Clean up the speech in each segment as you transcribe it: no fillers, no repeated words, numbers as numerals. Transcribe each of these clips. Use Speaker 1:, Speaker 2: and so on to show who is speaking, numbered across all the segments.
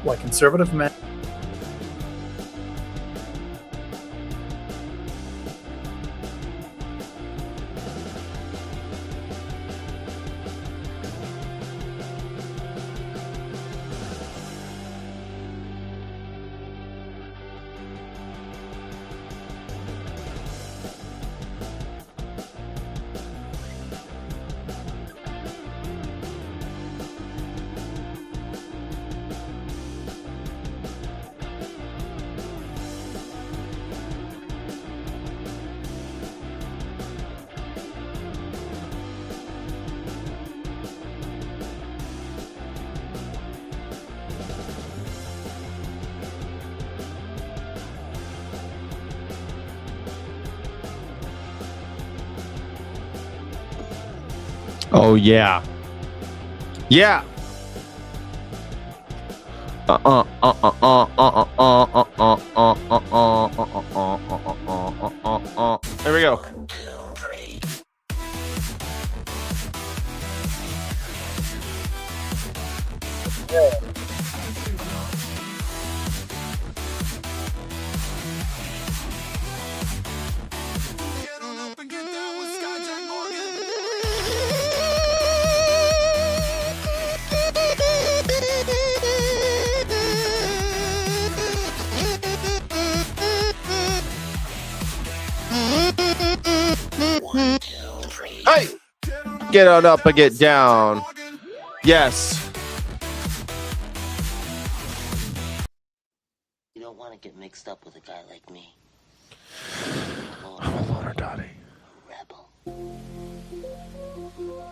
Speaker 1: why conservative men.
Speaker 2: Oh yeah. Yeah. There we go. Hey, get on up and get down. Yes.
Speaker 3: You don't want to get mixed up with a guy like me.
Speaker 2: I'm a loner, Dottie.
Speaker 3: Rebel.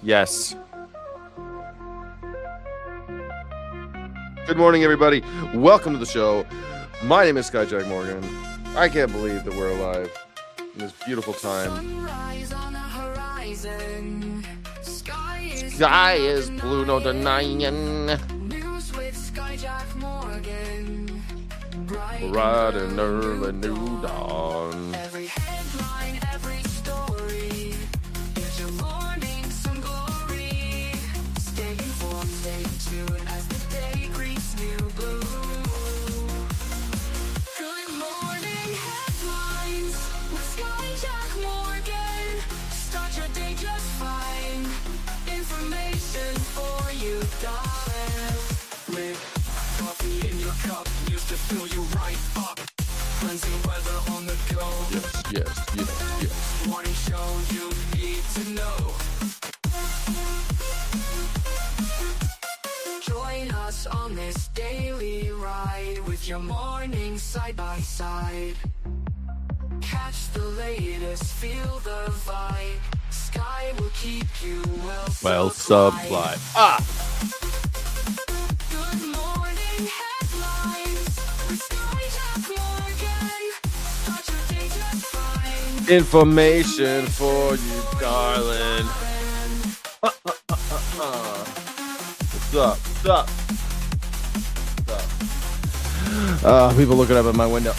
Speaker 2: Yes. Good morning, everybody. Welcome to the show. My name is Skyjack Morgan. I can't believe that we're alive in this beautiful time. Sky is blue, no denying.
Speaker 4: News with Skyjack Morgan.
Speaker 2: Bright and early new dawn.
Speaker 4: Every headline, every story. Here's your morning, some glory. Stay informed, stay tuned as the day greets new blue. Good morning, headlines with Skyjack Morgan. Start your day just fine. Information for you, darling. With coffee in your cup, used to fill you right up. Cleansing weather on the go.
Speaker 2: Yes.
Speaker 4: Morning show you need to know. Join us on this daily ride with your morning side by side. Catch the latest, feel the vibe. Sky will keep you well
Speaker 2: supplied.
Speaker 4: Good morning headlines with Skyjack Morgan. Start your day just fine.
Speaker 2: Information for you, darling. What's up? People looking up at my window.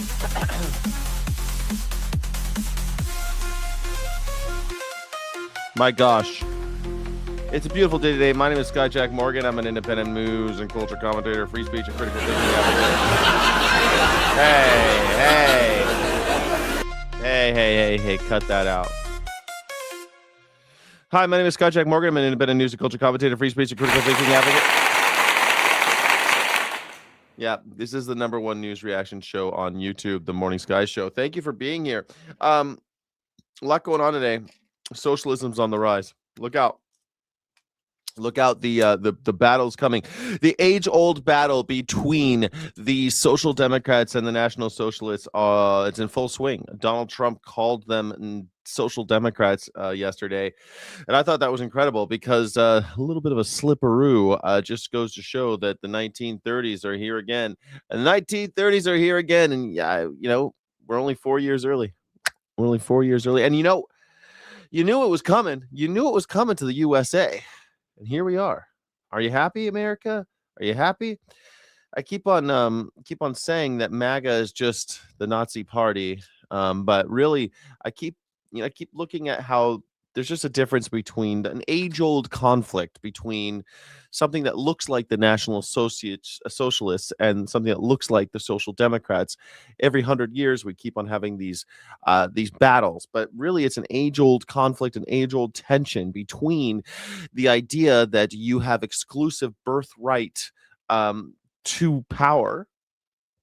Speaker 2: My gosh. It's a beautiful day today. My name is Skyjack Morgan. I'm an independent news and culture commentator, free speech and critical thinking advocate. Hey, cut that out. Hi, my name is Skyjack Morgan. I'm an independent news and culture commentator, free speech and critical thinking advocate. Yeah, this is the #1 news reaction show on YouTube, The Morning Sky Show. Thank you for being here. A lot going on today. Socialism's on the rise. Look out. The battle's coming. The age-old battle between the Social Democrats and the National Socialists, it's in full swing. Donald Trump called them Social Democrats yesterday, and I thought that was incredible because a little bit of a slipperoo just goes to show that the 1930s are here again. And the 1930s are here again, and yeah, we're only 4 years early. And you knew it was coming. You knew it was coming to the USA. And here we are. Are you happy, America? Are you happy? I keep on saying that MAGA is just the Nazi party. But really, I keep looking at how there's just a difference between an age-old conflict between something that looks like the National Socialists and something that looks like the Social Democrats. Every 100 years, we keep on having these battles, but really, it's an age-old conflict, an age-old tension between the idea that you have exclusive birthright to power,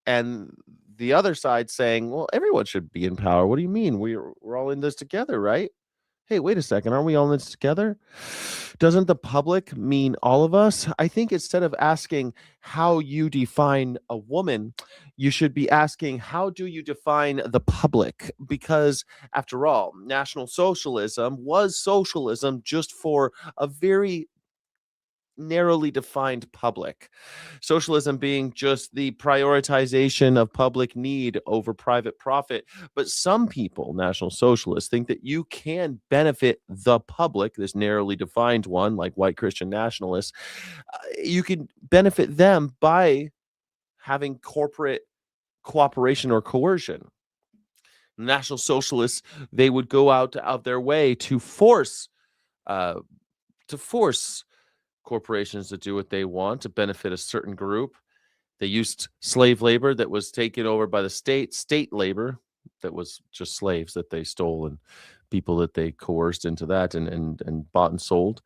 Speaker 2: and the other side saying, "Well, everyone should be in power. What do you mean? We're all in this together, right? Hey, wait a second. Aren't we all in this together? Doesn't the public mean all of us?" I think instead of asking how you define a woman, you should be asking, how do you define the public? Because after all, National Socialism was socialism just for a very narrowly defined public. Socialism being just the prioritization of public need over private profit. But some people, National Socialists, think that you can benefit the public, this narrowly defined one, like white Christian nationalists. You can benefit them by having corporate cooperation or coercion. National Socialists, they would go out of their way to force corporations to do what they want to benefit a certain group. They used slave labor that was taken over by the state labor that was just slaves that they stole and people that they coerced into that and bought and sold.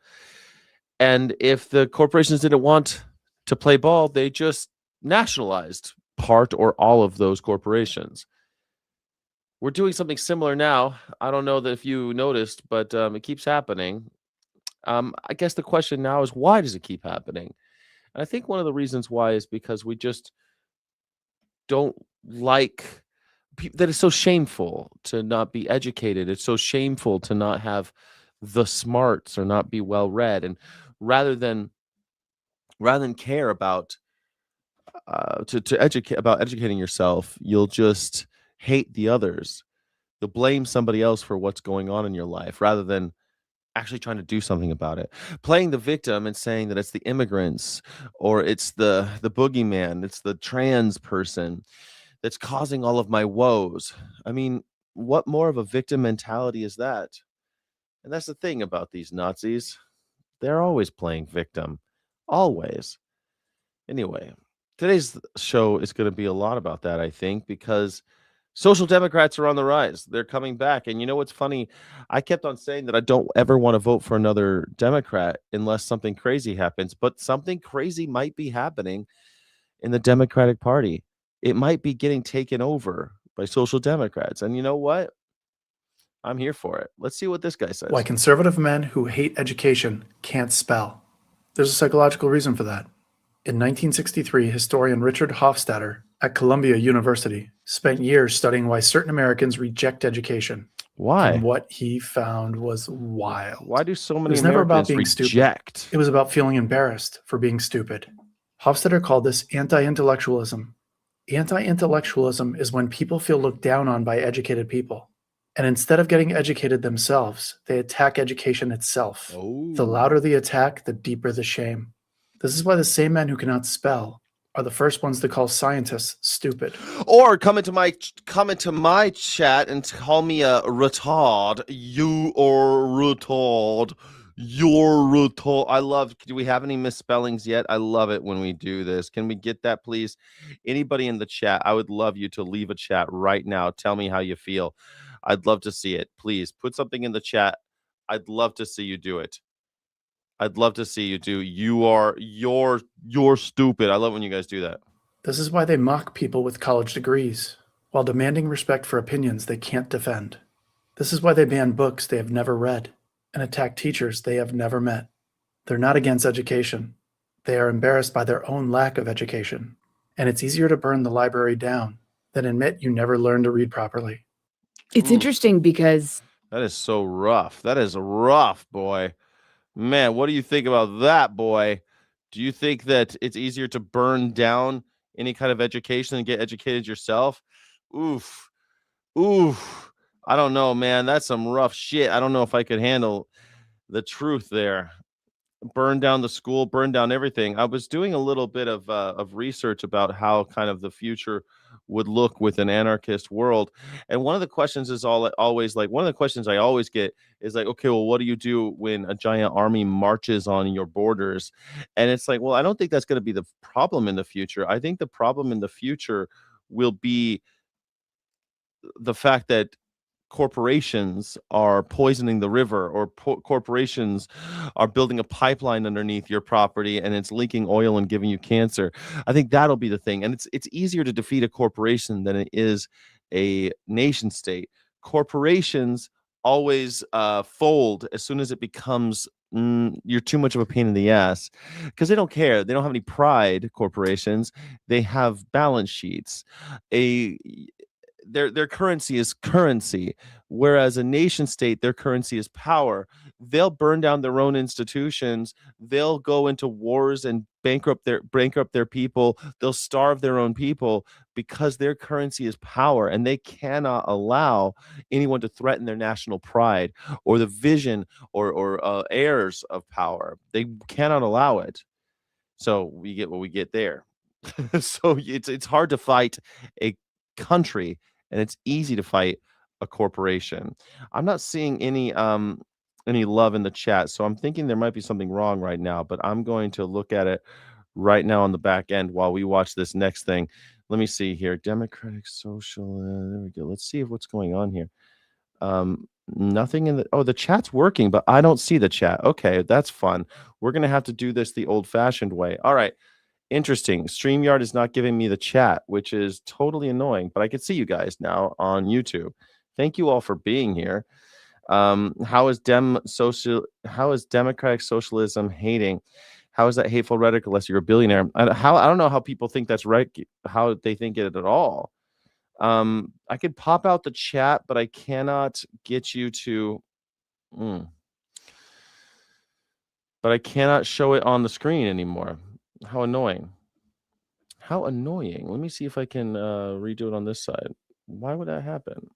Speaker 2: And if the corporations didn't want to play ball, they just nationalized part or all of those corporations. We're doing something similar now. I don't know that if you noticed, but it keeps happening. I guess the question now is, why does it keep happening? And I think one of the reasons why is because we just don't like that. It's so shameful to not be educated. It's so shameful to not have the smarts or not be well read. And rather than care about to educate about educating yourself, you'll just hate the others. You'll blame somebody else for what's going on in your life rather than actually trying to do something about it. Playing the victim and saying that it's the immigrants or it's the boogeyman, it's the trans person that's causing all of my woes. I mean, what more of a victim mentality is that? And that's the thing about these Nazis. They're always playing victim. Always. Anyway, today's show is going to be a lot about that, I think, because Social Democrats are on the rise. They're coming back. And you know what's funny? I kept on saying that I don't ever want to vote for another Democrat unless something crazy happens. But something crazy might be happening in the Democratic Party. It might be getting taken over by Social Democrats. And you know what? I'm here for it. Let's see what this guy says.
Speaker 1: Why conservative men who hate education can't spell. There's a psychological reason for that. In 1963, historian Richard Hofstadter at Columbia University spent years studying why certain Americans reject education.
Speaker 2: Why?
Speaker 1: And what he found was wild.
Speaker 2: Why do so many
Speaker 1: It was never about
Speaker 2: Americans
Speaker 1: being
Speaker 2: reject?
Speaker 1: stupid. It was about feeling embarrassed for being stupid. Hofstadter called this anti-intellectualism. Anti-intellectualism is when people feel looked down on by educated people. And instead of getting educated themselves, they attack education itself.
Speaker 2: Oh.
Speaker 1: The louder the attack, the deeper the shame. This is why the same men who cannot spell are the first ones to call scientists stupid.
Speaker 2: Or come into my chat and call me a retard. You are retard. You're retard. I love. Do we have any misspellings yet? I love it when we do this. Can we get that, please? Anybody in the chat? I would love you to leave a chat right now. Tell me how you feel. I'd love to see it. Please put something in the chat. I'd love to see you do it. I'd love to see you do. You're stupid. I love when you guys do that.
Speaker 1: This is why they mock people with college degrees, while demanding respect for opinions they can't defend. This is why they ban books they have never read and attack teachers they have never met. They're not against education. They are embarrassed by their own lack of education. And it's easier to burn the library down than admit you never learned to read properly.
Speaker 5: It's interesting because
Speaker 2: that is so rough. That is rough, boy. Man, what do you think about that, boy? Do you think that it's easier to burn down any kind of education and get educated yourself? Oof. I don't know, man. That's some rough shit. I don't know if I could handle the truth there. Burn down the school, burn down everything. I was doing a little bit of research about how kind of the future would look with an anarchist world. And one of the questions is always like, one of the questions I always get is like, okay, well, what do you do when a giant army marches on your borders? And it's like, well, I don't think that's going to be the problem in the future. I think the problem in the future will be the fact that corporations are poisoning the river, or corporations are building a pipeline underneath your property and it's leaking oil and giving you cancer. I think that'll be the thing. And it's easier to defeat a corporation than it is a nation state. Corporations always fold as soon as it becomes you're too much of a pain in the ass, because they don't care. They don't have any pride. Corporations, they have balance sheets. A their currency is currency, whereas a nation state, their currency is power. They'll burn down their own institutions. They'll go into wars and bankrupt their people. They'll starve their own people because their currency is power, and they cannot allow anyone to threaten their national pride or the vision or heirs of power. They cannot allow it. So we get what we get there. So it's hard to fight a country, and it's easy to fight a corporation. I'm not seeing any love in the chat, so I'm thinking there might be something wrong right now, but I'm going to look at it right now on the back end while we watch this next thing. Let me see here. Democratic Social. There we go. Let's see what's going on here. Nothing in the chat's working, but I don't see the chat. Okay, that's fun. We're gonna have to do this the old-fashioned way. All right. Interesting. StreamYard is not giving me the chat, which is totally annoying, but I can see you guys now on YouTube. Thank you all for being here. How is democratic socialism hating? How is that hateful rhetoric unless you're a billionaire? I don't know how people think that's right, how they think it at all. I could pop out the chat, but I cannot get you to but I cannot show it on the screen anymore. How annoying. How annoying. Let me see if I can redo it on this side. Why would that happen?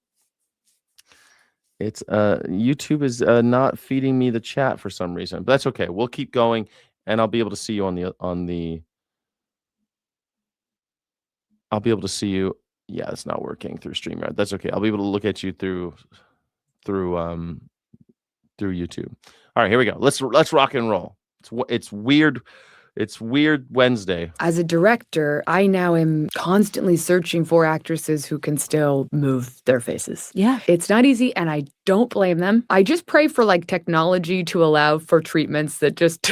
Speaker 2: It's YouTube is not feeding me the chat for some reason, but that's okay. We'll keep going, and I'll be able to see you I'll be able to see you. Yeah, it's not working through StreamYard. That's okay. I'll be able to look at you through YouTube. All right, here we go. Let's rock and roll. It's weird. It's Weird Wednesday.
Speaker 5: As a director, I now am constantly searching for actresses who can still move their faces.
Speaker 6: Yeah.
Speaker 5: It's not easy, and I don't blame them. I just pray for like technology to allow for treatments that just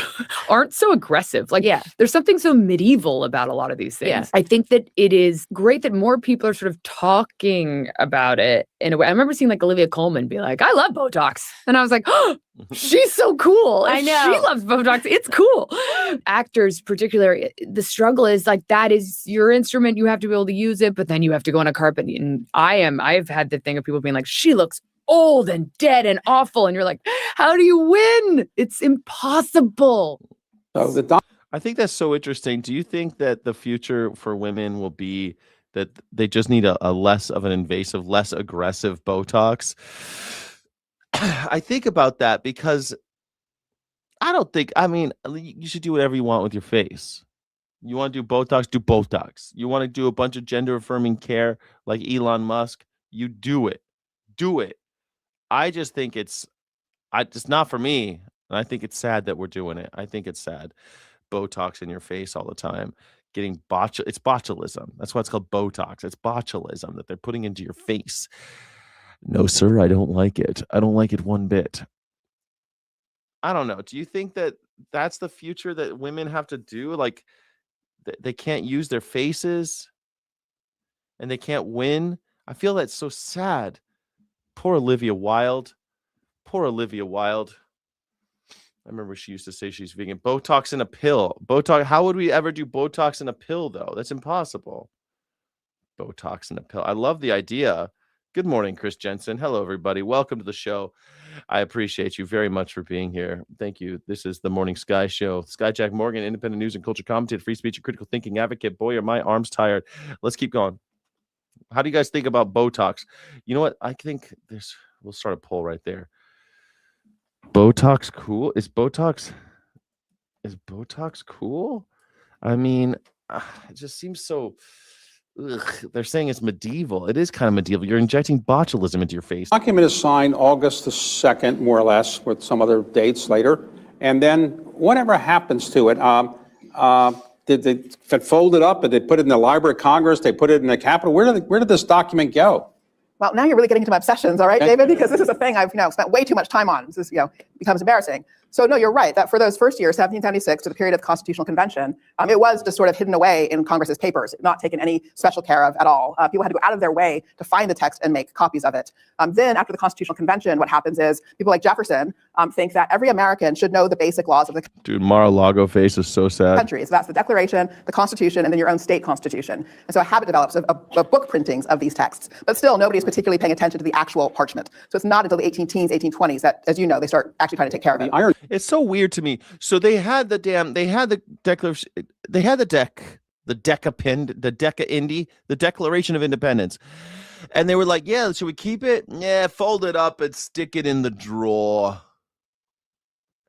Speaker 5: aren't so aggressive. Like, there's something so medieval about a lot of these things.
Speaker 6: Yeah.
Speaker 5: I think that it is great that more people are sort of talking about it in a way. I remember seeing like Olivia Colman be like, I love Botox. And I was like, oh, she's so cool.
Speaker 6: I
Speaker 5: If
Speaker 6: know.
Speaker 5: she loves Botox. It's cool. Actors, particularly, the struggle is like, that is your instrument. You have to be able to use it, but then you have to go on a carpet. And I've had the thing of people being like, she looks old and dead and awful. And you're like, how do you win? It's impossible.
Speaker 7: So
Speaker 2: I think that's so interesting. Do you think that the future for women will be that they just need a less of an invasive, less aggressive Botox? I think about that because you should do whatever you want with your face. You want to do Botox, do Botox. You want to do a bunch of gender affirming care like Elon Musk, you do it. Do it. I just think it's not for me. And I think it's sad that we're doing it. I think it's sad. Botox in your face all the time. It's botulism. That's why it's called Botox. It's botulism that they're putting into your face. No, sir, I don't like it. I don't like it one bit. I don't know. Do you think that that's the future that women have to do? Like, they can't use their faces and they can't win? I feel that's so sad. Poor Olivia Wilde. Poor Olivia Wilde. I remember she used to say she's vegan. Botox in a pill. Botox. How would we ever do Botox in a pill, though? That's impossible. Botox in a pill. I love the idea. Good morning, Chris Jensen. Hello, everybody. Welcome to the show. I appreciate you very much for being here. Thank you. This is the Morning Sky Show. Skyjack Morgan, independent news and culture commentator, free speech and critical thinking advocate. Boy, are my arms tired. Let's keep going. How do you guys think about Botox? You know what? I think we'll start a poll right there. Botox cool? Is Botox cool? I mean, it just seems so they're saying it's medieval. It is kind of medieval. You're injecting botulism into your face.
Speaker 6: Document is signed August the 2nd, more or less, with some other dates later. And then whatever happens to it, did they fold it up? Did they put it in the Library of Congress? They put it in the Capitol? Where did this document go?
Speaker 7: Well, now you're really getting into my obsessions, all right, David? Because this is a thing I've spent way too much time on. This becomes embarrassing. So no, you're right that for those first years, 1776 to the period of the Constitutional Convention, it was just sort of hidden away in Congress's papers, not taken any special care of at all. People had to go out of their way to find the text and make copies of it. Then after the Constitutional Convention, what happens is people like Jefferson think that every American should know the basic laws of the
Speaker 2: Dude, Mar-a-Lago face is so sad.
Speaker 7: country. So that's the Declaration, the Constitution, and then your own state constitution. And so a habit develops of book printings of these texts. But still, nobody's particularly paying attention to the actual parchment. So it's not until the 18 teens, 1820s that, as you know, they start actually trying to take care of it.
Speaker 2: It's so weird to me. So they had the Declaration, they had the Declaration of Independence. And they were like, yeah, should we keep it? Yeah, fold it up and stick it in the drawer.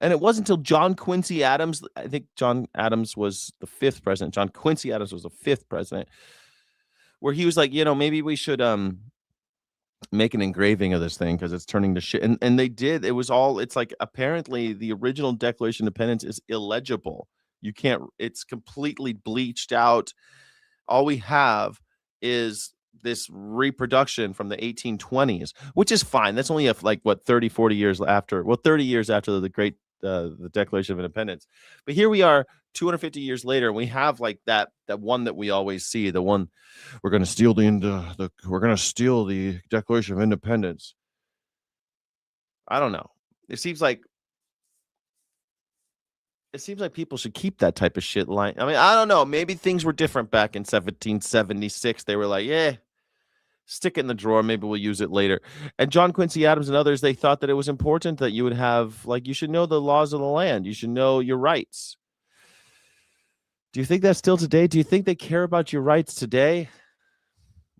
Speaker 2: And it wasn't until John Quincy Adams, I think John Adams was the 5th president. John Quincy Adams was the 5th president, where he was like, maybe we should make an engraving of this thing because it's turning to shit. And they did. It's like apparently the original Declaration of Independence is illegible. It's completely bleached out. All we have is this reproduction from the 1820s, which is fine. That's only 30, 40 years after, 30 years after the great the Declaration of Independence. But here we are 250 years later, and we have like that one that we always see, the one we're going to steal the Declaration of Independence. I don't know. It seems like people should keep that type of shit line. I mean, I don't know. Maybe things were different back in 1776. They were like, yeah, stick it in the drawer. Maybe we'll use it later. And John Quincy Adams and others, they thought that it was important that you would have, you should know the laws of the land. You should know your rights. Do you think that's still today? Do you think they care about your rights today?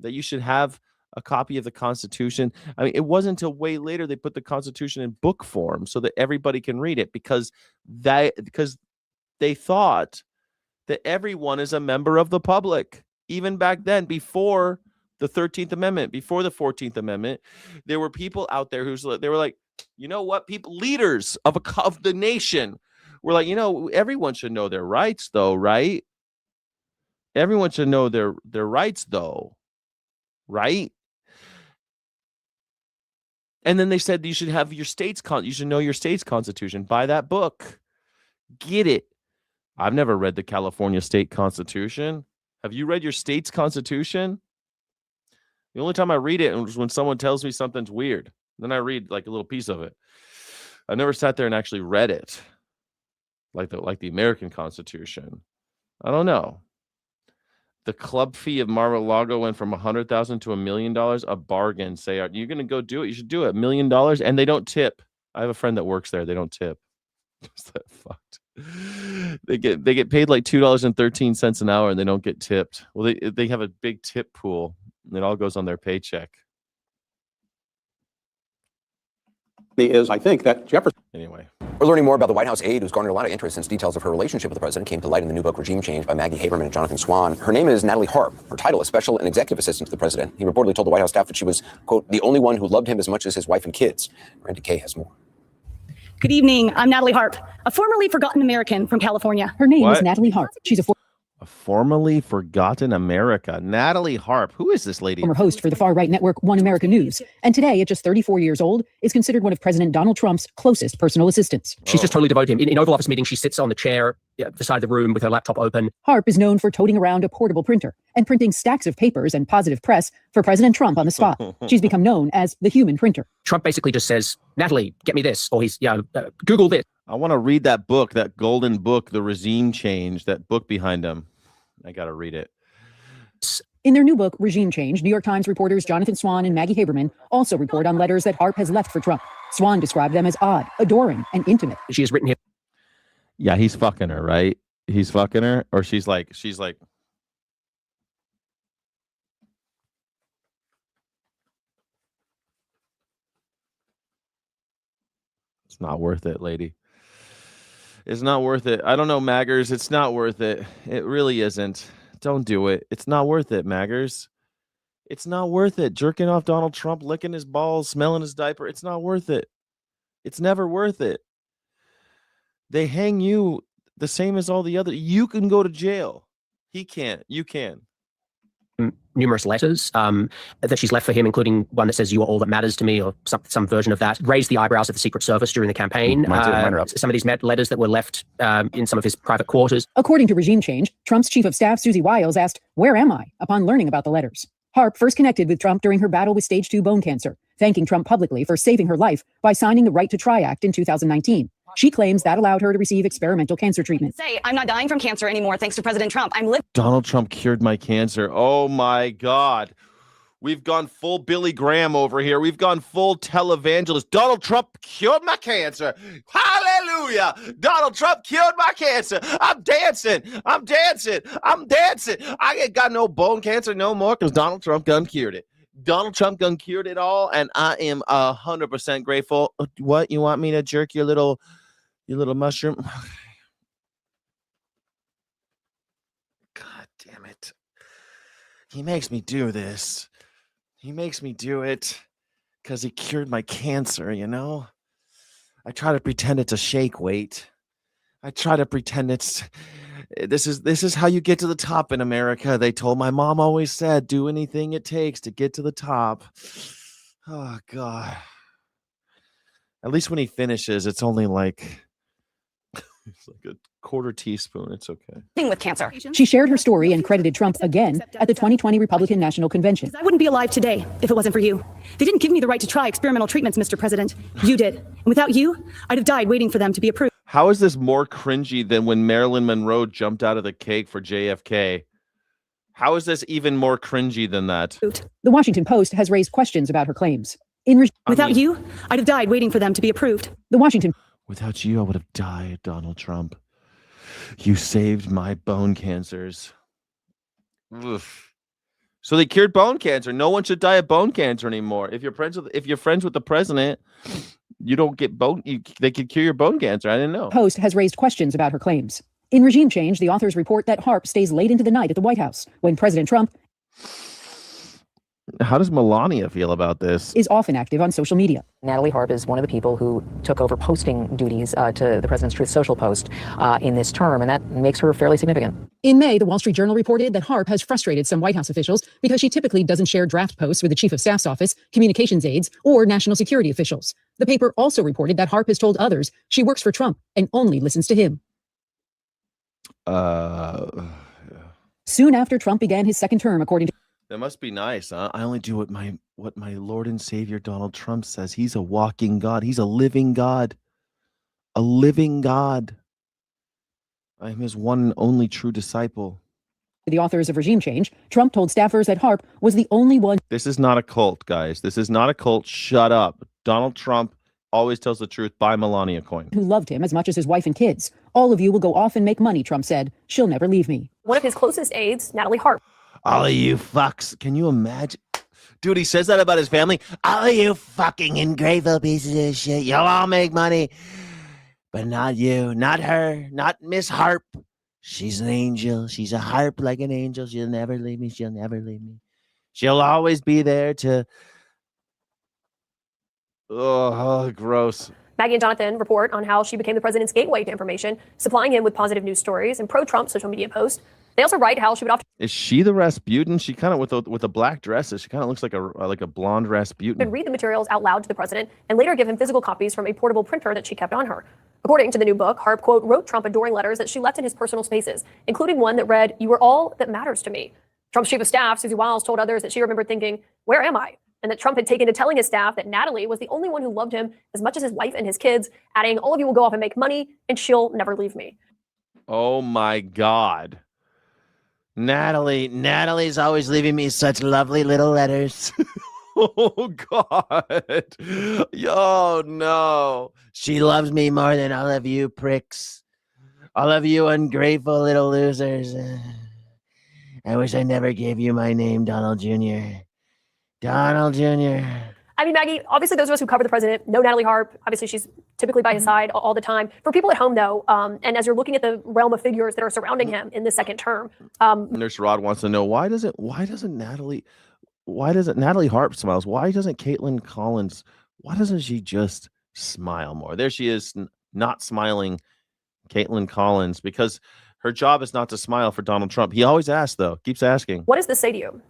Speaker 2: That you should have a copy of the Constitution? I mean, it wasn't until way later they put the Constitution in book form so that everybody can read it because they thought that everyone is a member of the public. Even back then, before the 13th Amendment, before the 14th Amendment, there were people out there they were like, you know what, leaders of the nation were like, everyone should know their rights though, right? Everyone should know their rights though, right? And then they said you should have you should know your state's constitution. Buy that book. Get it. I've never read the California state constitution. Have you read your state's constitution? The only time I read it is when someone tells me something's weird. Then I read like a little piece of it. I never sat there and actually read it. Like the American Constitution. I don't know. The club fee of Mar-a-Lago went from $100,000 to $1 million. A bargain. Say, are you going to go do it? You should do it. $1 million, and they don't tip. I have a friend that works there. They don't tip. Is that fucked? They get paid like $2.13 an hour, and they don't get tipped. Well, they have a big tip pool. And it all goes on their paycheck.
Speaker 6: Is I think that Jefferson.
Speaker 2: Anyway.
Speaker 8: We're learning more about the White House aide who's garnered a lot of interest since details of her relationship with the president came to light in the new book, Regime Change, by Maggie Haberman and Jonathan Swan. Her name is Natalie Harp. Her title is Special and Executive Assistant to the President. He reportedly told the White House staff that she was, quote, the only one who loved him as much as his wife and kids. Randy Kay has more.
Speaker 9: Good evening. I'm Natalie Harp, a formerly forgotten American from California.
Speaker 10: Her name is Natalie Harp. She's a
Speaker 2: formerly forgotten America. Natalie Harp. Who is this lady?
Speaker 10: former host for the far-right network One America News. And today, at just 34 years old, is considered one of President Donald Trump's closest personal assistants.
Speaker 11: She's just totally devoted to him. In Oval Office meetings, she sits on the chair at the side of the room with her laptop open.
Speaker 10: Harp is known for toting around a portable printer and printing stacks of papers and positive press for President Trump on the spot. She's become known as the human printer.
Speaker 11: Trump basically just says, Natalie, get me this. Or he's, Google this.
Speaker 2: I want to read that book, that golden book, The Regime Change, that book behind him. I got to read it.
Speaker 10: In their new book, Regime Change, New York Times reporters Jonathan Swan and Maggie Haberman also report on letters that Harp has left for Trump. Swan described them as odd, adoring, and intimate.
Speaker 11: She has written him.
Speaker 2: Yeah, he's fucking her, right? He's fucking her, or she's like. It's not worth it, lady. It's not worth it. I don't know, Maggers. It's not worth it. It really isn't. Don't do it. It's not worth it, Maggers. It's not worth it. Jerking off Donald Trump, licking his balls, smelling his diaper. It's not worth it. It's never worth it. They hang you the same as all the other. You can go to jail. He can't. You can.
Speaker 11: Numerous letters that she's left for him, including one that says "You are all that matters to me," or some version of that. Raised the eyebrows of the Secret Service during the campaign. Some of these letters that were left in some of his private quarters.
Speaker 10: According to Regime Change, Trump's chief of staff, Susie Wiles, asked, "Where am I?" upon learning about the letters. Harp first connected with Trump during her battle with stage 2 bone cancer, thanking Trump publicly for saving her life by signing the Right to Try Act in 2019. She claims that allowed her to receive experimental cancer treatment.
Speaker 9: Say, I'm not dying from cancer anymore thanks to President Trump. I'm living.
Speaker 2: Donald Trump cured my cancer. Oh my God. We've gone full Billy Graham over here. We've gone full televangelist. Donald Trump cured my cancer. Hallelujah. Donald Trump cured my cancer. I'm dancing. I'm dancing. I'm dancing. I ain't got no bone cancer no more because Donald Trump done cured it. Donald Trump done cured it all, and I am 100% grateful. What? You want me to jerk your little mushroom? God damn it. He makes me do this. He makes me do it because he cured my cancer, you know? I try to pretend it's a shake weight. I try to pretend this is how you get to the top in America. They told my mom always said, do anything it takes to get to the top. Oh, God. At least when he finishes, it's only like, it's like a quarter teaspoon. It's okay.
Speaker 9: With cancer.
Speaker 10: She shared her story and credited Trump again at the 2020 Republican National Convention.
Speaker 9: I wouldn't be alive today if it wasn't for you. They didn't give me the right to try experimental treatments, Mr. President. You did. And without you, I'd have died waiting for them to be approved.
Speaker 2: How is this more cringy than when Marilyn Monroe jumped out of the cake for JFK? How is this even more cringy than that?
Speaker 10: The Washington Post has raised questions about her claims.
Speaker 9: Without you, I'd have died waiting for them to be approved.
Speaker 10: The Washington.
Speaker 2: Without you, I would have died, Donald Trump. You saved my bone cancers. Oof. So they cured bone cancer. No one should die of bone cancer anymore. If you're friends with the president, you don't get bone. They could cure your bone cancer. I didn't know.
Speaker 10: Post has raised questions about her claims. In Regime Change, the authors report that Harp stays late into the night at the White House when President Trump.
Speaker 2: How does Melania feel about this?
Speaker 10: Is often active on social media.
Speaker 12: Natalie Harp is one of the people who took over posting duties to the President's Truth Social post in this term, and that makes her fairly significant.
Speaker 10: In May, the Wall Street Journal reported that Harp has frustrated some White House officials because she typically doesn't share draft posts with the Chief of Staff's office, communications aides, or national security officials. The paper also reported that Harp has told others she works for Trump and only listens to him. Soon after Trump began his second term, according to.
Speaker 2: That must be nice, huh? I only do what my Lord and Savior Donald Trump says. He's a walking God. He's a living God. A living God. I am his one and only true disciple.
Speaker 10: The authors of Regime Change, Trump told staffers that Harp was the only one.
Speaker 2: This is not a cult, guys. This is not a cult. Shut up. Donald Trump always tells the truth. Buy Melania coin.
Speaker 10: Who loved him as much as his wife and kids. All of you will go off and make money, Trump said. She'll never leave me.
Speaker 9: One of his closest aides, Natalie Harp.
Speaker 2: All of you fucks. Can you imagine? Dude, he says that about his family. All of you fucking ungrateful pieces of shit. You'll all make money. But not you. Not her. Not Miss Harp. She's an angel. She's a harp like an angel. She'll never leave me. She'll never leave me. She'll always be there to... Oh, gross.
Speaker 9: Maggie and Jonathan report on how she became the president's gateway to information, supplying him with positive news stories and pro-Trump social media posts. They also write how she would often.
Speaker 2: Is she the Rasputin? She kind of with a black dress. She kind of looks like a blonde Rasputin.
Speaker 9: Read the materials out loud to the president and later give him physical copies from a portable printer that she kept on her. According to the new book, Harp, quote, wrote Trump adoring letters that she left in his personal spaces, including one that read, "You are all that matters to me." Trump's chief of staff, Susie Wiles, told others that she remembered thinking, "Where am I?" And that Trump had taken to telling his staff that Natalie was the only one who loved him as much as his wife and his kids, adding, "All of you will go off and make money, and she'll never leave me."
Speaker 2: Oh my God. Natalie's always leaving me such lovely little letters. Oh God. Oh no. She loves me more than all of you pricks. All of you ungrateful little losers. I wish I never gave you my name, Donald Jr. Donald Jr.
Speaker 9: I mean, Maggie, obviously those of us who cover the president know Natalie Harp. Obviously, she's typically by his side all the time. For people at home, though, and as you're looking at the realm of figures that are surrounding him in the second term.
Speaker 2: Nurse Rod wants to know why doesn't Natalie Harp smiles? Why doesn't Caitlin Collins, why doesn't she just smile more? There she is, not smiling, Caitlin Collins, because her job is not to smile for Donald Trump. He always asks, though, keeps asking.
Speaker 9: What does this say to you?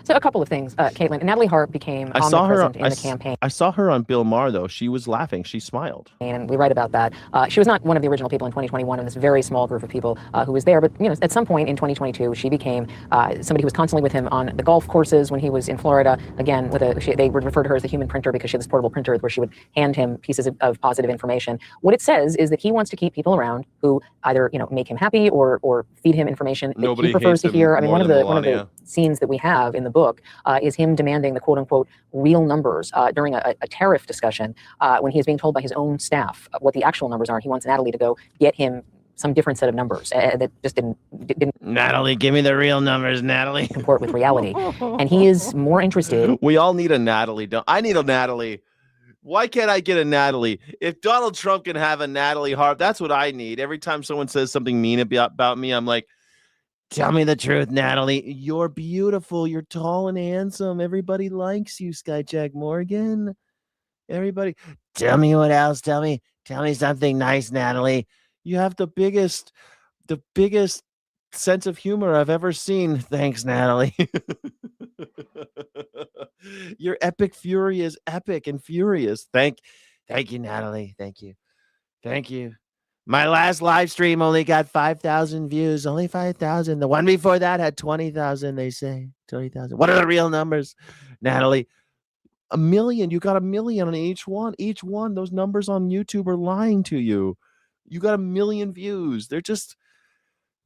Speaker 12: So a couple of things, Caitlin. Natalie Harp became omnipresent in the campaign.
Speaker 2: I saw her on Bill Maher, though. She was laughing. She smiled.
Speaker 12: And we write about that. She was not one of the original people in 2021 in this very small group of people who was there. But, at some point in 2022, she became somebody who was constantly with him on the golf courses when he was in Florida. Again, they would refer to her as the human printer because she had this portable printer where she would hand him pieces of positive information. What it says is that he wants to keep people around who either, make him happy or feed him information that he prefers to hear. I mean, one of the scenes that we have in the book is him demanding the quote unquote real numbers during a tariff discussion when he is being told by his own staff what the actual numbers are. He wants Natalie to go get him some different set of numbers that just didn't.
Speaker 2: Natalie, give me the real numbers, Natalie.
Speaker 12: Comport with reality. And he is more interested.
Speaker 2: We all need a Natalie. I need a Natalie. Why can't I get a Natalie? If Donald Trump can have a Natalie Harp, that's what I need. Every time someone says something mean about me, I'm like, tell me the truth, Natalie. You're beautiful. You're tall and handsome. Everybody likes you, Skyjack Morgan. Everybody. Tell me what else. Tell me something nice, Natalie. You have the biggest sense of humor I've ever seen. Thanks, Natalie. Your epic fury is epic and furious. Thank you, Natalie. Thank you. My last live stream only got 5,000 views. Only 5,000. The one before that had 20,000, they say. 20,000. What are the real numbers, Natalie? 1 million. You got 1 million on each one. Each one. Those numbers on YouTube are lying to you. You got 1 million views.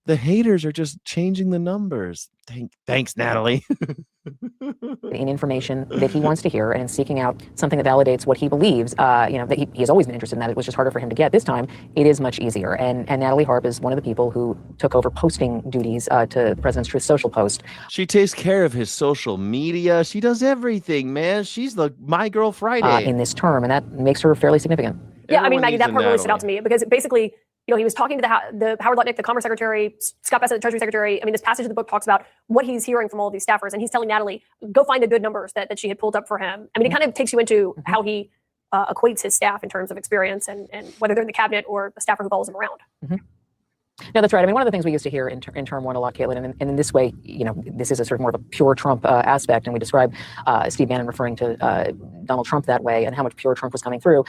Speaker 2: The haters are just changing the numbers. Thanks, Natalie.
Speaker 12: In information that he wants to hear and in seeking out something that validates what he believes, that he has always been interested in that. It was just harder for him to get. This time, it is much easier. And Natalie Harp is one of the people who took over posting duties to the President's Truth Social post.
Speaker 2: She takes care of his social media. She does everything, man. She's the My Girl Friday.
Speaker 12: In this term, and that makes her fairly significant.
Speaker 9: Yeah, I mean, Maggie, that part really stood out to me because basically, he was talking to the Howard Lutnick, the Commerce Secretary, Scott Bassett, the Treasury Secretary. I mean, this passage of the book talks about what he's hearing from all of these staffers, and he's telling Natalie, go find the good numbers that she had pulled up for him. I mean, it kind of takes you into how he equates his staff in terms of experience and whether they're in the cabinet or the staffer who follows him around.
Speaker 12: Mm-hmm. No, that's right. I mean, one of the things we used to hear in term one a lot, Caitlin, and in this way, this is a sort of more of a pure Trump aspect, and we describe Steve Bannon referring to Donald Trump that way and how much pure Trump was coming through.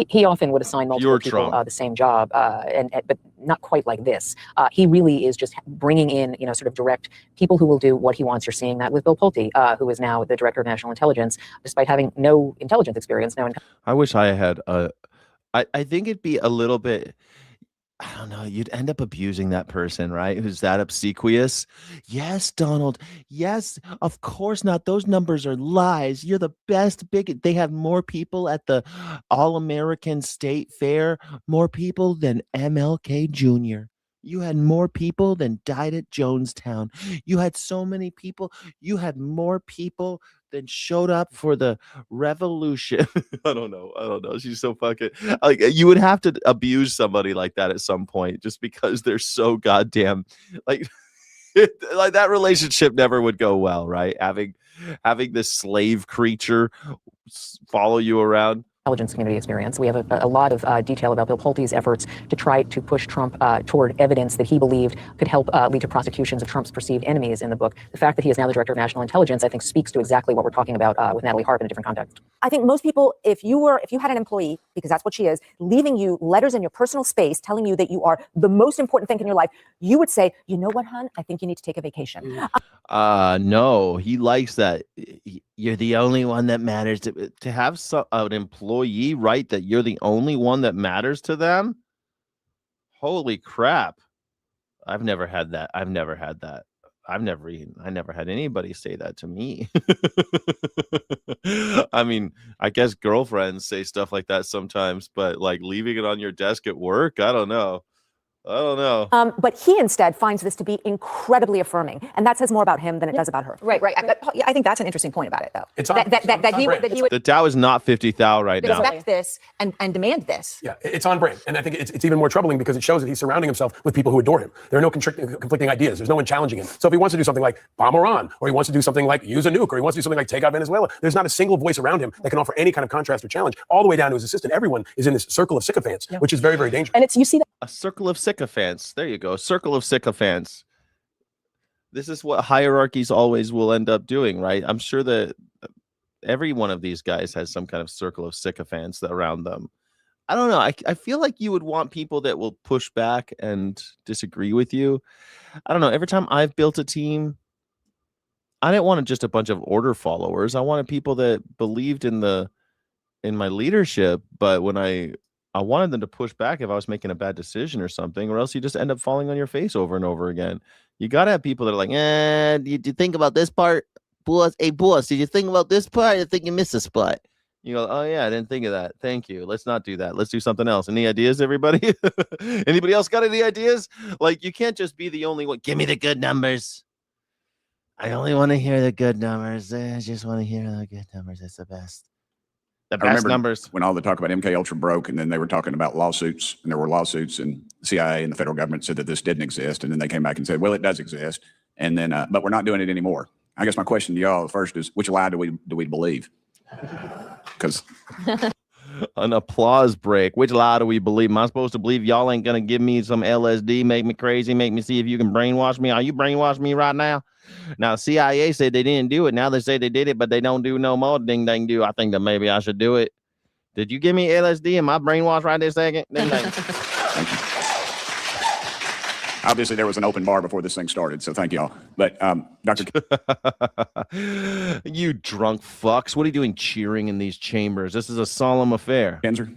Speaker 12: He often would assign multiple people the same job, but not quite like this. He really is just bringing in, sort of direct people who will do what he wants. You're seeing that with Bill Pulte, who is now the Director of National Intelligence, despite having no intelligence experience.
Speaker 2: I wish I had I think it'd be a little bit, I don't know, you'd end up abusing that person, right? Who's that obsequious? Yes, Donald. Yes, of course not. Those numbers are lies. You're the best. They have more people at the All-American State Fair, more people than MLK Jr. You had more people than died at Jonestown. You had so many people. You had more people than showed up for the revolution. I don't know. She's so fucking like, you would have to abuse somebody like that at some point just because they're so goddamn like like that relationship never would go well, right? Having this slave creature follow you around.
Speaker 12: Intelligence community experience. We have a lot of detail about Bill Pulte's efforts to try to push Trump toward evidence that he believed could help lead to prosecutions of Trump's perceived enemies in the book. The fact that he is now the Director of National Intelligence, I think, speaks to exactly what we're talking about with Natalie Harp in a different context.
Speaker 13: I think most people, if you had an employee, because that's what she is, leaving you letters in your personal space telling you that you are the most important thing in your life, you would say, you know what, hon, I think you need to take a vacation.
Speaker 2: No, he likes that. You're the only one that matters. To have an employee write that you're the only one that matters to them. Holy crap. I've never had that. I never had anybody say that to me. I mean, I guess girlfriends say stuff like that sometimes, but like leaving it on your desk at work, I don't know. I don't know.
Speaker 13: But he instead finds this to be incredibly affirming, and that says more about him than it does about her.
Speaker 12: Right. I think that's an interesting point about it, though.
Speaker 14: It's on,
Speaker 12: that he would
Speaker 2: The Dow is not 50 thou right now.
Speaker 12: expect this and demand this.
Speaker 14: Yeah, it's on brand. And I think it's even more troubling because it shows that he's surrounding himself with people who adore him. There are no conflicting ideas. There's no one challenging him. So if he wants to do something like bomb Iran, or he wants to do something like use a nuke, or he wants to do something like take out Venezuela, there's not a single voice around him that can offer any kind of contrast or challenge, all the way down to his assistant. Everyone is in this circle of sycophants, which is very, very dangerous.
Speaker 13: And you see that.
Speaker 2: A circle of sycophants. There you go. Circle of sycophants. This is what hierarchies always will end up doing, right? I'm sure that every one of these guys has some kind of circle of sycophants around them. I don't know. I feel like you would want people that will push back and disagree with you. I don't know. Every time I've built a team, I didn't want just a bunch of order followers. I wanted people that believed in my leadership, but when I wanted them to push back if I was making a bad decision or something, or else you just end up falling on your face over and over again. You got to have people that are like, did you think about this part? Boss, hey, boss, did you think about this part? I think you missed a spot. You go, oh, yeah, I didn't think of that. Thank you. Let's not do that. Let's do something else. Any ideas, everybody? Anybody else got any ideas? Like, you can't just be the only one. Give me the good numbers. I only want to hear the good numbers. I just want to hear the good numbers. It's the best. The best numbers.
Speaker 15: When all the talk about MK Ultra broke, and then they were talking about lawsuits, and there were lawsuits, and CIA and the federal government said that this didn't exist, and then they came back and said, well, it does exist, and then but we're not doing it anymore. I guess my question to y'all first is, which lie do we believe? Because
Speaker 2: an applause break. Which lie do we believe? Am I supposed to believe y'all ain't gonna give me some LSD, make me crazy, make me see if you can brainwash me? Are you brainwashing me right now? Now, CIA said they didn't do it. Now they say they did it, but they don't do no more. Ding, dang, do. I think that maybe I should do it. Did you give me LSD and my brainwash right this second? Ding, dang.
Speaker 15: thank you. Obviously, there was an open bar before this thing started, so thank y'all. But Dr.
Speaker 2: You drunk fucks. What are you doing cheering in these chambers? This is a solemn affair.
Speaker 15: Kenzer,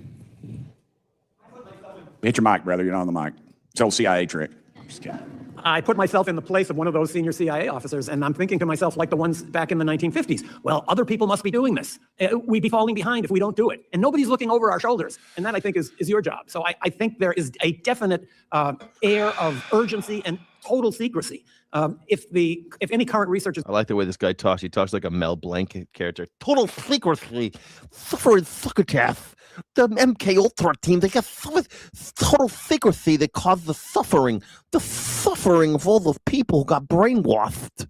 Speaker 15: hit your mic, brother. You're not on the mic. It's an old CIA trick. I'm just kidding.
Speaker 16: I put myself in the place of one of those senior CIA officers, and I'm thinking to myself, like the ones back in the 1950s, well, other people must be doing this. We'd be falling behind if we don't do it. And nobody's looking over our shoulders. And that, I think, is your job. So I think there is a definite air of urgency and total secrecy. If any current research is...
Speaker 2: I like the way this guy talks. He talks like a Mel Blanc character. Total secrecy. Suffering succotash. The MK Ultra team, they got total secrecy that caused the suffering of all the people who got brainwashed.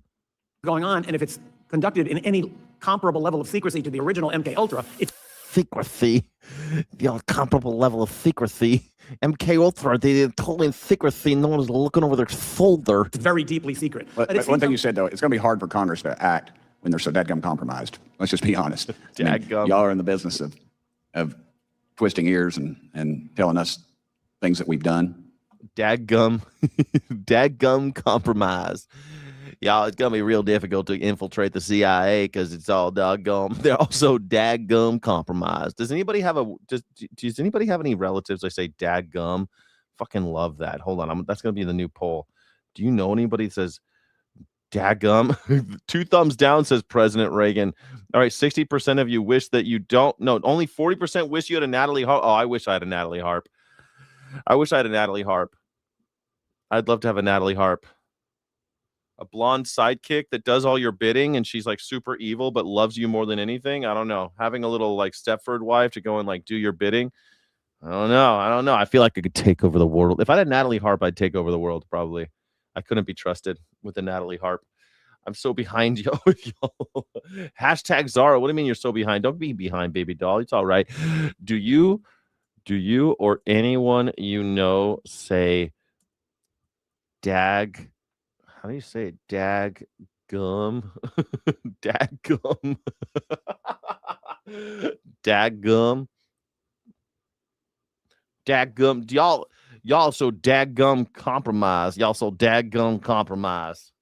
Speaker 16: Going on, and if it's conducted in any comparable level of secrecy to the original MK Ultra, it's
Speaker 2: secrecy. The comparable level of secrecy. MK Ultra, they did totally in secrecy. No one's looking over their shoulder.
Speaker 16: It's very deeply secret.
Speaker 15: But one thing you said, though, it's going to be hard for Congress to act when they're so dadgum compromised. Let's just be honest.
Speaker 2: Dadgum.
Speaker 15: Y'all are in the business of twisting ears and telling us things that we've done.
Speaker 2: Dadgum compromise. Y'all, it's gonna be real difficult to infiltrate the CIA because it's all doggum. They're also dadgum compromised. Does anybody have any relatives that say dadgum? Fucking love that. Hold on, that's gonna be the new poll. Do you know anybody that says dadgum? 2 thumbs down, says President Reagan. All right, 60% of you wish that you don't. No, only 40% wish you had a Natalie Harp. Oh, I wish I had a Natalie Harp. I'd love to have a Natalie Harp. A blonde sidekick that does all your bidding, and she's like super evil but loves you more than anything. I don't know. Having a little like Stepford wife to go and like do your bidding. I don't know. I feel like I could take over the world. If I had Natalie Harp, I'd take over the world probably. I couldn't be trusted with the Natalie Harp. I'm so behind y'all. Hashtag Zara. What do you mean you're so behind? Don't be behind, baby doll. It's all right. Do you or anyone you know say dag? How do you say it? Dag gum? Dag gum? Dag gum? Dag gum? Y'all so daggum compromise. Y'all so daggum compromise.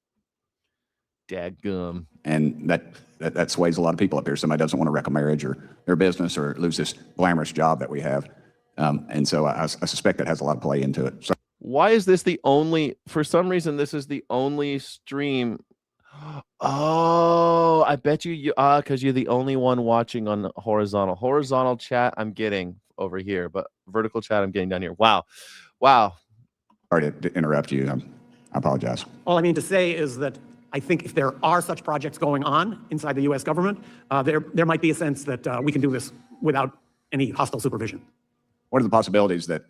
Speaker 2: Daggum.
Speaker 15: And that sways a lot of people up here. Somebody doesn't want to wreck a marriage or their business or lose this glamorous job that we have. And so I suspect that has a lot of play into it. So
Speaker 2: why is this the only, for some reason, this is the only stream? Oh, I bet you because you're the only one watching on horizontal chat. I'm getting over here, but vertical chat I'm getting down here. Wow.
Speaker 15: Sorry to interrupt you. I apologize.
Speaker 16: All I mean to say is that I think if there are such projects going on inside the U.S. government, there might be a sense that we can do this without any hostile supervision.
Speaker 15: What are the possibilities that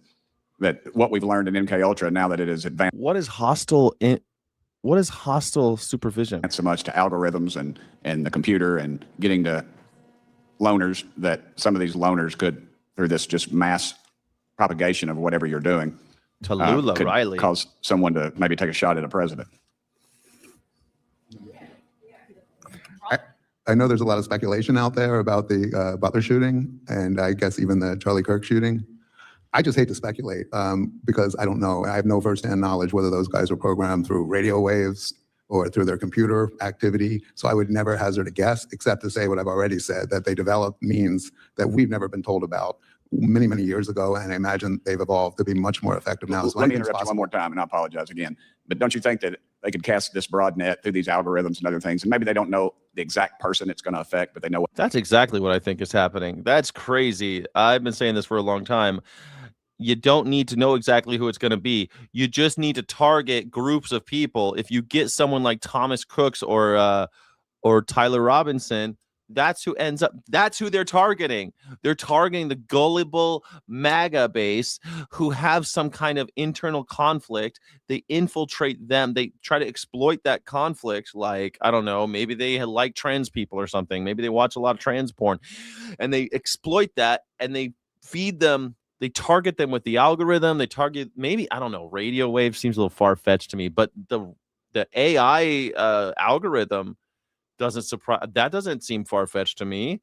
Speaker 15: what we've learned in MK Ultra, now that it is advanced?
Speaker 2: What is hostile supervision?
Speaker 15: So much to algorithms and the computer and getting to loners, that some of these loners could, through this just mass propagation of whatever you're doing,
Speaker 2: Tallulah
Speaker 15: could
Speaker 2: Riley,
Speaker 15: cause someone to maybe take a shot at a president.
Speaker 17: I know there's a lot of speculation out there about the Butler shooting, and I guess even the Charlie Kirk shooting. I just hate to speculate because I don't know. I have no firsthand knowledge whether those guys were programmed through radio waves or through their computer activity. So I would never hazard a guess, except to say what I've already said, that they developed means that we've never been told about many, many years ago, and I imagine they've evolved to be much more effective now. So
Speaker 15: Let me interrupt you one more time, and I apologize again. But don't you think that they could cast this broad net through these algorithms and other things, and maybe they don't know the exact person it's going to affect, but they know what.
Speaker 2: That's exactly what I think is happening. That's crazy. I've been saying this for a long time. You don't need to know exactly who it's going to be. You just need to target groups of people. If you get someone like Thomas Crooks or Tyler Robinson, that's who ends up. That's who they're targeting. They're targeting the gullible MAGA base who have some kind of internal conflict. They infiltrate them. They try to exploit that conflict. Like, I don't know, maybe they like trans people or something. Maybe they watch a lot of trans porn, and they exploit that and they feed them. They target them with the algorithm. They target, maybe, I don't know, radio wave seems a little far-fetched to me, but the AI algorithm doesn't seem far-fetched to me.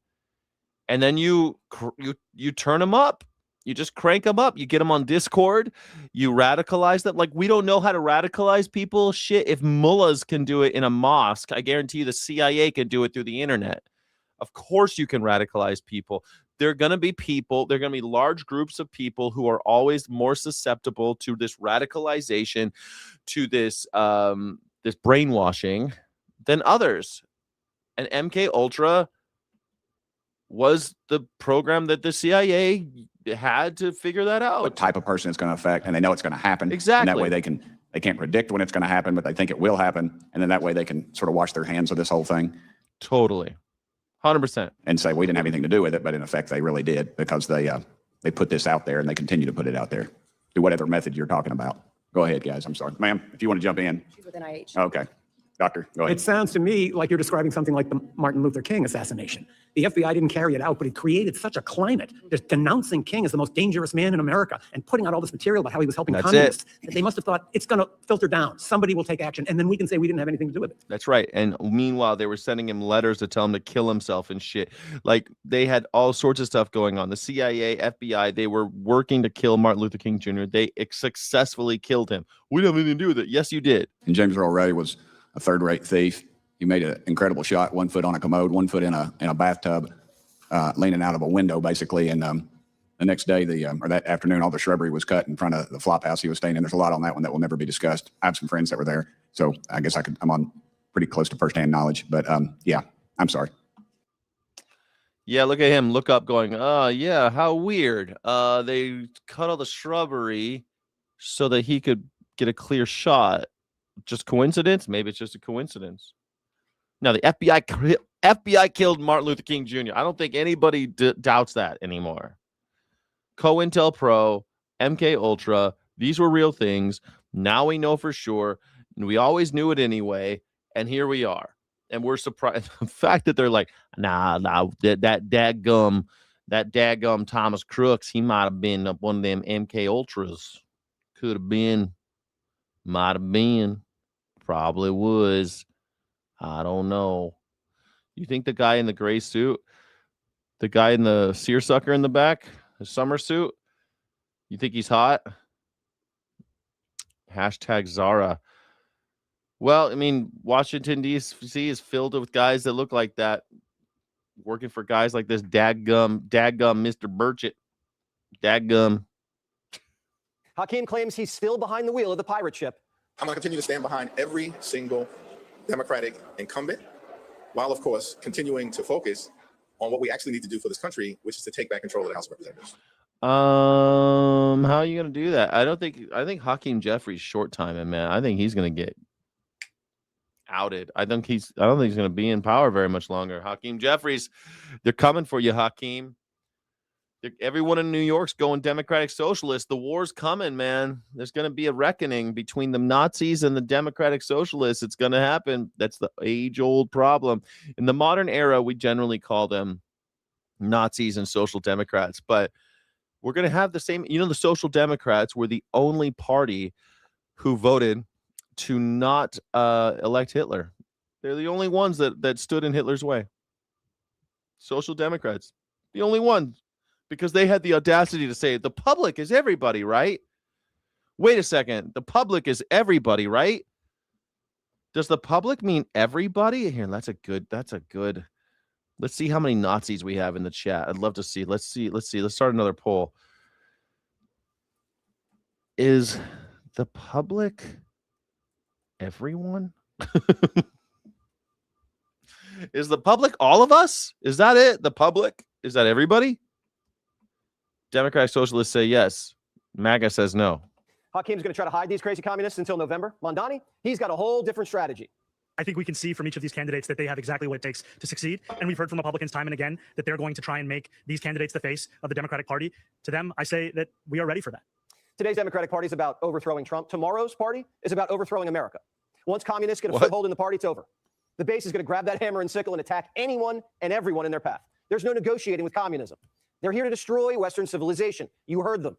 Speaker 2: And then you turn them up. You just crank them up. You get them on Discord. You radicalize them. Like, we don't know how to radicalize people. Shit, if mullahs can do it in a mosque, I guarantee you the CIA can do it through the internet. Of course you can radicalize people. There are going to be large groups of people who are always more susceptible to this radicalization, to this this brainwashing than others. And MK Ultra was the program that the CIA had to figure that out.
Speaker 15: What type of person it's going to affect, and they know it's going to happen.
Speaker 2: Exactly.
Speaker 15: And that way they can't predict when it's going to happen, but they think it will happen, and then that way they can sort of wash their hands of this whole thing.
Speaker 2: Totally. 100%.
Speaker 15: And say we didn't have anything to do with it, but in effect they really did, because they put this out there and they continue to put it out there through whatever method you're talking about. Go ahead, guys. I'm sorry. Ma'am, if you want to jump in.
Speaker 13: She's with NIH.
Speaker 15: Okay. Doctor, go ahead.
Speaker 16: It sounds to me like you're describing something like the Martin Luther King assassination. The FBI didn't carry it out, but it created such a climate. They're denouncing King as the most dangerous man in America and putting out all this material about how he was helping communists. That they must have thought, it's going to filter down. Somebody will take action, and then we can say we didn't have anything to do with it.
Speaker 2: That's right. And meanwhile, they were sending him letters to tell him to kill himself and shit. Like, they had all sorts of stuff going on. The CIA, FBI, they were working to kill Martin Luther King Jr. They successfully killed him. We don't have anything to do with it. Yes, you did.
Speaker 15: And James Earl Ray was a third-rate thief. He made an incredible shot, 1 foot on a commode, 1 foot in a bathtub, leaning out of a window, basically. And the next day, or that afternoon, all the shrubbery was cut in front of the flop house he was staying in. There's a lot on that one that will never be discussed. I have some friends that were there, so I guess I'm on pretty close to firsthand knowledge. But yeah, I'm sorry.
Speaker 2: Yeah, look at him. Look up, going, oh yeah, how weird. They cut all the shrubbery so that he could get a clear shot. Just coincidence? Maybe it's just a coincidence. Now, the FBI killed Martin Luther King Jr. I don't think anybody doubts that anymore. COINTELPRO, MK Ultra, these were real things. Now we know for sure. And we always knew it anyway. And here we are. And we're surprised. The fact that they're like, nah, that daggum Thomas Crooks, he might have been one of them MK Ultras. Could have been. Might have been. Probably was. I don't know. You think the guy in the gray suit, the guy in the seersucker in the back, the summer suit, you think he's hot? Hashtag Zara. Well, I mean, Washington, D.C. is filled with guys that look like that, working for guys like this dadgum Mr. Burchett. Dadgum.
Speaker 18: Hakeem claims he's still behind the wheel of the pirate ship.
Speaker 19: I'm going to continue to stand behind every single Democratic incumbent, while, of course, continuing to focus on what we actually need to do for this country, which is to take back control of the House of Representatives.
Speaker 2: How are you gonna do that? I think Hakeem Jeffries short timing, man. I think he's gonna get outed. I don't think he's gonna be in power very much longer. Hakeem Jeffries, they're coming for you, Hakeem. Everyone in New York's going Democratic Socialist. The war's coming, man. There's going to be a reckoning between the Nazis and the Democratic Socialists. It's going to happen. That's the age-old problem. In the modern era, we generally call them Nazis and Social Democrats, but we're going to have the same. The Social Democrats were the only party who voted to not elect Hitler. They're the only ones that stood in Hitler's way. Social Democrats, the only ones. Because they had the audacity to say the public is everybody, right? Wait a second. The public is everybody, right? Does the public mean everybody? Here, that's a good. Let's see how many Nazis we have in the chat. I'd love to see. Let's see. Let's start another poll. Is the public everyone? Is the public all of us? Is that it? The public? Is that everybody? Democratic Socialists say yes. MAGA says no.
Speaker 18: Hakeem's going to try to hide these crazy communists until November. Mondani, he's got a whole different strategy.
Speaker 20: I think we can see from each of these candidates that they have exactly what it takes to succeed. And we've heard from Republicans time and again that they're going to try and make these candidates the face of the Democratic Party. To them, I say that we are ready for that.
Speaker 18: Today's Democratic Party is about overthrowing Trump. Tomorrow's party is about overthrowing America. Once communists get a foothold in the party, it's over. The base is going to grab that hammer and sickle and attack anyone and everyone in their path. There's no negotiating with communism. They're here to destroy Western civilization. You heard them.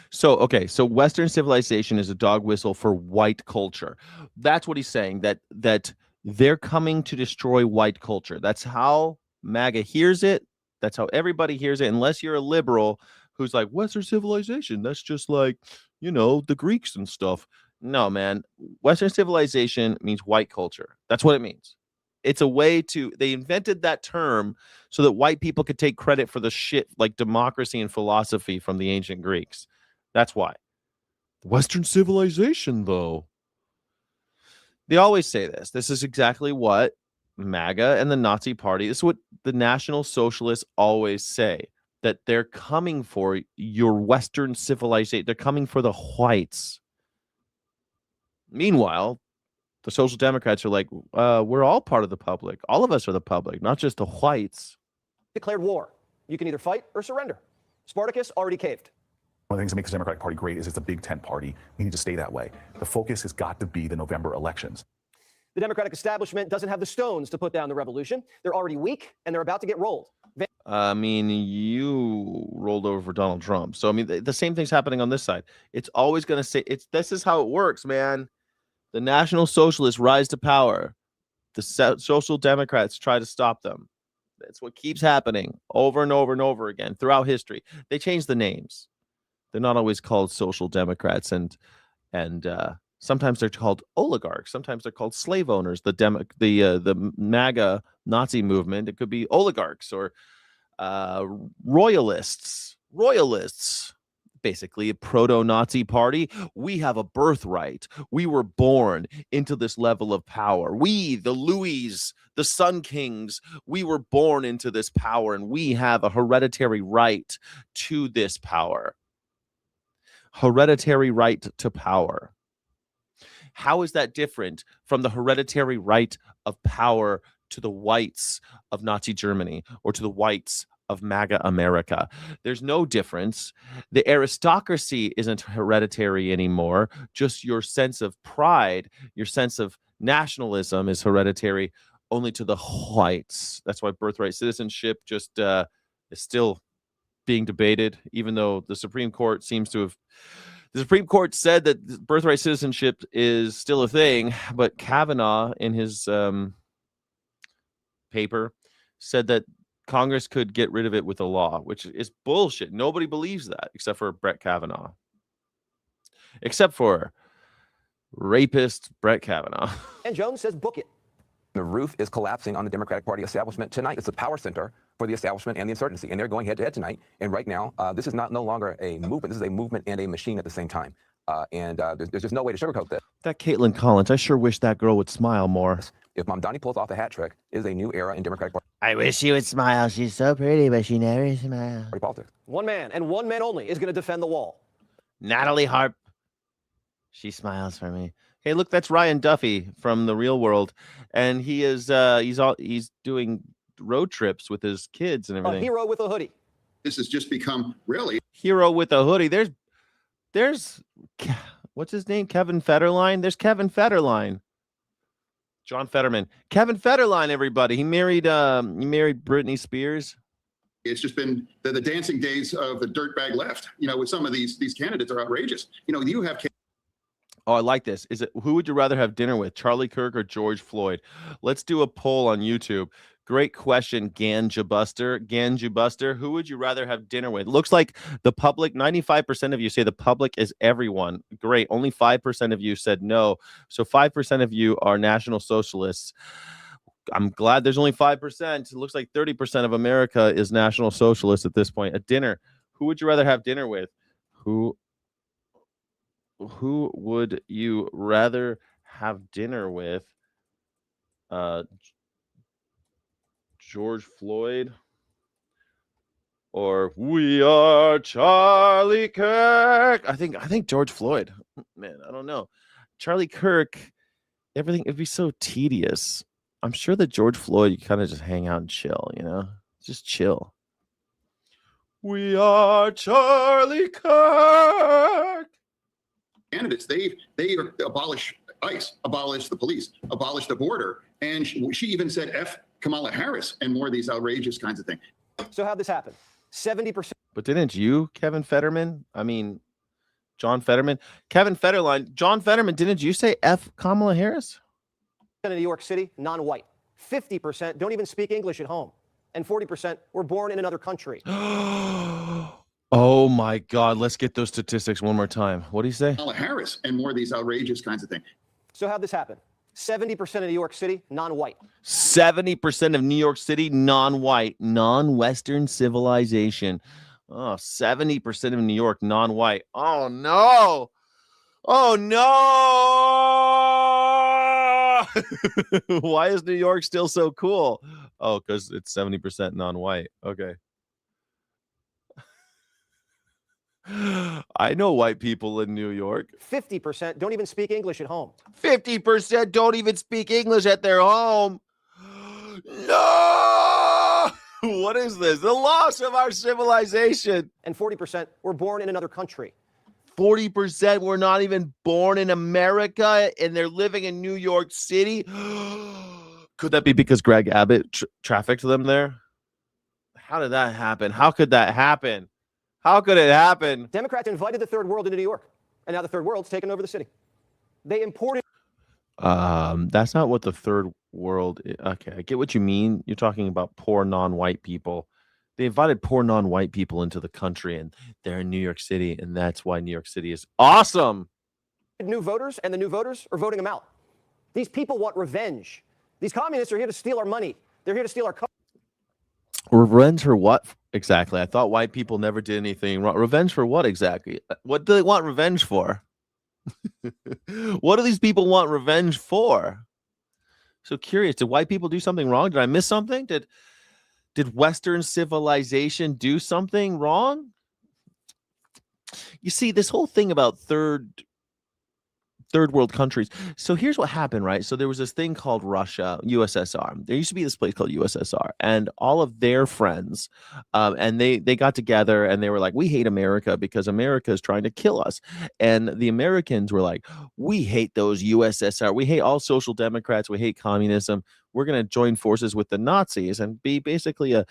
Speaker 2: So Western civilization is a dog whistle for white culture. That's what he's saying, that they're coming to destroy white culture. That's how MAGA hears it. That's how everybody hears it, unless you're a liberal who's like, Western civilization, that's just like, the Greeks and stuff. No, man. Western civilization means white culture. That's what it means. It's a way they invented that term so that white people could take credit for the shit like democracy and philosophy from the ancient Greeks. That's why. Western civilization, though. They always say this. This is exactly what MAGA and the Nazi Party, this is what the National Socialists always say, that they're coming for your Western civilization. They're coming for the whites. Meanwhile, the Social Democrats are like, we're all part of the public. All of us are the public, not just the whites.
Speaker 18: Declared war. You can either fight or surrender. Spartacus already caved.
Speaker 21: One of the things that makes the Democratic Party great is it's a big tent party. We need to stay that way. The focus has got to be the November elections.
Speaker 18: The Democratic establishment doesn't have the stones to put down the revolution. They're already weak, and they're about to get rolled.
Speaker 2: I mean, you rolled over for Donald Trump. So, I mean, the same thing's happening on this side. It's always going to say, this is how it works, man. The National Socialists rise to power. The Social Democrats try to stop them. That's what keeps happening over and over and over again throughout history. They change the names. They're not always called Social Democrats, and sometimes they're called oligarchs. Sometimes they're called slave owners. The MAGA Nazi movement, it could be oligarchs or royalists. Basically a proto-Nazi party. We have a birthright. We were born into this level of power. We, the Louis, the Sun Kings, we were born into this power, and we have a hereditary right to this power. Hereditary right to power. How is that different from the hereditary right of power to the whites of Nazi Germany or to the whites of MAGA America? There's no difference. The aristocracy isn't hereditary anymore. Just your sense of pride, your sense of nationalism is hereditary only to the whites. That's why birthright citizenship just is still being debated, even though the Supreme Court seems to have. The Supreme Court said that birthright citizenship is still a thing, but Kavanaugh in his paper said that Congress could get rid of it with a law, which is bullshit. Nobody believes that except for Brett Kavanaugh. Except for rapist Brett Kavanaugh.
Speaker 8: And Jones says book it. The roof is collapsing on the Democratic Party establishment tonight. It's a power center for the establishment and the insurgency, and they're going head-to-head tonight. And right now, this is no longer a movement. This is a movement and a machine at the same time. There's just no way to sugarcoat this.
Speaker 2: That Caitlin Collins, I sure wish that girl would smile more.
Speaker 8: if Mamdani pulls off the hat trick, is a new era in Democratic
Speaker 2: I wish she would smile. She's so pretty, but she never smiles.
Speaker 8: Party politics.
Speaker 18: One man and one man only is going to defend the wall.
Speaker 2: Natalie Harp. She smiles for me. Hey, look, that's Ryan Duffy from The Real World, and he is he's doing road trips with his kids and
Speaker 18: A
Speaker 2: everything.
Speaker 18: hero with a hoodie.
Speaker 15: This has just become really
Speaker 2: Hero with a hoodie. There's what's his name? Kevin Federline. There's Kevin Federline. John Fetterman. Kevin Federline, everybody. He married Britney Spears.
Speaker 15: It's just been the dancing days of the dirtbag left. You know, with some of these candidates are outrageous. You know, you have.
Speaker 2: Oh, I like this. Who would you rather have dinner with, Charlie Kirk or George Floyd? Let's do a poll on YouTube. Great question, Ganja Buster. Who would you rather have dinner with? Looks like the public, 95% of you say the public is everyone. Great. Only 5% of you said no. So 5% of you are National Socialists. I'm glad there's only 5%. It looks like 30% of America is National Socialist at this point. A dinner. Who would you rather have dinner with? Who would you rather have dinner with? George Floyd or We Are Charlie Kirk? I think George Floyd. Man, I don't know. Charlie Kirk, everything it'd be so tedious. I'm sure that George Floyd, you kind of just hang out and chill, you know? Just chill. We are Charlie Kirk.
Speaker 15: Candidates, they abolish ICE, abolish the police, abolish the border, and she even said F Kamala Harris and more of these outrageous kinds of things.
Speaker 18: So how'd this happen? 70%.
Speaker 2: But didn't you, Kevin Fetterman? I mean, John Fetterman, Kevin Federline, John Fetterman, didn't you say F Kamala Harris?
Speaker 18: In New York City, non-white. 50% don't even speak English at home. And 40% were born in another country.
Speaker 2: Oh my God, let's get those statistics one more time. What do you say?
Speaker 15: Kamala Harris and more of these outrageous kinds of things.
Speaker 18: So how'd this happen? 70% of New York City, non-white.
Speaker 2: 70% of New York City, non-white, non-Western civilization. Oh, 70% of New York, non-white. Oh, no. Oh, no. Why is New York still so cool? Oh, because it's 70% non-white. Okay. I know white people in New York.
Speaker 18: 50% don't even speak English at home.
Speaker 2: 50% don't even speak English at their home. No! What is this? The loss of our civilization.
Speaker 18: And 40% were born in another country.
Speaker 2: 40% were not even born in America and they're living in New York City. Could that be because Greg Abbott trafficked them there? How did that happen? How could that happen? How could it happen?
Speaker 18: Democrats invited the third world into New York, and now the third world's taken over the city. They imported.
Speaker 2: That's not what the third world is. Okay, I get what you mean. You're talking about poor non-white people. They invited poor non-white people into the country, and they're in New York City, and that's why New York City is awesome.
Speaker 18: New voters, and the new voters are voting them out. These people want revenge. These communists are here to steal our money. They're here to steal our country.
Speaker 2: Revenge for what exactly? I thought white people never did anything wrong. Revenge for what exactly? What do they want revenge for? What do these people want revenge for? So curious. Did white people do something wrong? Did I miss something? Did Western civilization do something wrong? You see, this whole thing about third world countries. So here's what happened, right? So there was this thing called Russia, USSR. There used to be this place called USSR, and all of their friends, and they got together and they were like, we hate America because America is trying to kill us. And the Americans were like, we hate those USSR. We hate all social democrats. We hate communism. We're going to join forces with the Nazis and be basically a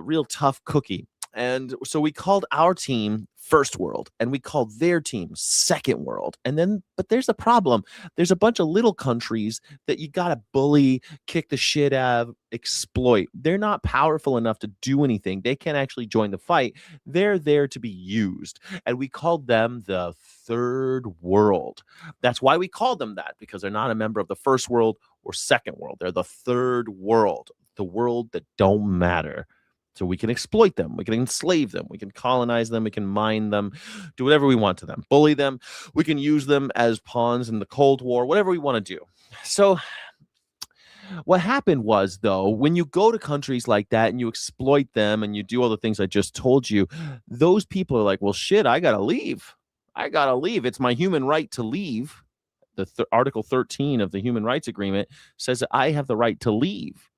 Speaker 2: real tough cookie. And so we called our team First World and we called their team Second World. And then, but there's a problem. There's a bunch of little countries that you got to bully, kick the shit out of, exploit. They're not powerful enough to do anything. They can't actually join the fight. They're there to be used. And we called them the Third World. That's why we called them that, because they're not a member of the First World or Second World. They're the Third World, the world that don't matter. So we can exploit them. We can enslave them. We can colonize them. We can mine them, do whatever we want to them, bully them. We can use them as pawns in the Cold War, whatever we want to do. So What happened was, though, when you go to countries like that and you exploit them and you do all the things I just told you, those people are like, well, shit, I got to leave. I got to leave. It's my human right to leave. The Article 13 of the Human Rights Agreement says that I have the right to leave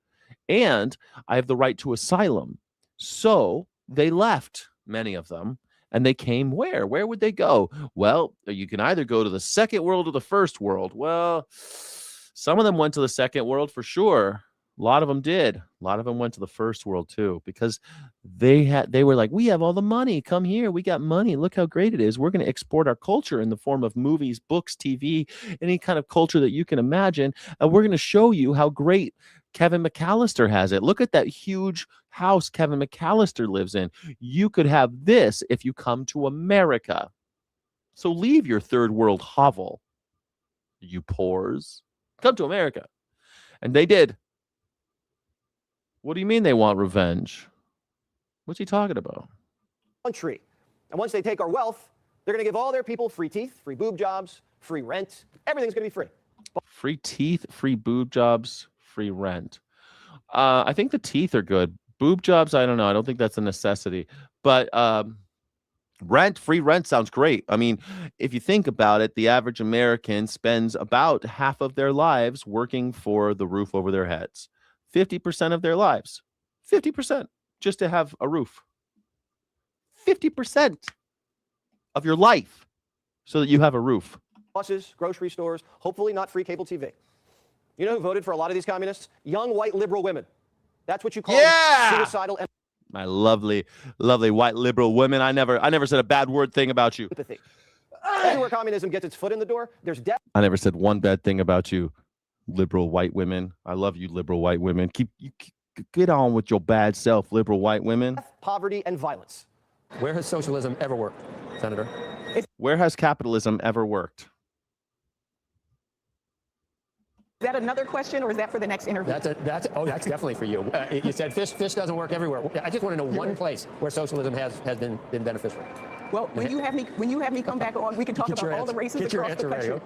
Speaker 2: and I have the right to asylum. So they left, many of them, and they came where? Where would they go? Well, you can either go to the second world or the first world. Well, some of them went to the second world for sure. A lot of them did. A lot of them went to the first world too, because they were like, we have all the money. Come here. We got money. Look how great it is. We're going to export our culture in the form of movies, books, TV, any kind of culture that you can imagine. And we're going to show you how great Kevin McAllister has it. Look at that huge house Kevin McAllister lives in. You could have this if you come to America. So leave your third world hovel, you pores. Come to America. And they did. What do you mean they want revenge? What's he talking about?
Speaker 18: Country. And once they take our wealth, they're going to give all their people free teeth, free boob jobs, free rent. Everything's going to be free.
Speaker 2: Free teeth, free boob jobs, free rent. I think the teeth are good. Boob jobs, I don't know. I don't think that's a necessity. But free rent sounds great. I mean, if you think about it, the average American spends about half of their lives working for the roof over their heads. 50% of their lives. 50% just to have a roof. 50% of your life so that you have a roof.
Speaker 18: Buses, grocery stores, hopefully not free cable TV. You know who voted for a lot of these communists? Young white liberal women. That's what you call suicidal.
Speaker 2: My lovely, lovely white liberal women. I never said a bad word thing about you.
Speaker 18: Empathy. Everywhere communism gets its foot in the door, there's death.
Speaker 2: I never said one bad thing about you, liberal white women. I love you, liberal white women. Get on with your bad self, liberal white women.
Speaker 18: Poverty and violence.
Speaker 3: Where has socialism ever worked, Senator?
Speaker 2: Where has capitalism ever worked?
Speaker 7: Is that another question, or is that for the next interview?
Speaker 3: That's definitely for you. You said fish doesn't work everywhere. I just want to know one place where socialism has been beneficial.
Speaker 7: Well, when you have me come back on, we can talk about all the races across the country.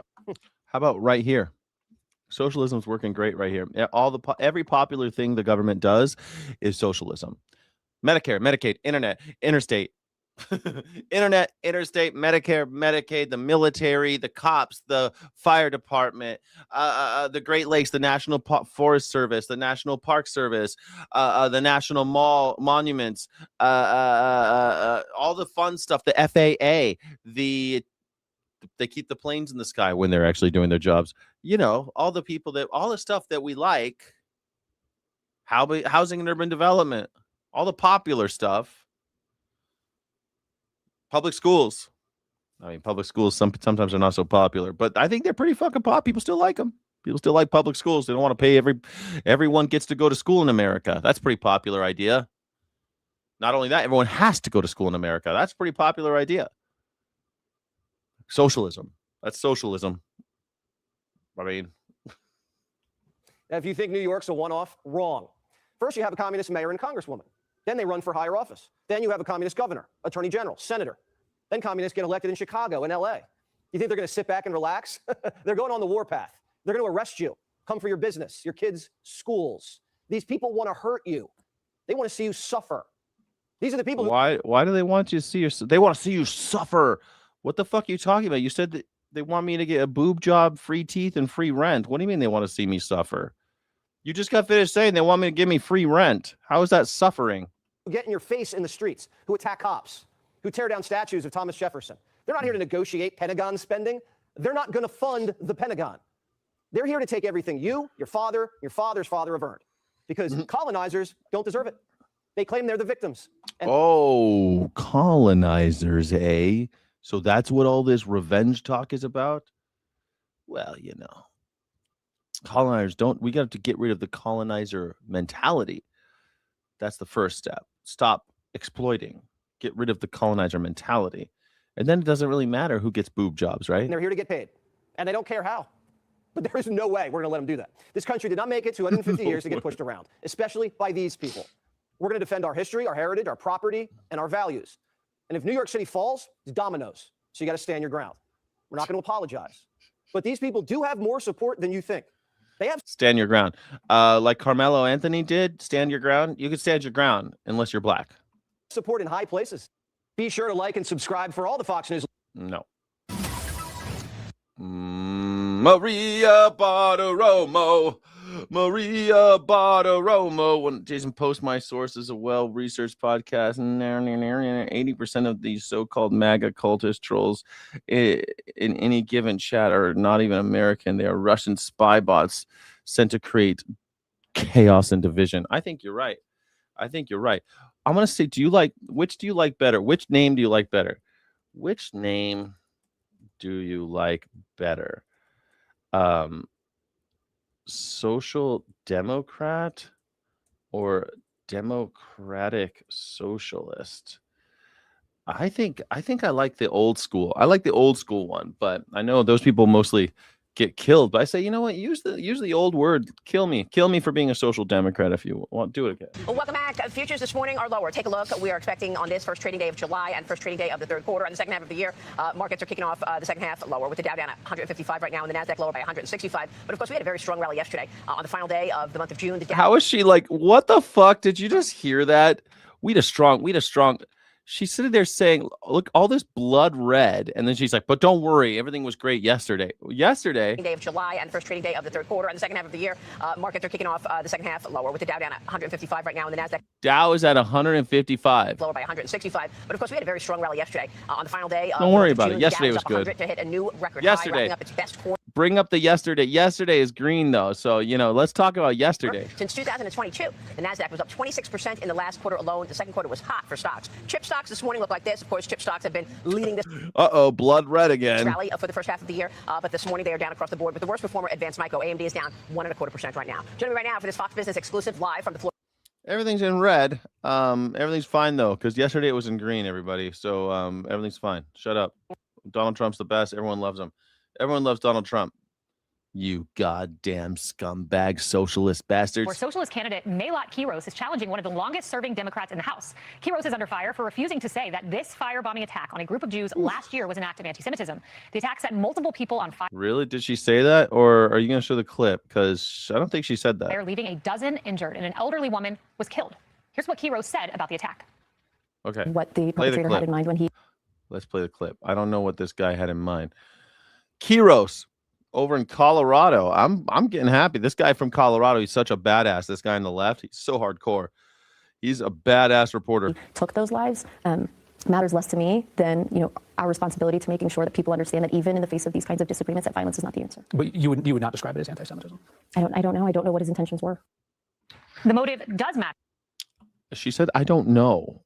Speaker 2: How about right here? Socialism's working great right here. Every popular thing the government does is socialism. Medicare, Medicaid, internet, interstate. Internet, interstate, Medicare, Medicaid, the military, the cops, the fire department, the Great Lakes, the National Forest Service, the National Park Service, the National Monuments, all the fun stuff, the FAA, they keep the planes in the sky when they're actually doing their jobs. You know, all the stuff that we like, housing and urban development, all the popular stuff. Public schools. I mean, public schools sometimes are not so popular, but I think they're pretty fucking pop. People still like them. People still like public schools. They don't want to pay everyone gets to go to school in America. That's a pretty popular idea. Not only that, everyone has to go to school in America. That's a pretty popular idea. Socialism. That's socialism. I mean,
Speaker 18: if you think New York's a one-off, wrong. First, you have a communist mayor and congresswoman. Then they run for higher office. Then you have a communist governor, attorney general, senator. Then communists get elected in Chicago and LA. You think they're going to sit back and relax? They're going on the warpath. They're going to arrest you, come for your business, your kids' schools. These people want to hurt you. They want to see you suffer. These are the people
Speaker 2: why do they want you to see you? They want to see you suffer. What the fuck are you talking about? You said that they want me to get a boob job, free teeth, and free rent. What do you mean they want to see me suffer? You just got finished saying they want me to give me free rent. How is that suffering?
Speaker 18: who get in your face in the streets, who attack cops, who tear down statues of Thomas Jefferson. They're not here to negotiate Pentagon spending. They're not going to fund the Pentagon. They're here to take everything you, your father's father have earned, because colonizers don't deserve it. They claim they're the victims.
Speaker 2: Oh, colonizers, eh? So that's what all this revenge talk is about? Well, you know, colonizers we got to get rid of the colonizer mentality. That's the first step. Stop exploiting. Get rid of the colonizer mentality. And then it doesn't really matter who gets boob jobs, right?
Speaker 18: And they're here to get paid. And they don't care how. But there is no way we're going to let them do that. This country did not make it 250 years to get pushed around, especially by these people. We're going to defend our history, our heritage, our property, and our values. And if New York City falls, it's dominoes. So you got to stand your ground. We're not going to apologize. But these people do have more support than you think. They have
Speaker 2: Stand your ground. Like Carmelo Anthony did, stand your ground. You can stand your ground unless you're black.
Speaker 18: support in high places. Be sure to like and subscribe for all the Fox News.
Speaker 2: No. Maria Bartiromo. Maria Bartiromo. When Jason posts my sources, a well-researched podcast, and 80% of these so-called MAGA cultist trolls in any given chat are not even American. They are Russian spy bots sent to create chaos and division. I think you're right. I'm going to say, which do you like better? Which name do you like better? Which name do you like better? Social Democrat or Democratic Socialist? I think I like the old school. I like the old school one, but I know those people mostly get killed. But I say, you know what? Use the old word. Kill me for being a social democrat if you want. Do it again.
Speaker 4: Welcome back. Futures this morning are lower. Take a look. We are expecting on this first trading day of July and first trading day of the third quarter and the second half of the year. Markets are kicking off the second half lower, with the Dow down at 155 right now and the Nasdaq lower by 165. But of course, we had a very strong rally yesterday on the final day of the month of June.
Speaker 2: How is she like? What the fuck? Did you just hear that? We a strong. She's sitting there saying, look, all this blood red. And then she's like, but don't worry. Everything was great yesterday.
Speaker 4: Day of July and first trading day of the third quarter and the second half of the year. Markets are kicking off the second half lower, with the Dow down at 155 right now and the Nasdaq
Speaker 2: Dow is at 155.
Speaker 4: lower by 165. But of course, we had a very strong rally yesterday on the final day.
Speaker 2: Don't worry about
Speaker 4: June.
Speaker 2: it. Yesterday
Speaker 4: Dow
Speaker 2: was
Speaker 4: up
Speaker 2: good.
Speaker 4: 100 to hit a new record
Speaker 2: Yesterday.
Speaker 4: high, wrapping up its best quarter
Speaker 2: Bring up the yesterday. Yesterday is green, though. So, let's talk about yesterday.
Speaker 4: since 2022. The Nasdaq was up 26% in the last quarter alone. The second quarter was hot for stocks. Chip stocks this morning look like this. Of course, chip stocks have been leading this
Speaker 2: Uh-oh, blood red again.
Speaker 4: rally for the first half of the year. But this morning they are down across the board. But the worst performer, Advanced Micro, AMD, is down 1.25% right now. Joining me right now for this Fox Business exclusive live from the floor.
Speaker 2: Everything's in red. Everything's fine, though, because yesterday it was in green, everybody. So everything's fine. Shut up. Donald Trump's the best. Everyone loves him. Everyone loves Donald Trump. You goddamn scumbag socialist bastards.
Speaker 22: Where socialist candidate Malat Quiros is challenging one of the longest-serving Democrats in the House. Quiros is under fire for refusing to say that this firebombing attack on a group of Jews last year was an act of anti-Semitism. The attack set multiple people on fire.
Speaker 2: Really? Did she say that? Or are you going to show the clip? Because I don't think she said that.
Speaker 22: They're leaving a dozen injured, and an elderly woman was killed. Here's what Quiros said about the attack.
Speaker 2: Okay.
Speaker 22: What the
Speaker 2: Play
Speaker 22: perpetrator had in mind when he...
Speaker 2: Let's play the clip. I don't know what this guy had in mind. Quiros over in Colorado. I'm getting happy. This guy from Colorado, he's such a badass. This guy on the left, he's so hardcore. He's a badass reporter.
Speaker 23: Took those lives matters less to me than our responsibility to making sure that people understand that even in the face of these kinds of disagreements, that violence is not the answer.
Speaker 16: But you would not describe it as anti-Semitism.
Speaker 23: I don't know. I don't know what his intentions were.
Speaker 22: The motive does matter.
Speaker 2: She said, I don't know.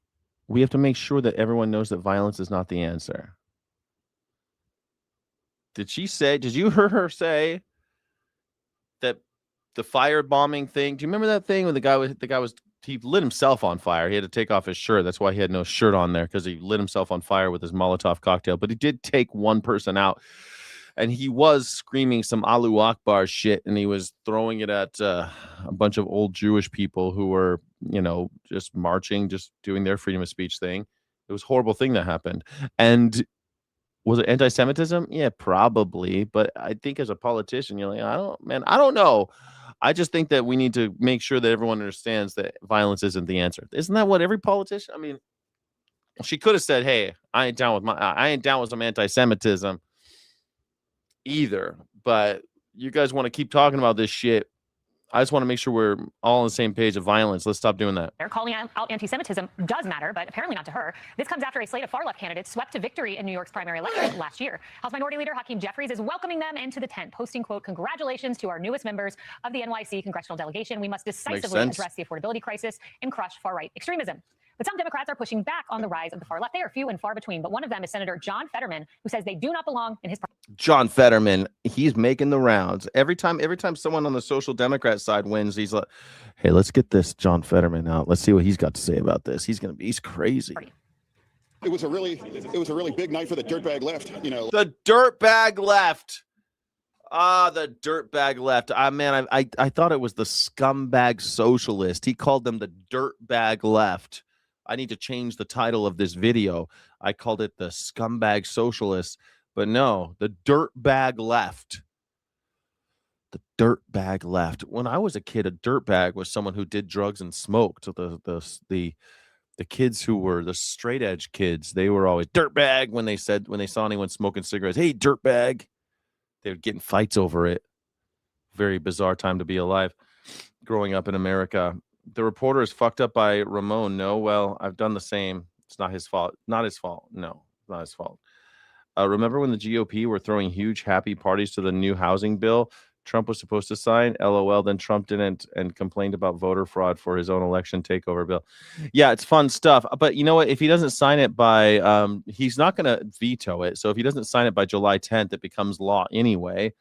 Speaker 2: We have to make sure that everyone knows that violence is not the answer. Did you hear her say that the firebombing thing? Do you remember that thing when he lit himself on fire? He had to take off his shirt. That's why he had no shirt on there, because he lit himself on fire with his Molotov cocktail. But he did take one person out, and he was screaming some Allahu Akbar shit, and he was throwing it at a bunch of old Jewish people who were, just marching, just doing their freedom of speech thing. It was a horrible thing that happened. And was it anti-Semitism? Yeah, probably. But I think as a politician, you're like, I don't know. I just think that we need to make sure that everyone understands that violence isn't the answer. Isn't that what every politician? I mean, she could have said, "Hey, I ain't down with some anti-Semitism either." But you guys want to keep talking about this shit. I just want to make sure we're all on the same page of violence. Let's stop doing that.
Speaker 22: They're calling out anti-Semitism does matter, but apparently not to her. This comes after a slate of far-left candidates swept to victory in New York's primary election last year. House Minority Leader Hakeem Jeffries is welcoming them into the tent, posting, quote, "Congratulations to our newest members of the NYC congressional delegation. We must decisively address the affordability crisis and crush far-right extremism." But some Democrats are pushing back on the rise of the far left. They are few and far between, but one of them is Senator John Fetterman, who says they do not belong in his party.
Speaker 2: John Fetterman, he's making the rounds. Every time someone on the Social Democrat side wins, he's like, "Hey, let's get this John Fetterman out. Let's see what he's got to say about this. He's crazy."
Speaker 24: It was a really big night for the dirtbag left,
Speaker 2: The dirtbag left. The dirtbag left. I thought it was the scumbag socialist. He called them the dirtbag left. I need to change the title of this video. I called it the scumbag socialist, but no, the dirtbag left. The dirtbag left. When I was a kid, a dirtbag was someone who did drugs and smoked. So the kids who were the straight edge kids, they were always dirtbag when they saw anyone smoking cigarettes. Hey, dirtbag. They would get in fights over it. Very bizarre time to be alive. Growing up in America, the reporter is fucked up by Ramon. No, well, I've done the same. It's not his fault. Not his fault. No, not his fault. Remember when the GOP were throwing huge happy parties to the new housing bill Trump was supposed to sign? LOL. Then Trump didn't and complained about voter fraud for his own election takeover bill. Yeah, it's fun stuff. But you know what? If he doesn't sign it by, he's not going to veto it. So if he doesn't sign it by July 10th, it becomes law anyway.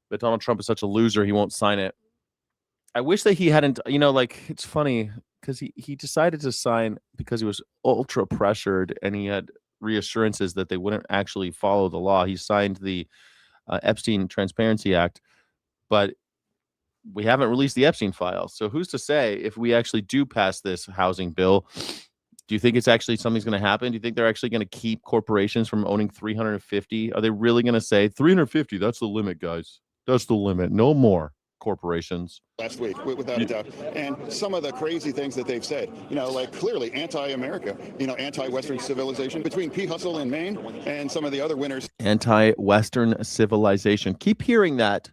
Speaker 2: But Donald Trump is such a loser, he won't sign it. I wish that he hadn't, it's funny because he decided to sign because he was ultra pressured and he had reassurances that they wouldn't actually follow the law. He signed the Epstein Transparency Act, but we haven't released the Epstein files. So who's to say if we actually do pass this housing bill, do you think it's actually something's going to happen? Do you think they're actually going to keep corporations from owning 350? Are they really going to say 350? That's the limit, guys. That's the limit. No more corporations.
Speaker 24: Last week, without a doubt. And some of the crazy things that they've said, like clearly anti-America, anti-Western civilization between P. Hustle in Maine and some of the other winners.
Speaker 2: Anti-Western civilization. Keep hearing that.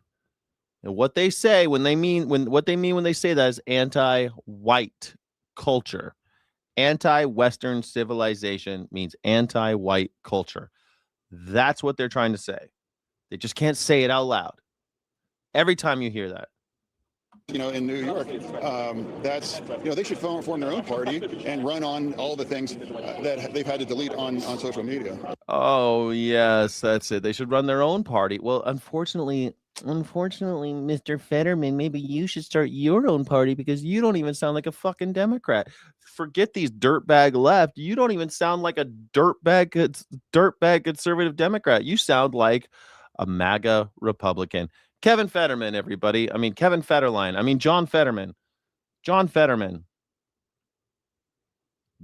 Speaker 2: And what they say when they mean when they say that is anti-white culture. Anti-Western civilization means anti-white culture. That's what they're trying to say. They just can't say it out loud. Every time you hear that.
Speaker 24: In New York, that's, they should form their own party and run on all the things that they've had to delete on social media.
Speaker 2: Oh, yes, that's it. They should run their own party. Well, unfortunately, Mr. Fetterman, maybe you should start your own party because you don't even sound like a fucking Democrat. Forget these dirtbag left. You don't even sound like a dirtbag conservative Democrat. You sound like a MAGA Republican. Kevin Fetterman, everybody. I mean, Kevin Fetterline. I mean, John Fetterman. John Fetterman.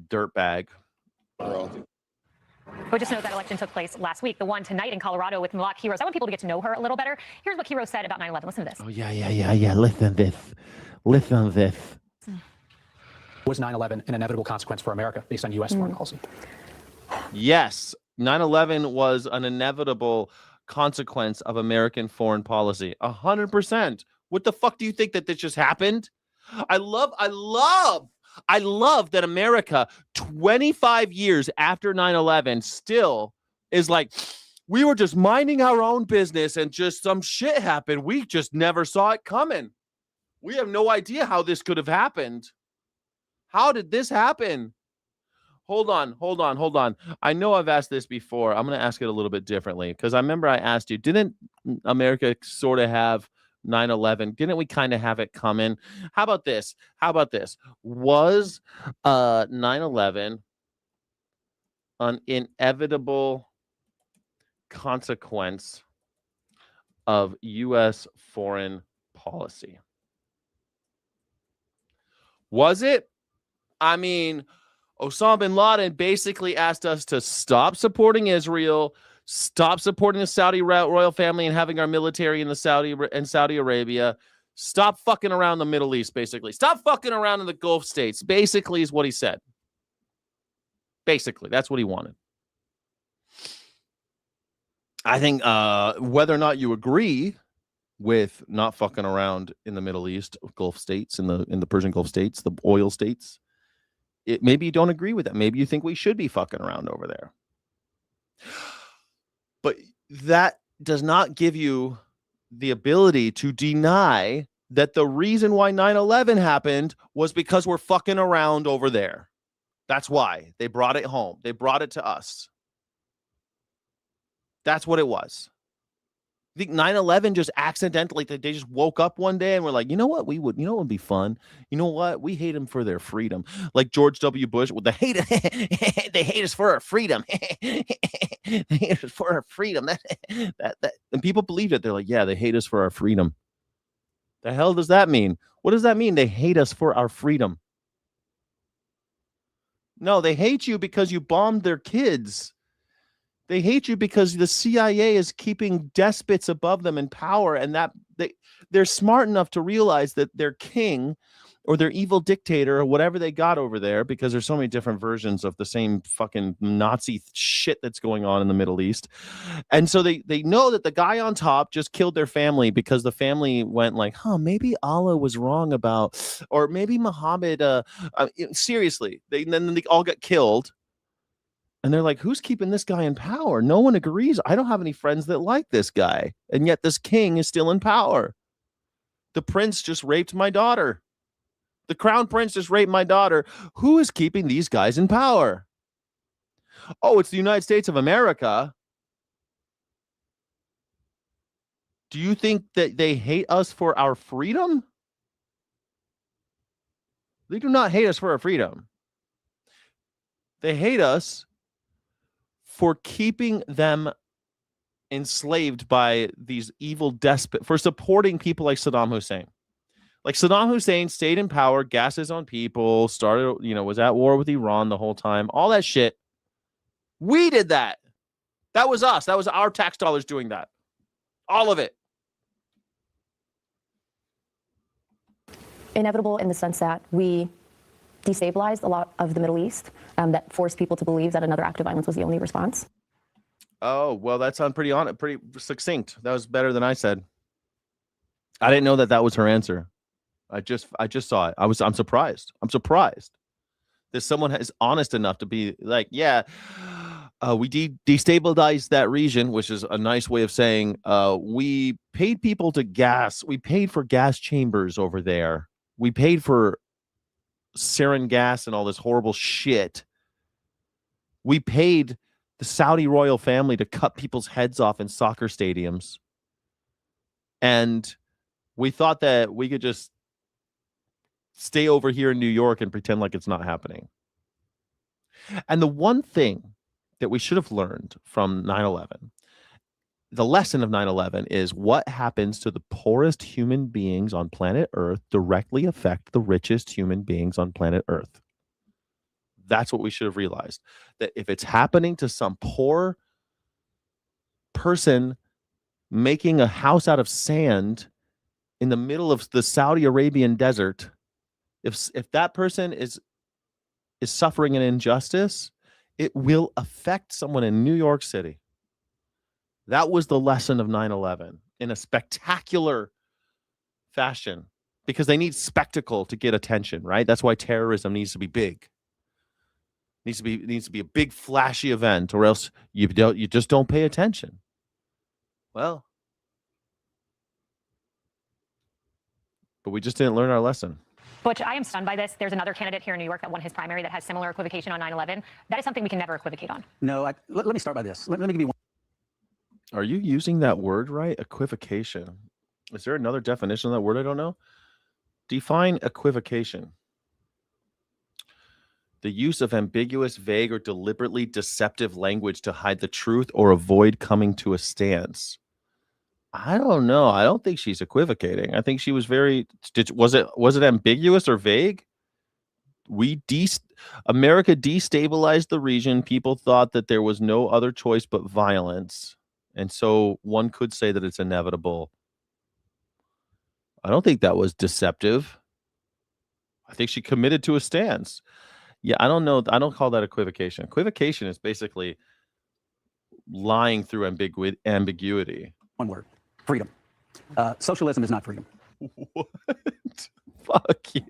Speaker 2: Dirtbag.
Speaker 22: But just note that election took place last week, the one tonight in Colorado with Malak Heroes. I want people to get to know her a little better. Here's what Heroes said about 9/11. Listen to this.
Speaker 2: Oh, yeah. Listen to this.
Speaker 16: Was 9/11 an inevitable consequence for America based on U.S. foreign policy?
Speaker 2: Yes. 9/11 was an inevitable consequence of American foreign policy. 100%. What the fuck do you think that this just happened? I love that America 25 years after 9/11 still is like, we were just minding our own business and just some shit happened. We just never saw it coming. We have no idea how this could have happened. How did this happen? Hold on. I know I've asked this before. I'm going to ask it a little bit differently because I remember I asked you, didn't America sort of have 9/11? Didn't we kind of have it coming? How about this? Was 9/11 an inevitable consequence of U.S. foreign policy? Was it? I mean, Osama bin Laden basically asked us to stop supporting Israel, stop supporting the Saudi royal family and having our military in Saudi Arabia, stop fucking around the Middle East, basically. Stop fucking around in the Gulf states, basically is what he said. Basically, that's what he wanted. I think whether or not you agree with not fucking around in the Middle East, Gulf states, in the Persian Gulf states, the oil states, maybe you don't agree with that. Maybe you think we should be fucking around over there. But that does not give you the ability to deny that the reason why 9/11 happened was because we're fucking around over there. That's why they brought it home. They brought it to us. That's what it was. I think 9/11 just accidentally, they just woke up one day and were like, you know what what would be fun? You know what? We hate them for their freedom. Like George W. Bush with they hate us for our freedom. They hate us for our freedom. That and people believed it. They're like, yeah, they hate us for our freedom. The hell does that mean? What does that mean? They hate us for our freedom. No, they hate you because you bombed their kids. They hate you because the CIA is keeping despots above them in power, and that they're smart enough to realize that their king or their evil dictator or whatever they got over there, because there's so many different versions of the same fucking Nazi shit that's going on in the Middle East. And so they know that the guy on top just killed their family because the family went like, maybe Allah was wrong about, or maybe Muhammad, seriously, then they all got killed. And they're like, who's keeping this guy in power? No one agrees. I don't have any friends that like this guy. And yet this king is still in power. The prince just raped my daughter. The crown prince just raped my daughter. Who is keeping these guys in power? Oh, it's the United States of America. Do you think that they hate us for our freedom? They do not hate us for our freedom. They hate us for keeping them enslaved by these evil despots, for supporting people like Saddam Hussein. Like Saddam Hussein stayed in power, gassed his own people, was at war with Iran the whole time, all that shit. We did that. That was us. That was our tax dollars doing that. All of it.
Speaker 23: Inevitable in the sense that we destabilized a lot of the Middle East, that forced people to believe that another act of violence was the only response.
Speaker 2: Oh, well, that sounds pretty succinct. That was better than I said. I didn't know that was her answer. I just saw it. I'm surprised. I'm surprised that someone is honest enough to be like, yeah, we destabilized that region, which is a nice way of saying we paid people to gas. We paid for gas chambers over there. We paid for sarin gas and all this horrible shit. We paid the Saudi royal family to cut people's heads off in soccer stadiums. And we thought that we could just stay over here in New York and pretend like it's not happening. And the one thing that we should have learned from 9/11, the lesson of 9/11 is what happens to the poorest human beings on planet Earth directly affect the richest human beings on planet Earth. That's what we should have realized. That if it's happening to some poor person making a house out of sand in the middle of the Saudi Arabian desert, if that person is suffering an injustice, it will affect someone in New York City. That was the lesson of 9/11 in a spectacular fashion, because they need spectacle to get attention, right? That's why terrorism needs to be big. Needs to be a big flashy event, or else you just don't pay attention. Well, but we just didn't learn our lesson.
Speaker 22: Butch, I am stunned by this. There's another candidate here in New York that won his primary that has similar equivocation on 9/11. That is something we can never equivocate on.
Speaker 16: No, let me start by this. Let me give you one.
Speaker 2: Are you using that word right? Equivocation. Is there another definition of that word I don't know? Define equivocation. The use of ambiguous, vague, or deliberately deceptive language to hide the truth or avoid coming to a stance. I don't know. I don't think she's equivocating. I think she was was it ambiguous or vague? America destabilized the region. People thought that there was no other choice but violence. And so one could say that it's inevitable. I don't think that was deceptive. I think she committed to a stance. Yeah, I don't know. I don't call that equivocation. Equivocation is basically lying through ambiguity.
Speaker 16: One word: freedom. Socialism is not freedom.
Speaker 2: What? Fuck you.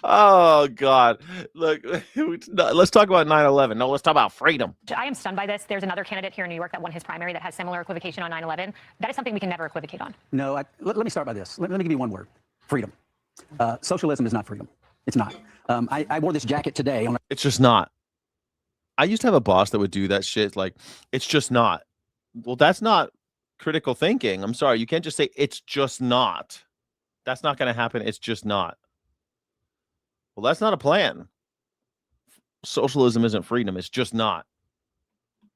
Speaker 2: Oh, God. Look, let's talk about 9/11. No, let's talk about freedom.
Speaker 22: I am stunned by this. There's another candidate here in New York that won his primary that has similar equivocation on 9/11. That is something we can never equivocate on.
Speaker 16: No, let me start by this. Let me give you one word: freedom. Socialism is not freedom. It's not. I wore this jacket today.
Speaker 2: It's just not. I used to have a boss that would do that shit. Like, it's just not. Well, that's not critical thinking. I'm sorry. You can't just say it's just not. That's not going to happen. It's just not. Well, that's not a plan. Socialism isn't freedom. It's just not.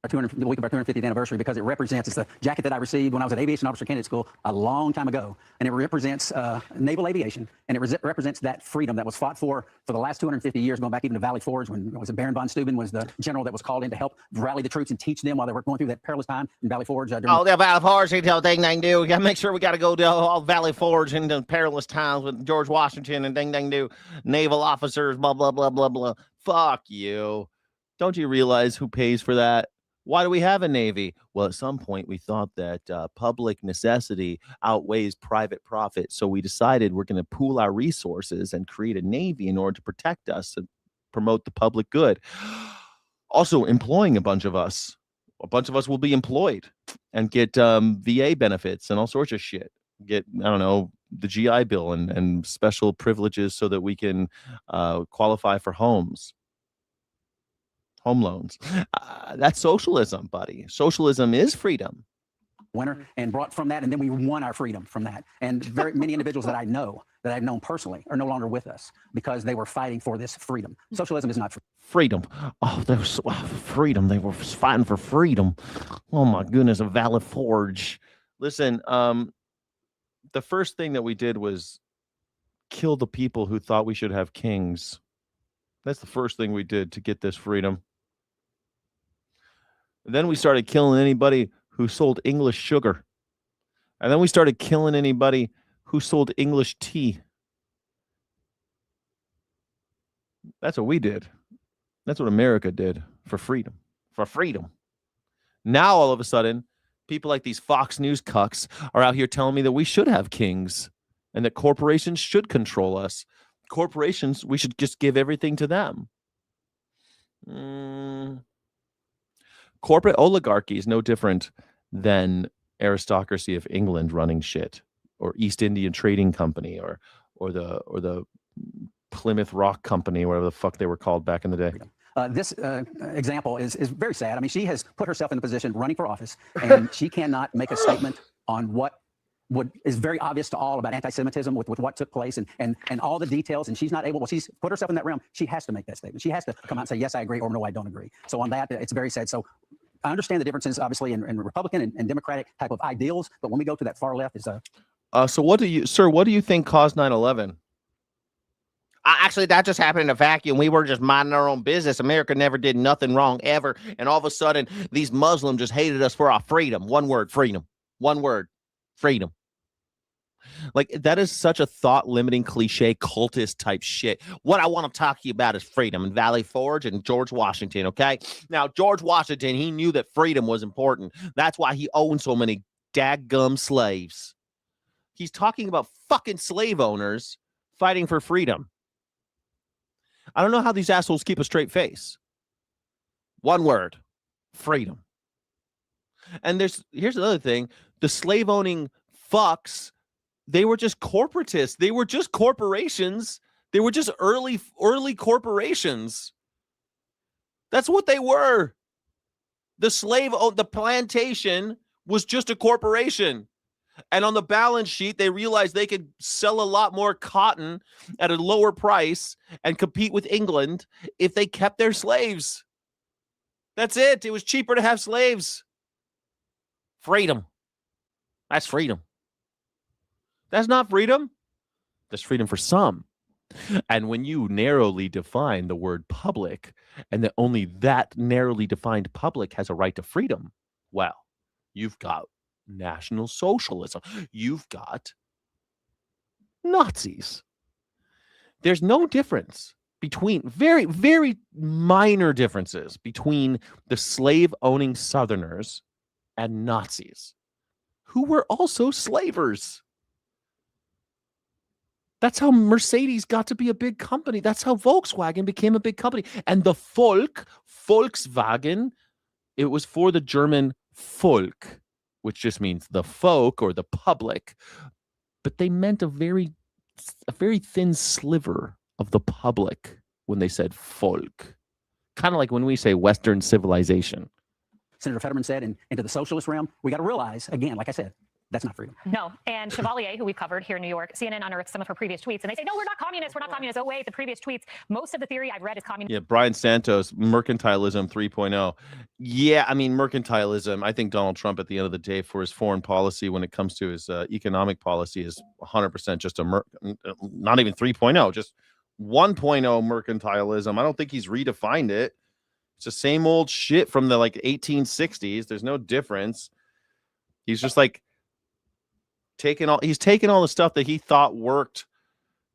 Speaker 1: the week of our 250th anniversary because it represents, it's the jacket that I received when I was at Aviation Officer Candidate School a long time ago, and it represents naval aviation, and it represents that freedom that was fought for the last 250 years, going back even to Valley Forge when Baron von Steuben was the general that was called in to help rally the troops and teach them while they were going through that perilous time in Valley Forge.
Speaker 2: The Valley Forge, they tell ding dang do. We gotta make sure we gotta go to all Valley Forge in the perilous times with George Washington and ding dang do naval officers, blah blah blah blah blah. Fuck you. Don't you realize who pays for that? Why do we have a Navy? Well, at some point we thought that public necessity outweighs private profit. So we decided we're going to pool our resources and create a Navy in order to protect us and promote the public good. Also employing a bunch of us. A bunch of us will be employed and get VA benefits and all sorts of shit. Get, I don't know, the GI Bill and special privileges so that we can qualify for home loans. That's socialism, buddy. Socialism is freedom.
Speaker 1: Winter and brought from that, and then we won our freedom from that. And very many individuals that I've known personally are no longer with us because they were fighting for this freedom. Socialism is not free.
Speaker 2: Freedom. Oh, there was freedom. They were fighting for freedom. Oh my goodness, a Valley Forge. Listen, the first thing that we did was kill the people who thought we should have kings. That's the first thing we did to get this freedom. And then we started killing anybody who sold English sugar. And then we started killing anybody who sold English tea. That's what we did. That's what America did for freedom. For freedom. Now, all of a sudden, people like these Fox News cucks are out here telling me that we should have kings and that corporations should control us. Corporations, we should just give everything to them. Corporate oligarchy is no different than aristocracy of England running shit, or East Indian Trading Company, or the Plymouth Rock Company, whatever the fuck they were called back in the day.
Speaker 1: This example is very sad. I mean, she has put herself in the position running for office, and she cannot make a statement on what is very obvious to all about anti-Semitism with what took place and all the details, and she's not able. Well, she's put herself in that realm. She has to make that statement. She has to come out and say, yes, I agree, or no, I don't agree. So on that, it's very sad. So I understand the differences, obviously, in Republican and Democratic type of ideals, but when we go to that far left, is
Speaker 2: So what do you think caused 9/11? Actually, that just happened in a vacuum. We were just minding our own business. America never did nothing wrong ever. And all of a sudden, these Muslims just hated us for our freedom. One word, freedom. One word, freedom. Like, that is such a thought-limiting, cliche, cultist type shit. What I want to talk to you about is freedom and Valley Forge and George Washington, okay? Now, George Washington, he knew that freedom was important. That's why he owned so many daggum slaves. He's talking about fucking slave owners fighting for freedom. I don't know how these assholes keep a straight face. One word, freedom. And here's another thing. The slave-owning fucks, they were just corporatists. They were just corporations. They were just early corporations. That's what they were. The plantation was just a corporation. And on the balance sheet, they realized they could sell a lot more cotton at a lower price and compete with England if they kept their slaves. That's it. It was cheaper to have slaves. Freedom. That's freedom. That's not freedom. That's freedom for some. And when you narrowly define the word public, and that only that narrowly defined public has a right to freedom, well, you've got National Socialism. You've got Nazis. There's no difference between, very, very minor differences between the slave-owning Southerners and Nazis, who were also slavers. That's how Mercedes got to be a big company. That's how Volkswagen became a big company. And the Volkswagen, it was for the German Volk, which just means the folk or the public, but they meant a very thin sliver of the public when they said folk. Kind of like when we say Western civilization.
Speaker 1: Senator Fetterman said, into the socialist realm, we got to realize, again, like I said, That's not freedom.
Speaker 22: No. And Chevalier, who we've covered here in New York, CNN unearthed some of her previous tweets, and they say, no, we're not communists. We're not communists. Oh, wait, the previous tweets. Most of the theory I've read is communist.
Speaker 2: Yeah, Brian Santos, mercantilism 3.0. Yeah, I mean, mercantilism, I think Donald Trump, at the end of the day, for his foreign policy, when it comes to his economic policy, is 100% just not even 3.0, just 1.0 mercantilism. I don't think he's redefined it. It's the same old shit from the 1860s. There's no difference. He's just he's taken all the stuff that he thought worked.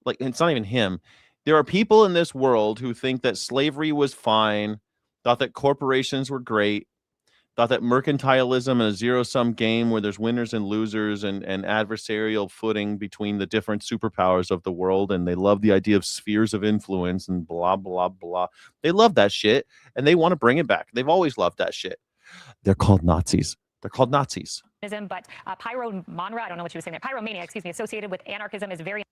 Speaker 2: It's not even him. There are people in this world who think that slavery was fine, thought that corporations were great, thought that mercantilism and a zero-sum game where there's winners and losers and adversarial footing between the different superpowers of the world, and they love the idea of spheres of influence and blah, blah, blah. They love that shit, and they want to bring it back. They've always loved that shit. They're called Nazis. They're called Nazis.
Speaker 22: But pyromania, I don't know what you were saying there. Pyromania, excuse me, associated with anarchism is very.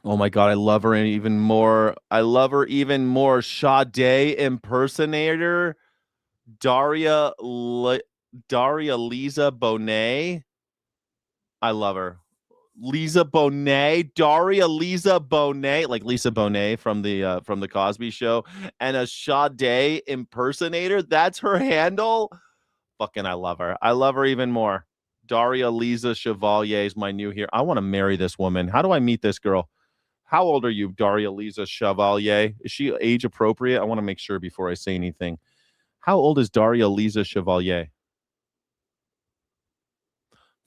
Speaker 2: Oh my God, I love her even more. Sade impersonator, Daria Lisa Bonet. I love her. Lisa Bonet, Daria Lisa Bonet, like Lisa Bonet from the Cosby Show, and a Sade impersonator. That's her handle. Fucking, I love her. I love her even more. Daria Lisa Chevalier is my new hero. I want to marry this woman. How do I meet this girl? How old are you, Daria Lisa Chevalier? Is she age appropriate? I want to make sure before I say anything. How old is Daria Lisa Chevalier?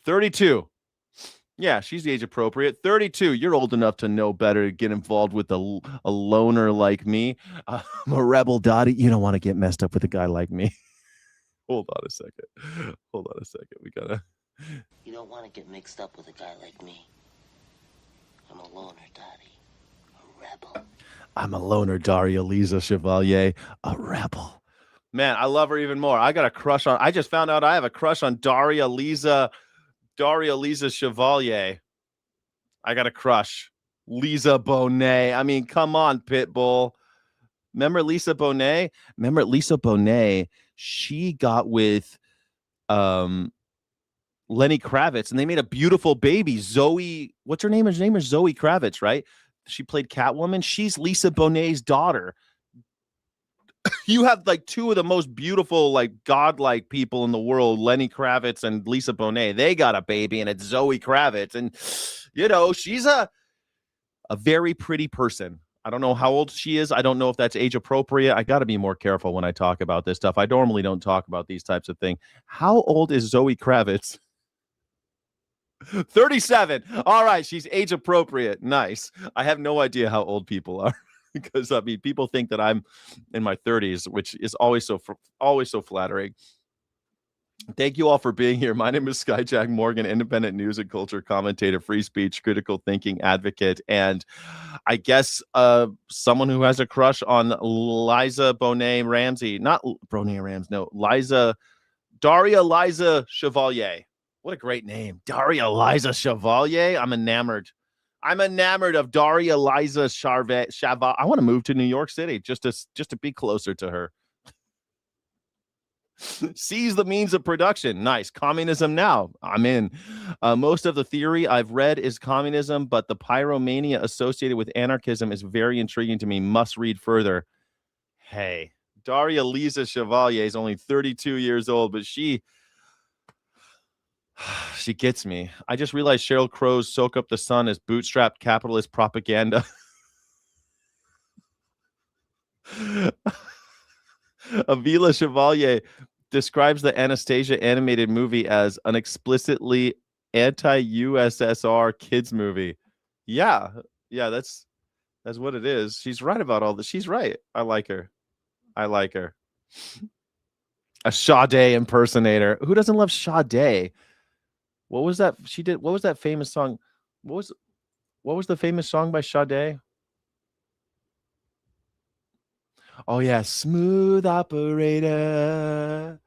Speaker 2: 32. Yeah, she's age appropriate. 32. You're old enough to know better to get involved with a loner like me. I'm a rebel, Dottie. You don't want to get messed up with a guy like me. Hold on a second. We gotta.
Speaker 5: You don't want to get mixed up with a guy like me. I'm a loner, Dottie. A rebel.
Speaker 2: I'm a loner, Daria Lisa Chevalier. A rebel. Man, I love her even more. I just found out I have a crush on Daria Lisa Chevalier. I got a crush. Lisa Bonet. I mean, come on, Pitbull. Remember Lisa Bonet? She got with Lenny Kravitz, and they made a beautiful baby. Zoe, what's her name? Her name is Zoe Kravitz, right? She played Catwoman. She's Lisa Bonet's daughter. You have two of the most beautiful, godlike people in the world, Lenny Kravitz and Lisa Bonet. They got a baby, and it's Zoe Kravitz. And, she's a very pretty person. I don't know how old she is. I don't know if that's age appropriate. I got to be more careful when I talk about this stuff. I normally don't talk about these types of things. How old is Zoe Kravitz? 37. All right. She's age appropriate. Nice. I have no idea how old people are because, people think that I'm in my 30s, which is always so flattering. Thank you all for being here. My name is Skyjack Morgan, independent news and culture commentator, free speech, critical thinking advocate, and I guess someone who has a crush on Liza Bonet Ramsey. Not Bonet Ramsey, no. Daria Liza Chevalier. What a great name. Daria Liza Chevalier. I'm enamored of Daria Liza Chevalier. I want to move to New York City just to be closer to her. Seize the means of production. Nice. Communism now. I'm in. Most of the theory I've read is communism, but the pyromania associated with anarchism is very intriguing to me. Must read further. Hey, Daria Lisa Chevalier is only 32 years old, but she gets me. I just realized Sheryl Crow's Soak Up the Sun is bootstrapped capitalist propaganda. Avila Chevalier describes the Anastasia animated movie as an explicitly anti-USSR kids movie. Yeah, that's what it is. She's right about all this. She's right. I like her. A Sade impersonator. Who doesn't love Sade? What was that she did? What was that famous song? What was the famous song by Sade? Oh yeah, smooth operator,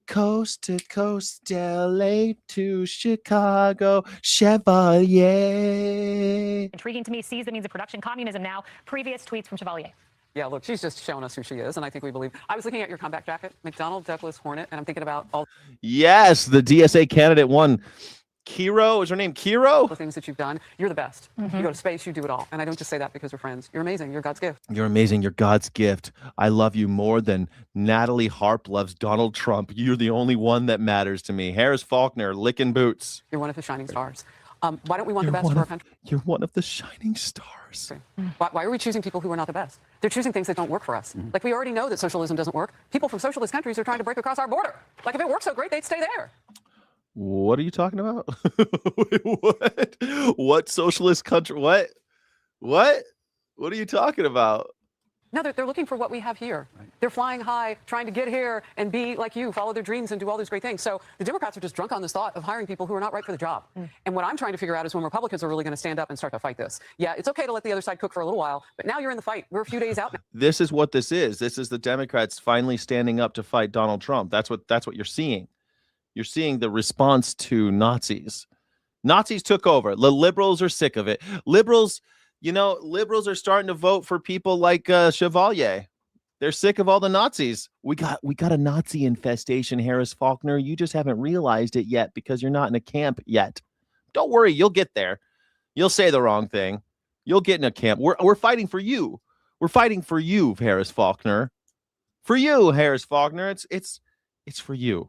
Speaker 2: coast to coast, LA to Chicago, Chevalier.
Speaker 22: Intriguing to me. Seize the means of production. Communism now. Previous tweets from Chevalier.
Speaker 6: Yeah, look, she's just showing us who she is, and I think we believe. I was looking at your combat jacket, McDonnell Douglas Hornet, and I'm thinking about all
Speaker 2: Yes, the DSA candidate won. Kiro, is her name Kiro?
Speaker 6: the things that you've done. You're the best. You go to space, you do it all. And I don't just say that because we're friends. You're amazing. You're God's gift.
Speaker 2: You're amazing. You're God's gift. I love you more than Natalie Harp loves Donald Trump. You're the only one that matters to me. Harris Faulkner, licking boots.
Speaker 6: You're one of the shining stars. Why don't we want the best for our country?
Speaker 2: You're one of the shining stars.
Speaker 6: Why are we choosing people who are not the best? They're choosing things that don't work for us. Like, we already know that socialism doesn't work. People from socialist countries are trying to break across our border. Like, if it worked so great, they'd stay there.
Speaker 2: What are you talking about? Wait, what? What socialist country? What? What are you talking about?
Speaker 6: No, they're looking for what we have here. They're flying high, trying to get here and be like you, follow their dreams and do all these great things. So the Democrats are just drunk on this thought of hiring people who are not right for the job. And what I'm trying to figure out is when Republicans are really going to stand up and start to fight this. Yeah, it's okay to let the other side cook for a little while, but now you're in the fight. We're a few days out now.
Speaker 2: This is what this is. This is the Democrats finally standing up to fight Donald Trump. That's what you're seeing. You're seeing the response to Nazis. Nazis took over. The liberals are sick of it. Liberals are starting to vote for people like Chevalier. They're sick of all the Nazis. We got a Nazi infestation, Harris Faulkner. You just haven't realized it yet because you're not in a camp yet. Don't worry, you'll get there. You'll say the wrong thing. You'll get in a camp. We're fighting for you. We're fighting for you, Harris Faulkner. For you, Harris Faulkner. It's for you.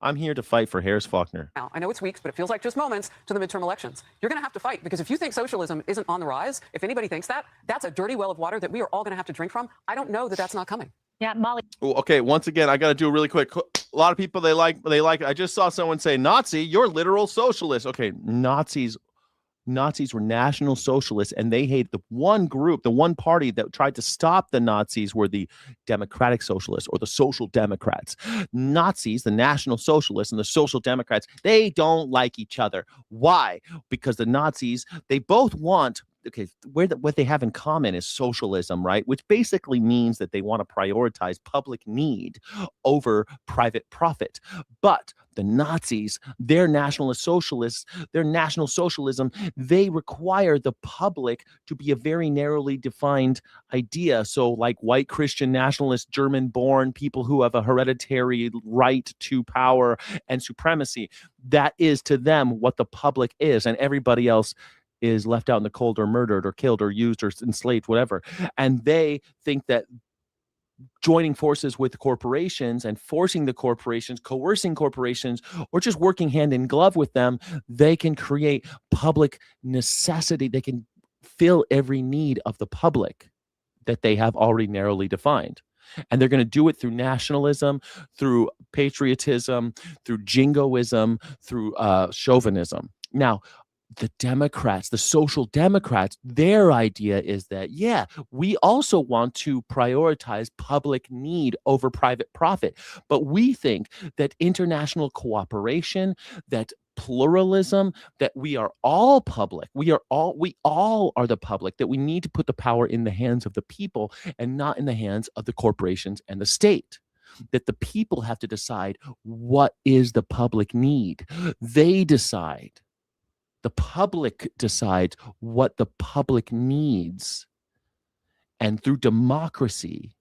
Speaker 2: I'm here to fight for Harris Faulkner.
Speaker 6: Now, I know it's weeks, but it feels like just moments to the midterm elections. You're going to have to fight, because if you think socialism isn't on the rise, if anybody thinks that, that's a dirty well of water that we are all going to have to drink from. I don't know that that's not coming.
Speaker 22: Yeah, Molly.
Speaker 2: Ooh, okay, once again, I got to do a really quick. A lot of people, they like. I just saw someone say, Nazi, you're literal socialist. Okay, Nazis were National Socialists, and they hated the one group, the one party that tried to stop the Nazis were the Democratic Socialists, or the Social Democrats. Nazis, the National Socialists and the Social Democrats, they don't like each other. Why? Because the Nazis, they both want, what they have in common is socialism, right? Which basically means that they want to prioritize public need over private profit. But the Nazis, their National Socialism, they require the public to be a very narrowly defined idea. So like white Christian nationalists, German-born people who have a hereditary right to power and supremacy, that is to them what the public is, and everybody else is left out in the cold or murdered or killed or used or enslaved, whatever. And they think that joining forces with corporations and forcing the corporations, coercing corporations, or just working hand in glove with them, they can create public necessity. They can fill every need of the public that they have already narrowly defined. And they're going to do it through nationalism, through patriotism, through jingoism, through chauvinism. Now, the Democrats, the Social Democrats, their idea is that, yeah, we also want to prioritize public need over private profit. But we think that international cooperation, that pluralism, that we are all public, we all are the public, that we need to put the power in the hands of the people and not in the hands of the corporations and the state. That the people have to decide what is the public need. They decide. The public decides what the public needs, and through democracy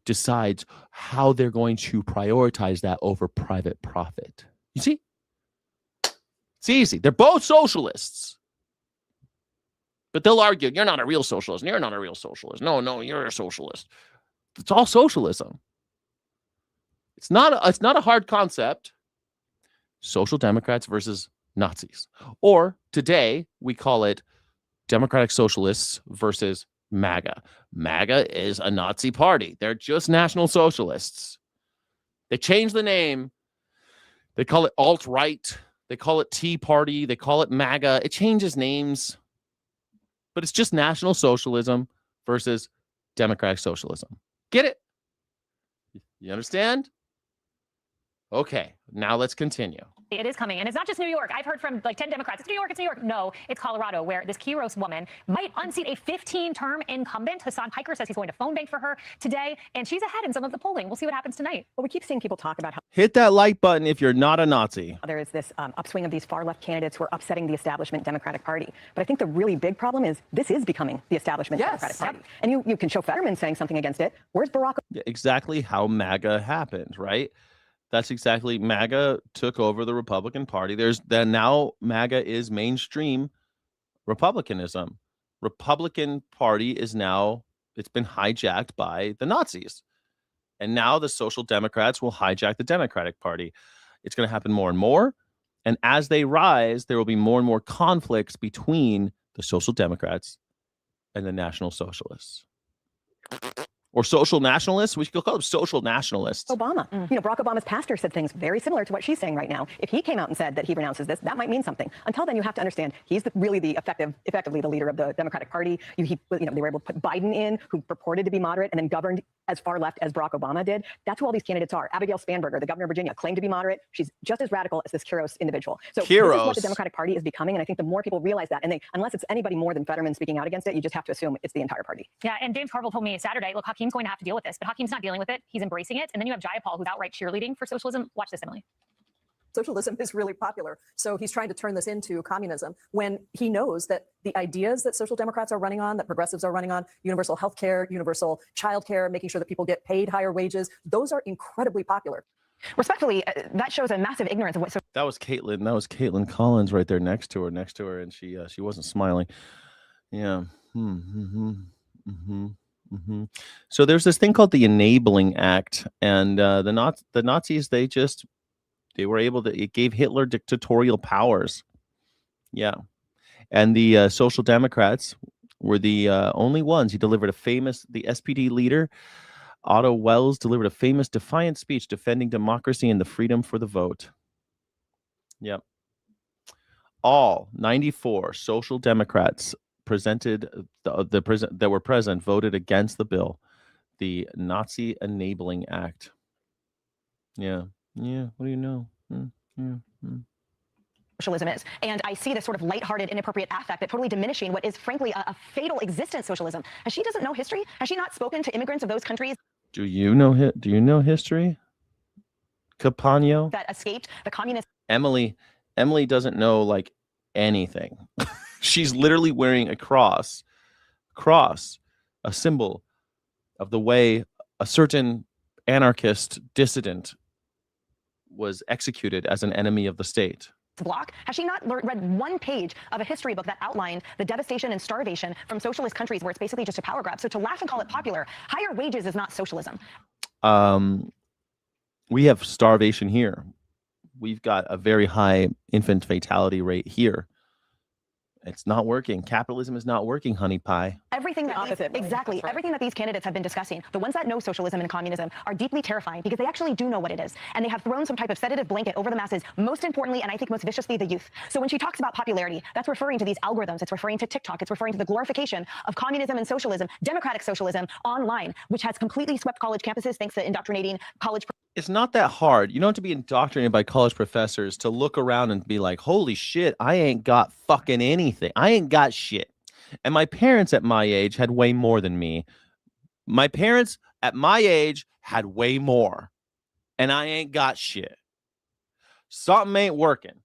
Speaker 2: decides how they're going to prioritize that over private profit. You see? It's easy. They're both socialists. But they'll argue, you're not a real socialist. You're not a real socialist. No, you're a socialist. It's all socialism. It's not a hard concept. Social Democrats versus Nazis. Or today, we call it Democratic Socialists versus MAGA. MAGA is a Nazi party. They're just National Socialists. They changed the name. They call it alt-right. They call it Tea Party. They call it MAGA. It changes names. But it's just National Socialism versus Democratic Socialism. Get it? You understand? Okay, now let's continue.
Speaker 22: It is coming. And it's not just New York. I've heard from like 10 Democrats. It's New York. It's New York. No, it's Colorado, where this Quiros woman might unseat a 15-term incumbent. Hassan Piker says he's going to phone bank for her today. And she's ahead in some of the polling. We'll see what happens tonight.
Speaker 13: Well, we keep seeing people talk about how
Speaker 2: Hit that like button if you're not a Nazi.
Speaker 13: there is this upswing of these far left candidates who are upsetting the establishment Democratic Party. But I think the really big problem is this is becoming the establishment Democratic Party. And you can show Fetterman saying something against it. Where's Barack?
Speaker 2: Yeah, exactly how MAGA happened, right? That's exactly MAGA took over the Republican Party. Now MAGA is mainstream Republicanism. Republican Party is now, it's been hijacked by the Nazis. And now the Social Democrats will hijack the Democratic Party. It's going to happen more and more. And as they rise, there will be more and more conflicts between the Social Democrats and the National Socialists. Or social nationalists. We should call them social nationalists.
Speaker 13: Obama. You know, Barack Obama's pastor said things very similar to what she's saying right now. If he came out and said that he renounces this, that might mean something. Until then, you have to understand he's really the effectively the leader of the Democratic Party. They were able to put Biden in, who purported to be moderate and then governed as far left as Barack Obama did. That's who all these candidates are. Abigail Spanberger, the governor of Virginia, claimed to be moderate. She's just as radical as this Quiros individual. So this is what the Democratic Party is becoming. And I think the more people realize that, and unless it's anybody more than Fetterman speaking out against it, you just have to assume it's the entire party.
Speaker 22: Yeah, and James Carville told me Saturday, look, Hakeem's going to have to deal with this. But Hakeem's not dealing with it. He's embracing it. And then you have Jayapal, who's outright cheerleading for socialism. Watch this, Emily.
Speaker 9: Socialism is really popular. So he's trying to turn this into communism when he knows that the ideas that social democrats are running on, that progressives are running on, universal health care, universal child care, making sure that people get paid higher wages, those are incredibly popular.
Speaker 13: Respectfully, that shows a massive ignorance of what.
Speaker 2: That was Caitlin. That was Caitlin Collins right there next to her, and she wasn't smiling. Yeah. So there's this thing called the Enabling Act, and the Nazis, they were able to, it gave Hitler dictatorial powers. Yeah. And the Social Democrats were the only ones. The SPD leader, Otto Welles, delivered a famous defiant speech defending democracy and the freedom for the vote. Yep. All 94 Social Democrats that were present voted against the bill, the Nazi Enabling Act. Yeah. Yeah, what do you know?
Speaker 13: Socialism is. And I see this sort of lighthearted, inappropriate affect that totally diminishing what is frankly a fatal existence socialism. And she doesn't know history. Has she not spoken to immigrants of those countries?
Speaker 2: Do you know history? Capano?
Speaker 13: That escaped the communist.
Speaker 2: Emily doesn't know like anything. She's literally wearing a cross, a symbol of the way a certain anarchist dissident was executed as an enemy of the state.
Speaker 13: Block. Has she not read one page of a history book that outlined the devastation and starvation from socialist countries where it's basically just a power grab? So to laugh and call it popular, higher wages is not socialism.
Speaker 2: We have starvation here. We've got a very high infant fatality rate here. It's not working. Capitalism is not working, honey pie.
Speaker 13: Everything that everything that these candidates have been discussing, the ones that know socialism and communism, are deeply terrifying because they actually do know what it is. And they have thrown some type of sedative blanket over the masses, most importantly, and I think most viciously, the youth. So when she talks about popularity, that's referring to these algorithms. It's referring to TikTok. It's referring to the glorification of communism and socialism, democratic socialism online, which has completely swept college campuses thanks to indoctrinating college.
Speaker 2: It's not that hard. You don't have to be indoctrinated by college professors to look around and be like, holy shit, I ain't got fucking anything. I ain't got shit. And my parents at my age had way more than me. My parents at my age had way more. And I ain't got shit. Something ain't working.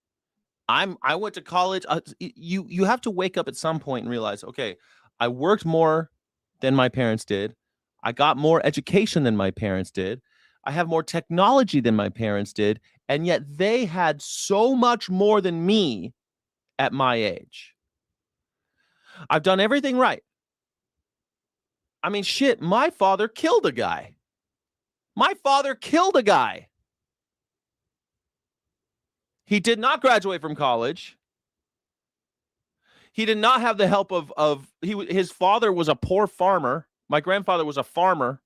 Speaker 2: I went to college. You have to wake up at some point and realize, okay, I worked more than my parents did. I got more education than my parents did. I have more technology than my parents did, and yet they had so much more than me at my age. I've done everything right. I mean, shit, my father killed a guy. He did not graduate from college. He did not have the help his father was a poor farmer. My grandfather was a farmer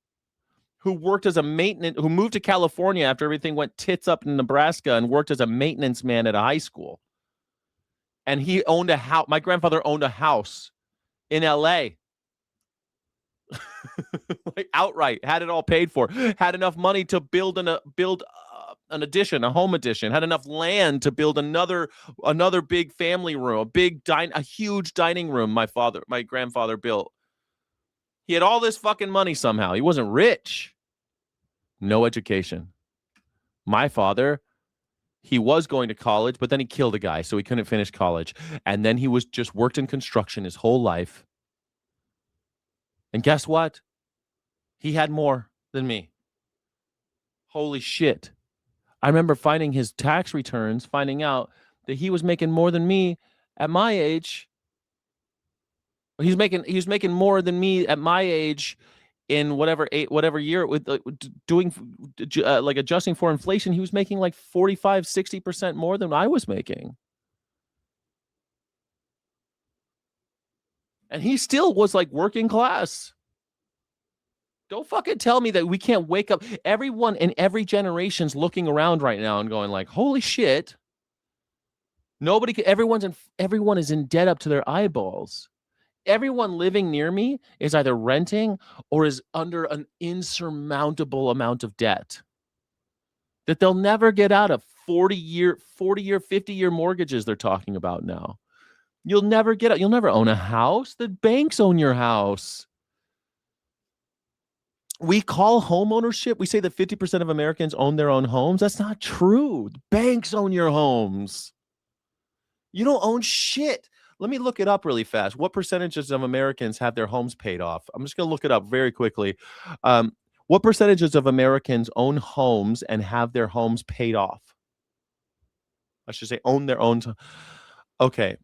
Speaker 2: who worked as a who moved to California after everything went tits up in Nebraska and worked as a maintenance man at a high school. And he owned a house. My grandfather owned a house in LA. Like outright, had it all paid for, had enough money to build an addition, a home addition, had enough land to build another big family room, a huge dining room my grandfather built. He had all this fucking money somehow. He wasn't rich. No education. My father, he was going to college, but then he killed a guy, so he couldn't finish college. And then he was just worked in construction his whole life. And guess what? He had more than me. Holy shit. I remember finding his tax returns, finding out that he was making more than me at my age. He was making more than me at my age in whatever year with doing like adjusting for inflation. He was making like 45-60% more than I was making. And he still was like working class. Don't fucking tell me that we can't wake up. Everyone in every generation's looking around right now and going like, holy shit. Everyone is in debt up to their eyeballs. Everyone living near me is either renting or is under an insurmountable amount of debt that they'll never get out of. 40-year, 50-year mortgages they're talking about now. You'll never get out. You'll never own a house. The banks own your house. We call home ownership. We say that 50% of Americans own their own homes. That's not true. The banks own your homes. You don't own shit. Let me look it up really fast. What percentages of Americans have their homes paid off? I'm just going to look it up very quickly. What percentages of Americans own homes and have their homes paid off? I should say own their own. Okay.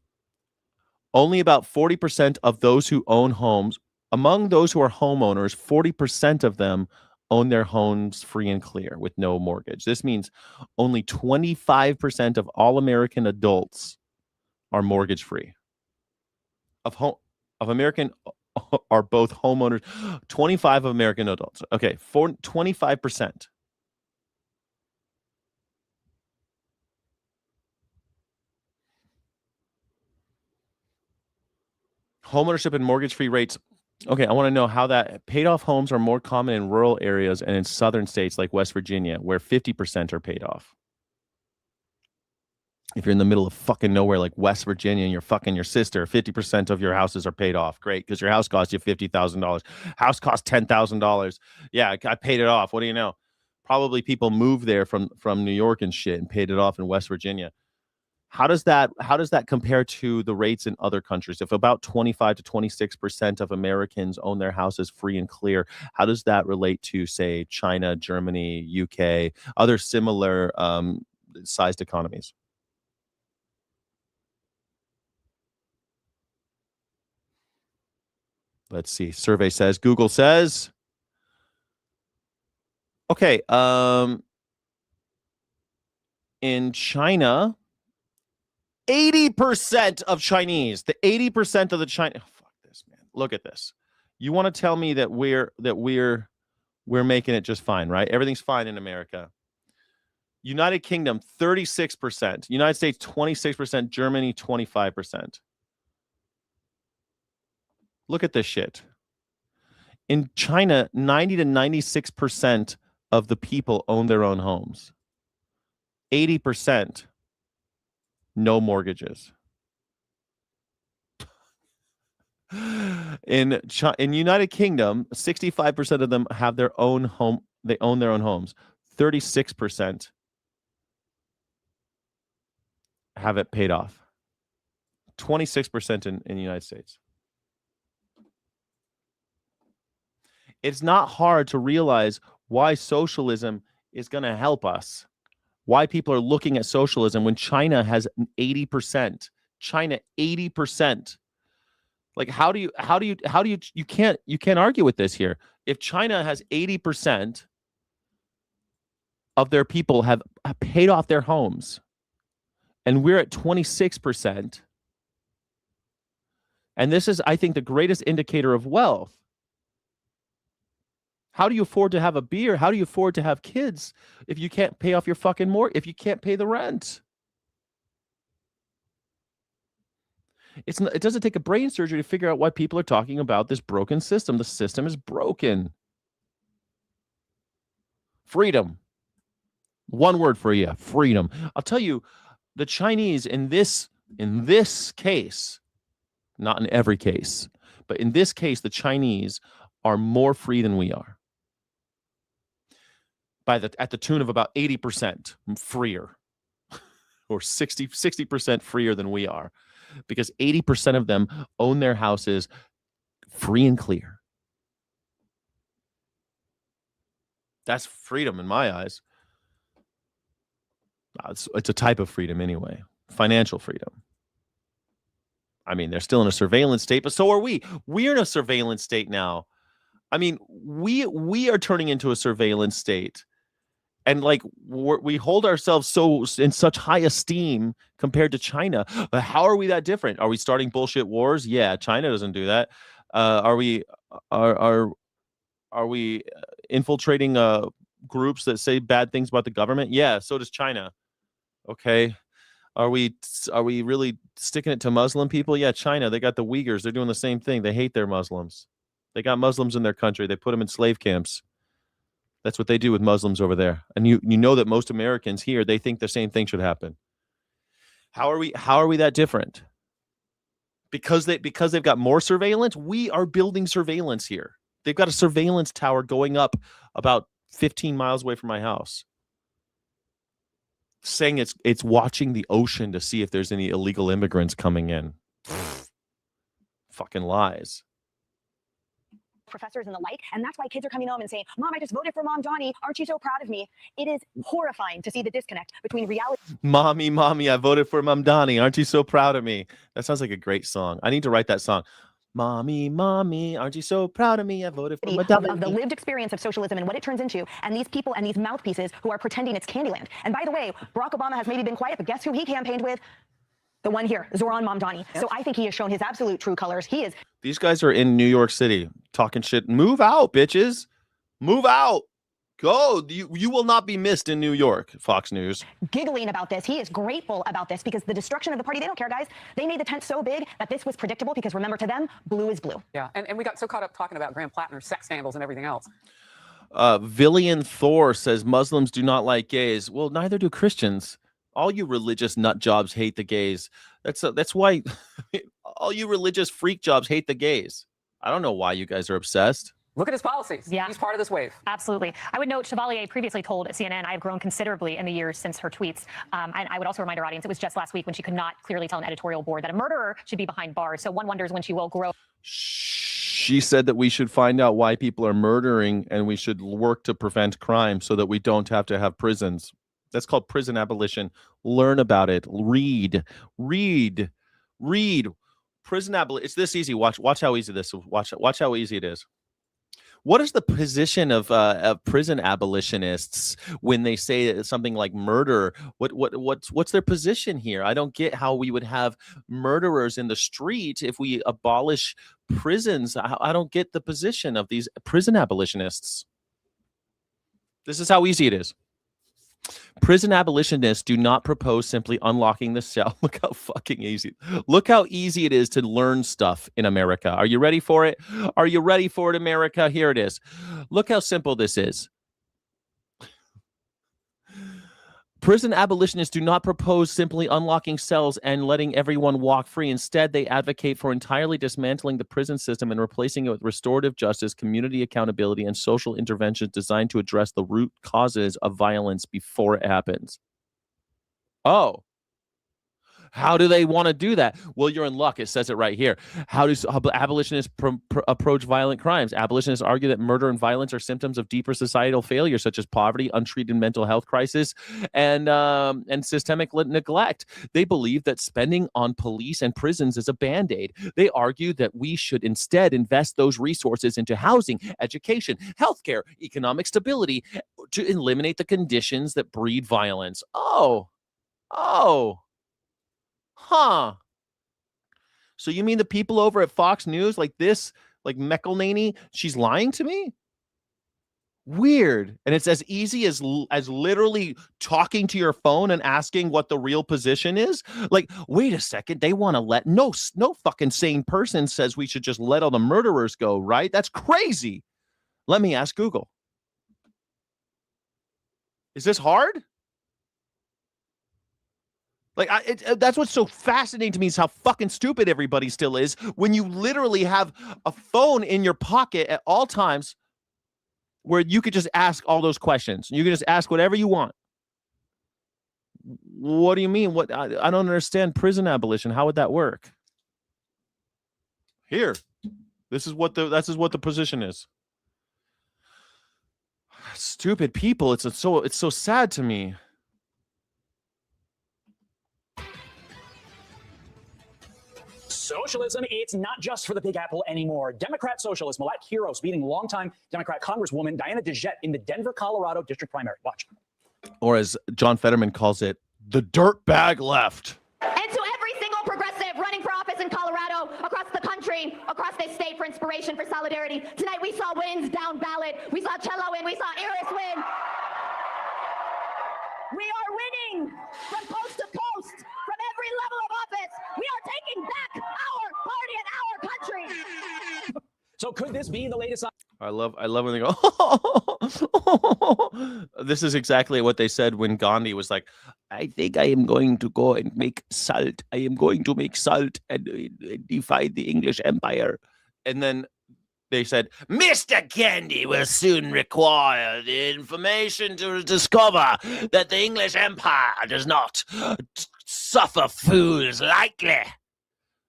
Speaker 2: Only about 40% of those who own homes, among those who are homeowners, 40% of them own their homes free and clear with no mortgage. This means only 25% of all American adults are mortgage free. Of American are both homeowners. 25 of American adults. Okay, 25%. Homeownership and mortgage-free rates. Okay, I want to know how that paid-off homes are more common in rural areas and in southern states like West Virginia, where 50% are paid off. If you're in the middle of fucking nowhere like West Virginia and you're fucking your sister, 50% of your houses are paid off. Great, because your house cost you $50,000. House cost $10,000. Yeah, I paid it off. What do you know? Probably people moved there from New York and shit and paid it off in West Virginia. How does that compare to the rates in other countries? If about 25 to 26% of Americans own their houses free and clear, how does that relate to, say, China, Germany, UK, other similar sized economies? Let's see. Survey says, Google says, okay, in China, 80% of Chinese, the 80% of the China, oh, fuck this, man. Look at this. You want to tell me that we're making it just fine, right? Everything's fine in America. United Kingdom, 36%. United States, 26%. Germany, 25%. Look at this shit. In China, 90 to 96% of the people own their own homes. 80%, no mortgages. In United Kingdom, 65% of them have their own home. They own their own homes. 36% have it paid off. 26% in the United States. It's not hard to realize why socialism is going to help us. Why people are looking at socialism when China has 80%. China 80%. Like you can't argue with this here. If China has 80% of their people have paid off their homes and we're at 26%, and this is, I think, the greatest indicator of wealth. How do you afford to have a beer? How do you afford to have kids if you can't pay off your fucking mortgage, if you can't pay the rent? It doesn't take a brain surgery to figure out why people are talking about this broken system. The system is broken. Freedom. One word for you, freedom. I'll tell you, the Chinese in this case, not in every case, but in this case, the Chinese are more free than we are. At the tune of about 80% freer, or 60% freer than we are, because 80% of them own their houses free and clear. That's freedom in my eyes. It's a type of freedom anyway. Financial freedom. I mean, they're still in a surveillance state, but so are we. We're in a surveillance state now. I mean, we are turning into a surveillance state. And like we hold ourselves in such high esteem compared to China. How are we that different? Are we starting bullshit wars? Yeah, China doesn't do that. Are we infiltrating groups that say bad things about the government? Yeah, so does China. Okay. Are we really sticking it to Muslim people? Yeah, China, they got the Uyghurs. They're doing the same thing. They hate their Muslims. They got Muslims in their country. They put them in slave camps. That's what they do with Muslims over there. And you know that most Americans here, they think the same thing should happen. How are we that different? Because they've got more surveillance? We are building surveillance here. They've got a surveillance tower going up about 15 miles away from my house, saying it's watching the ocean to see if there's any illegal immigrants coming in. Fucking lies.
Speaker 13: Professors and the like, and that's why kids are coming home and saying, "Mom, I just voted for Mom Donnie. Aren't you so proud of me?" It is horrifying to see the disconnect between reality.
Speaker 2: Mommy, I voted for Mom Donnie. Aren't you so proud of me? That sounds like a great song. I need to write that song. Mommy, aren't you so proud of me? I voted for Mom Donnie.
Speaker 13: Of the lived experience of socialism and what it turns into, and these people and these mouthpieces who are pretending it's Candyland. And by the way, Barack Obama has maybe been quiet, but guess who he campaigned with? The one here, Zoran Mamdani. Yep. So I think he has shown his absolute true colors.
Speaker 2: These guys are in New York City talking shit. Move out, bitches. Move out. Go. You will not be missed in New York, Fox News.
Speaker 13: Giggling about this. He is grateful about this because the destruction of the party, they don't care, guys. They made the tent so big that this was predictable because remember, to them, blue is blue.
Speaker 6: Yeah, and we got so caught up talking about Graham Plattner's sex scandals and everything else.
Speaker 2: Villian Thor says Muslims do not like gays. Well, neither do Christians. All you religious nut jobs hate the gays. That's why all you religious freak jobs hate the gays. I don't know why you guys are obsessed.
Speaker 6: Look at his policies.
Speaker 22: Yeah.
Speaker 6: He's part of this wave.
Speaker 22: Absolutely. I would note Chevalier previously told CNN, I have grown considerably in the years since her tweets. And I would also remind our audience, it was just last week when she could not clearly tell an editorial board that a murderer should be behind bars. So one wonders when she will grow.
Speaker 2: She said that we should find out why people are murdering and we should work to prevent crime so that we don't have to have prisons. That's called prison abolition. Learn about it. Read. Prison abolition. It's this easy. Watch how easy this is. Watch how easy it is. What is the position of prison abolitionists when they say something like murder? What's their position here? I don't get how we would have murderers in the street if we abolish prisons. I don't get the position of these prison abolitionists. This is how easy it is. Prison abolitionists do not propose simply unlocking the cell. Look how fucking easy. Look how easy it is to learn stuff in America. Are you ready for it? Are you ready for it, America? Here it is. Look how simple this is. Prison abolitionists do not propose simply unlocking cells and letting everyone walk free. Instead, they advocate for entirely dismantling the prison system and replacing it with restorative justice, community accountability, and social interventions designed to address the root causes of violence before it happens. Oh. How do they want to do that? Well, you're in luck. It says it right here. How do abolitionists approach violent crimes? Abolitionists argue that murder and violence are symptoms of deeper societal failure, such as poverty, untreated mental health crisis, and systemic neglect. They believe that spending on police and prisons is a Band-Aid. They argue that we should instead invest those resources into housing, education, healthcare, economic stability to eliminate the conditions that breed violence. Oh. Huh. So you mean the people over at Fox News like this, like McElhaney, she's lying to me? Weird. And it's as easy as literally talking to your phone and asking what the real position is. Like, wait a second, they want to let no fucking sane person says we should just let all the murderers go, right? That's crazy. Let me ask Google. Is this hard? Like, that's what's so fascinating to me is how fucking stupid everybody still is when you literally have a phone in your pocket at all times where you could just ask all those questions. You can just ask whatever you want. What do you mean? What I don't understand prison abolition. How would that work? Here, this is what the position is. Stupid people. It's so sad to me.
Speaker 10: Socialism, it's not just for the Big Apple anymore. Democrat socialist Malak Heroes beating longtime Democrat Congresswoman Diana DeJette in the Denver, Colorado district primary. Watch.
Speaker 2: Or as John Fetterman calls it, the dirtbag left.
Speaker 11: And to every single progressive running for office in Colorado, across the country, across this state for inspiration, for solidarity. Tonight we saw wins down ballot. We saw Cello win. We saw Eris win. We are winning from coast to coast, from every level of office. We are taking back our party and our country.
Speaker 10: So could this be the latest?
Speaker 2: I love when they go, this is exactly what they said when Gandhi was like, I think I am going to go and make salt. I am going to make salt and defy the English Empire. And then they said, Mr. Gandhi will soon require the information to discover that the English Empire does not suffer fools lightly.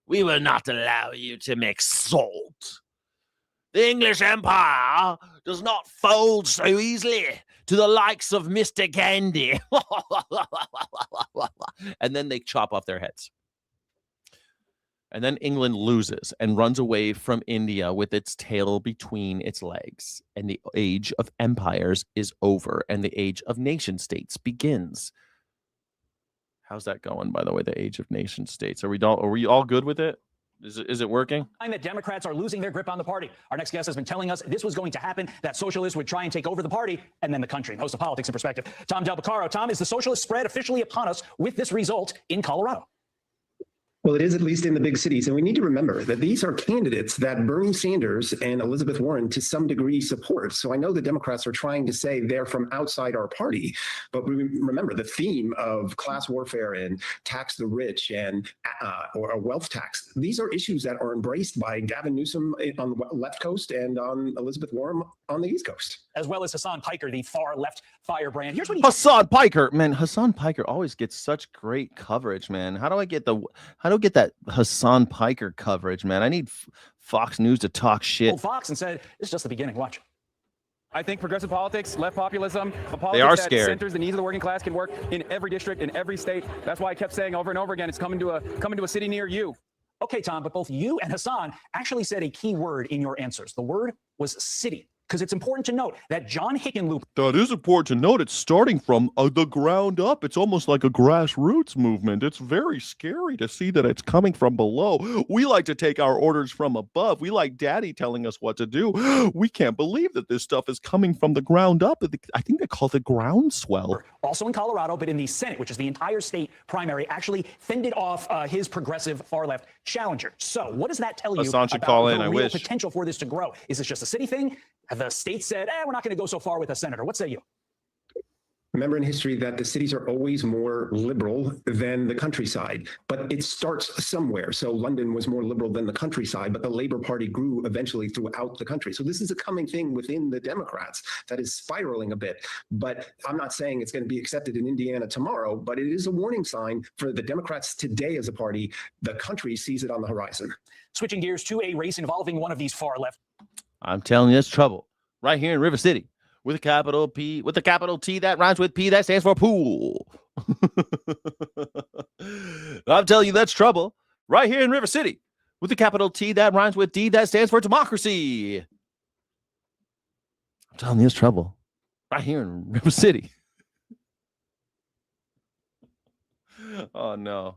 Speaker 2: We will not allow you to make salt. The English Empire does not fold so easily to the likes of Mr. Gandhi. And then they chop off their heads. And then England loses and runs away from India with its tail between its legs. And the age of empires is over and the age of nation states begins. How's that going, by the way, the age of nation states? Are we all good with it? Is it working?
Speaker 10: That Democrats are losing their grip on the party. Our next guest has been telling us this was going to happen, that socialists would try and take over the party and then the country. Host of Politics in Perspective, Tom Del Beccaro. Tom, is the socialist spread officially upon us with this result in Colorado?
Speaker 12: Well, it is, at least in the big cities. And we need to remember that these are candidates that Bernie Sanders and Elizabeth Warren to some degree support. So I know the Democrats are trying to say they're from outside our party, but we remember the theme of class warfare and tax the rich and or a wealth tax. These are issues that are embraced by Gavin Newsom on the left coast and on Elizabeth Warren on the East Coast.
Speaker 10: As well as Hassan Piker, the far left firebrand. Here's what he
Speaker 2: Hassan Piker, man. Hassan Piker always gets such great coverage, man. How do I get that Hassan Piker coverage, man? I need Fox News to talk shit.
Speaker 10: Fox and said it's just the beginning. Watch.
Speaker 14: I think progressive politics, left populism, a
Speaker 2: They
Speaker 14: politics
Speaker 2: are
Speaker 14: that
Speaker 2: scared.
Speaker 14: centers the needs of the working class can work in every district, in every state. That's why I kept saying over and over again, it's coming to a city near you.
Speaker 10: Okay, Tom, but both you and Hassan actually said a key word in your answers. The word was city. Because it's important to note that John Hickenlooper.
Speaker 2: That is important to note. It's starting from the ground up. It's almost like a grassroots movement. It's very scary to see that it's coming from below. We like to take our orders from above. We like daddy telling us what to do. We can't believe that this stuff is coming from the ground up. I think they call it groundswell.
Speaker 10: Also in Colorado, but in the Senate, which is the entire state primary, actually fended off his progressive far-left challenger. So what does that tell you
Speaker 2: Hassan should
Speaker 10: about
Speaker 2: call
Speaker 10: the
Speaker 2: in, I
Speaker 10: real
Speaker 2: wish.
Speaker 10: potential for this to grow? Is this just a city thing? Have the state said, we're not going to go so far with a senator? What say you?
Speaker 12: Remember in history that the cities are always more liberal than the countryside, but it starts somewhere. So London was more liberal than the countryside, but the Labour Party grew eventually throughout the country. So this is a coming thing within the Democrats that is spiraling a bit. But I'm not saying it's going to be accepted in Indiana tomorrow, but it is a warning sign for the Democrats today as a party. The country sees it on the horizon.
Speaker 10: Switching gears to a race involving one of these far left.
Speaker 2: I'm telling you, it's trouble right here in River City with a capital P, with a capital T that rhymes with P that stands for pool. I'm telling you, that's trouble right here in River City with a capital T that rhymes with D that stands for democracy. I'm telling you, it's trouble right here in River City. Oh, no.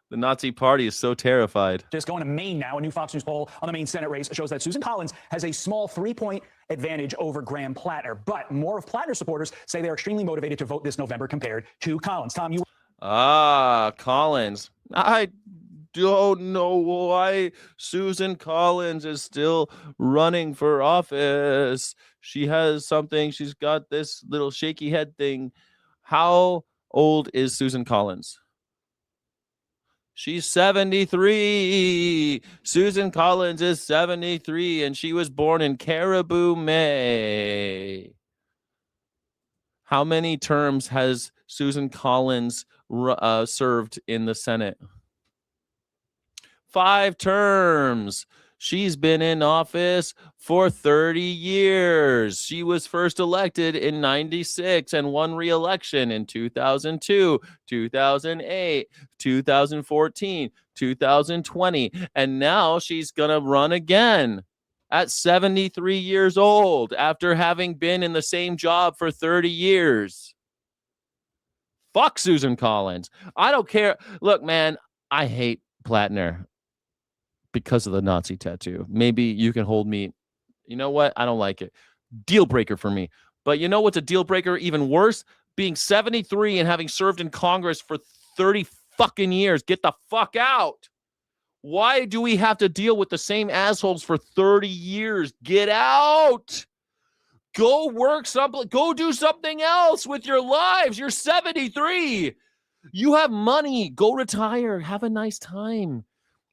Speaker 2: The Nazi party is so terrified.
Speaker 10: Just going to Maine now. A new Fox News poll on the Maine Senate race shows that Susan Collins has a small 3-point advantage over Graham Plattner. But more of Plattner's supporters say they're extremely motivated to vote this November compared to Collins. Tom, you...
Speaker 2: Collins. I don't know why Susan Collins is still running for office. She has something. She's got this little shaky head thing. How old is Susan Collins? She's 73. Susan Collins is 73, and she was born in Caribou, May. How many terms has Susan Collins served in the Senate? 5 terms. She's been in office for 30 years. She was first elected in 96 and won re-election in 2002, 2008, 2014, 2020. And now she's going to run again at 73 years old after having been in the same job for 30 years. Fuck Susan Collins. I don't care. Look, man, I hate Plattner because of the Nazi tattoo. Maybe you can hold me. You know what? I don't like it. Deal breaker for me. But you know what's a deal breaker even worse? Being 73 and having served in Congress for 30 fucking years. Get the fuck out. Why do we have to deal with the same assholes for 30 years? Get out. Go work something. Go do something else with your lives. You're 73. You have money. Go retire. Have a nice time.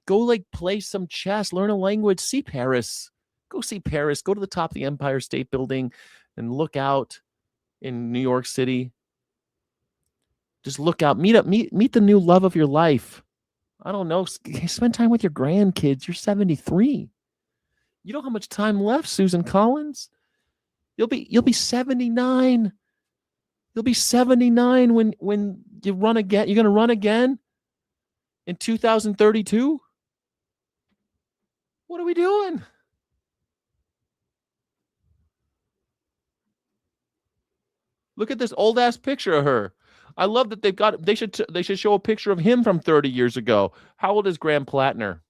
Speaker 2: Go like play some chess, learn a language, see Paris. Go see Paris. Go to the top of the Empire State Building and look out in New York City. Just look out. Meet the new love of your life. I don't know. Spend time with your grandkids. You're 73. You know how much time left, Susan Collins? You'll be 79. You'll be 79 when you run again. You're going to run again in 2032? What are we doing? Look at this old ass picture of her. I love that they should show a picture of him from 30 years ago. How old is Graham Plattner?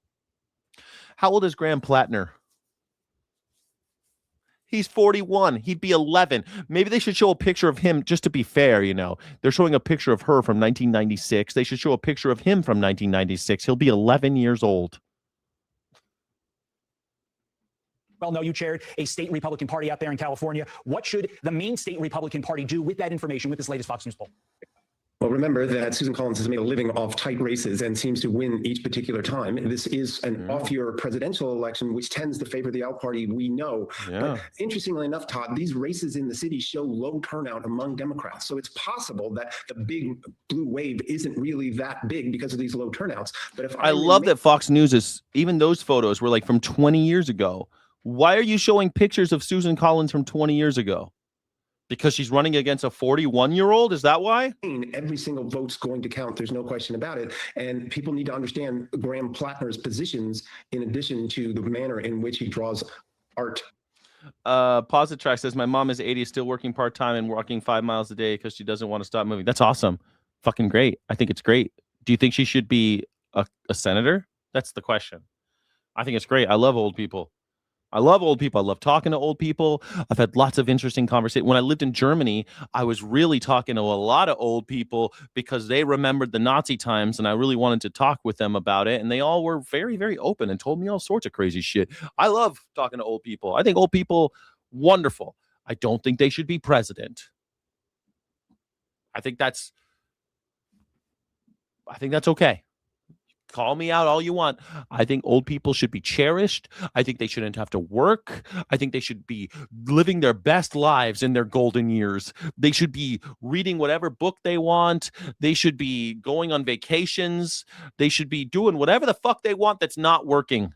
Speaker 2: How old is Graham Plattner? He's 41. He'd be 11. Maybe they should show a picture of him just to be fair, you know. They're showing a picture of her from 1996. They should show a picture of him from 1996. He'll be 11 years old.
Speaker 10: Well, no, you chaired a state Republican Party out there in California. What should the main state Republican Party do with that information, with this latest Fox News poll?
Speaker 12: Well, remember that Susan Collins has made a living off tight races and seems to win each particular time. This is an off-year presidential election, which tends to favor the out party, we know.
Speaker 2: Yeah.
Speaker 12: But interestingly enough, Todd, these races in the city show low turnout among Democrats. So it's possible that the big blue wave isn't really that big because of these low turnouts. But if
Speaker 2: I love that Fox News is, even those photos were like from 20 years ago. Why are you showing pictures of Susan Collins from 20 years ago? Because she's running against a 41-year-old? Is that why?
Speaker 12: Every single vote's going to count. There's no question about it. And people need to understand Graham Plattner's positions in addition to the manner in which he draws art.
Speaker 2: Positrack says, my mom is 80, still working part-time and walking 5 miles a day because she doesn't want to stop moving. That's awesome. Fucking great. I think it's great. Do you think she should be a senator? That's the question. I think it's great. I love old people. I love old people. I love talking to old people. I've had lots of interesting conversations. When I lived in Germany, I was really talking to a lot of old people because they remembered the Nazi times, and I really wanted to talk with them about it. And they all were very, very open and told me all sorts of crazy shit. I love talking to old people. I think old people, wonderful. I don't think they should be president. I think that's okay. Call me out all you want. I think old people should be cherished. I think they shouldn't have to work. I think they should be living their best lives in their golden years. They should be reading whatever book they want. They should be going on vacations. They should be doing whatever the fuck they want that's not working.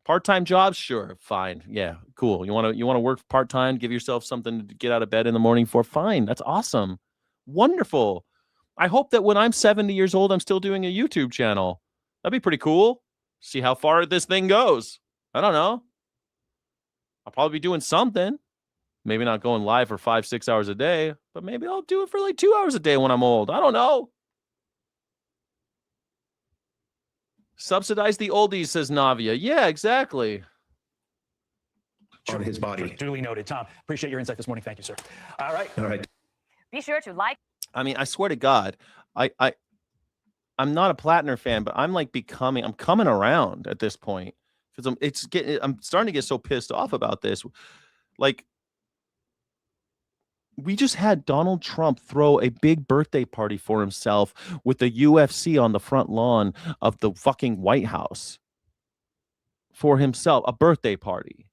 Speaker 2: Part-time jobs? Sure, fine. Yeah, cool. You want to work part-time, give yourself something to get out of bed in the morning for? Fine. That's awesome. Wonderful. I hope that when I'm 70 years old, I'm still doing a YouTube channel. That'd be pretty cool. See how far this thing goes. I don't know. I'll probably be doing something. Maybe not going live for 5-6 hours a day, but maybe I'll do it for like 2 hours a day when I'm old. I don't know. Subsidize the oldies, says Navia. Yeah, exactly.
Speaker 12: On his body.
Speaker 10: Duly noted. Tom, appreciate your insight this morning. Thank you, sir. All right.
Speaker 12: All right.
Speaker 22: Be sure to like.
Speaker 2: I mean, I swear to God, I'm not a Plattner fan, but I'm coming around at this point because I'm starting to get so pissed off about this. Like, We just had Donald Trump throw a big birthday party for himself with the UFC on the front lawn of the fucking White House for himself, a birthday party.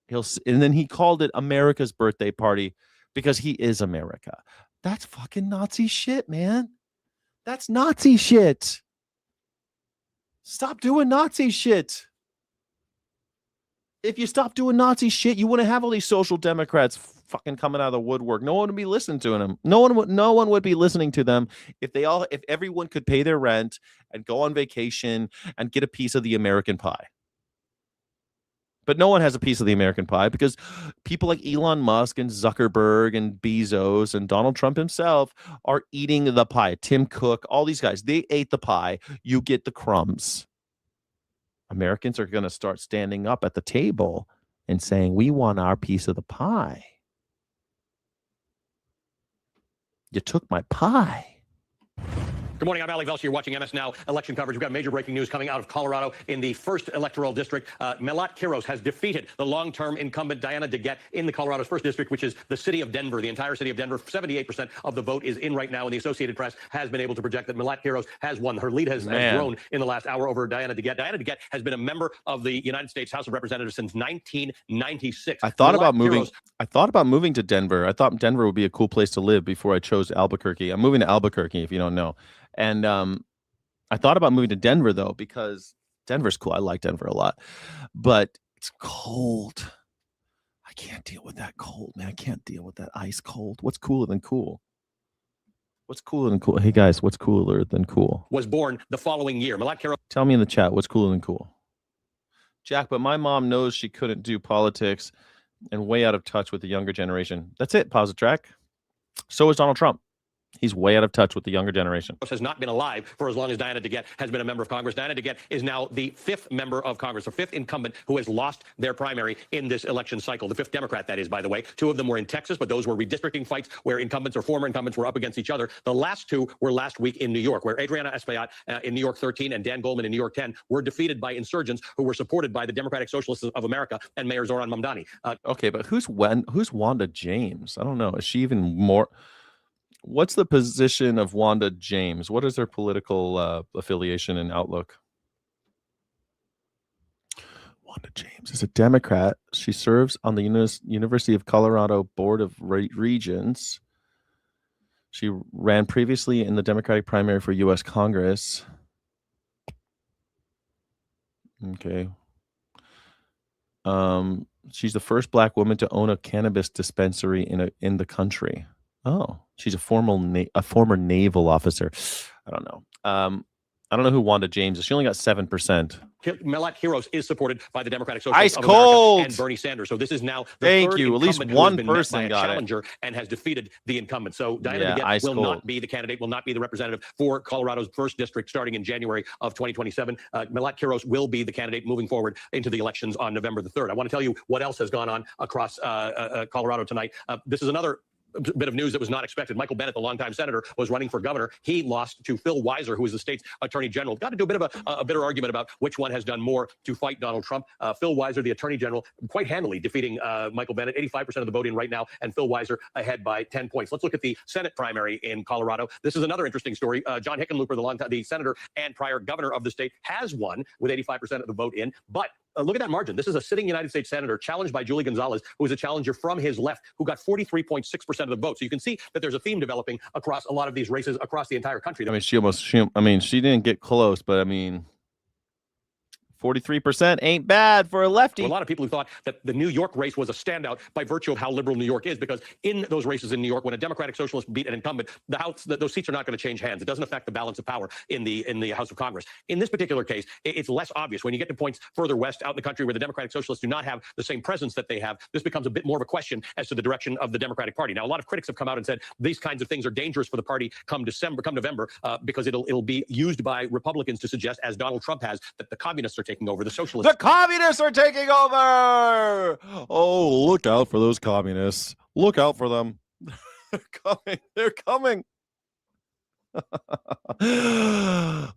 Speaker 2: And then he called it America's birthday party because he is America. That's fucking Nazi shit, man. That's Nazi shit. Stop doing Nazi shit. If you stop doing Nazi shit, you wouldn't have all these social democrats fucking coming out of the woodwork. No one would be listening to them. No one would be listening to them if everyone could pay their rent and go on vacation and get a piece of the American pie. But no one has a piece of the American pie because people like Elon Musk and Zuckerberg and Bezos and Donald Trump himself are eating the pie. Tim Cook, all these guys, they ate the pie. You get the crumbs. Americans are going to start standing up at the table and saying, we want our piece of the pie. You took my pie.
Speaker 3: Good morning. I'm Ali Velshi. You're watching MS Now election coverage. We've got major breaking news coming out of Colorado in the first electoral district. Melat Kiros has defeated the long-term incumbent Diana DeGette in the Colorado's first district, which is the city of Denver, the entire city of Denver. 78% of the vote is in right now, and the Associated Press has been able to project that Melat Kiros has won. Her lead has grown in the last hour over Diana DeGette. Diana DeGette has been a member of the United States House of Representatives since 1996.
Speaker 2: I thought about moving to Denver. I thought Denver would be a cool place to live before I chose Albuquerque. I'm moving to Albuquerque, if you don't know. And I thought about moving to Denver, though, because Denver's cool. I like Denver a lot, but it's cold. I can't deal with that cold, man. I can't deal with that ice cold. What's cooler than cool? What's cooler than cool? Hey, guys, what's cooler than cool?
Speaker 3: Was born the following year. Melat Kiros.
Speaker 2: Tell me in the chat, what's cooler than cool? Jack, but my mom knows she couldn't do politics and way out of touch with the younger generation. That's it, Positrack. So is Donald Trump. He's way out of touch with the younger generation.
Speaker 3: Has not been alive for as long as Diana DeGette has been a member of Congress. Diana DeGette is now the fifth member of Congress, the fifth incumbent who has lost their primary in this election cycle. The fifth Democrat, that is, by the way. Two of them were in Texas, but those were redistricting fights where incumbents or former incumbents were up against each other. The last two were last week in New York, where Adriana Espaillat in New York 13 and Dan Goldman in New York 10 were defeated by insurgents who were supported by the Democratic Socialists of America and Mayor Zoran Mamdani.
Speaker 2: Okay, but who's Wanda James? I don't know. Is she even more... What's the position of Wanda James? What is her political affiliation and outlook? Wanda James is a Democrat. She serves on the University of Colorado Board of Regents. She ran previously in the Democratic primary for U.S. Congress. Okay. She's the first Black woman to own a cannabis dispensary in the country. Oh, she's a former naval officer. I don't know. I don't know who Wanda James is. She only got 7%.
Speaker 3: Melat Kiros is supported by the Democratic Socialists
Speaker 2: Ice
Speaker 3: of
Speaker 2: cold.
Speaker 3: America and Bernie Sanders. So this is now the
Speaker 2: Thank
Speaker 3: third
Speaker 2: you. At least
Speaker 3: incumbent who has
Speaker 2: one
Speaker 3: been met
Speaker 2: person
Speaker 3: by a
Speaker 2: got
Speaker 3: challenger and has defeated the incumbent. So Diana DeGette will not be the candidate, will not be the representative for Colorado's first district starting in January of 2027. Melat Kiros will be the candidate moving forward into the elections on November the 3rd. I want to tell you what else has gone on across Colorado tonight. This is another bit of news that was not expected. Michael Bennet, the longtime senator, was running for governor. He lost to Phil Weiser, who is the state's attorney general. Got to do a bit of a bitter argument about which one has done more to fight Donald Trump. Phil Weiser, the attorney general, quite handily defeating Michael Bennet, 85% of the vote in right now, and Phil Weiser ahead by 10 points. Let's look at the Senate primary in Colorado. This is another interesting story. John Hickenlooper, the senator and prior governor of the state, has won with 85% of the vote in, but look at that margin. This is a sitting United States senator challenged by Julie Gonzalez, who is a challenger from his left, who got 43.6% of the vote. So you can see that there's a theme developing across a lot of these races across the entire country.
Speaker 2: I mean, she didn't get close, but I mean, 43% ain't bad for a lefty.
Speaker 3: A lot of people who thought that the New York race was a standout by virtue of how liberal New York is, because in those races in New York, when a Democratic Socialist beat an incumbent, those seats are not going to change hands. It doesn't affect the balance of power in the House of Congress. In this particular case, it's less obvious. When you get to points further west out in the country where the Democratic Socialists do not have the same presence that they have, this becomes a bit more of a question as to the direction of the Democratic Party. Now, a lot of critics have come out and said these kinds of things are dangerous for the party come November, because it'll be used by Republicans to suggest, as Donald Trump has, that the communists are taking over, the socialists.
Speaker 2: The communists are taking over. Oh, look out for those communists. Look out for them. They're coming. They're coming.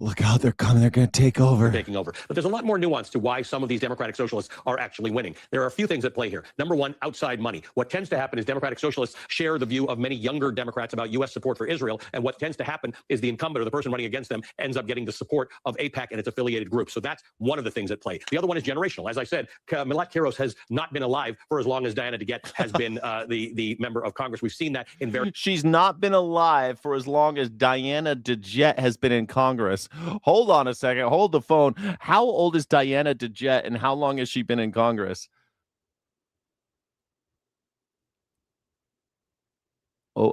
Speaker 2: Look out, they're coming. They're going to take over.
Speaker 3: Taking over. But there's a lot more nuance to why some of these Democratic Socialists are actually winning. There are a few things at play here. Number one, outside money. What tends to happen is Democratic Socialists share the view of many younger Democrats about U.S. support for Israel. And what tends to happen is the incumbent or the person running against them ends up getting the support of AIPAC and its affiliated groups. So that's one of the things at play. The other one is generational. As I said, Milat Kiros has not been alive for as long as Diana DeGette has been the member of Congress. We've seen that in very...
Speaker 2: She's not been alive for as long as Diana DeGette has been in Congress. Hold on a second. Hold the phone. How old is Diana DeGette and how long has she been in Congress? Oh,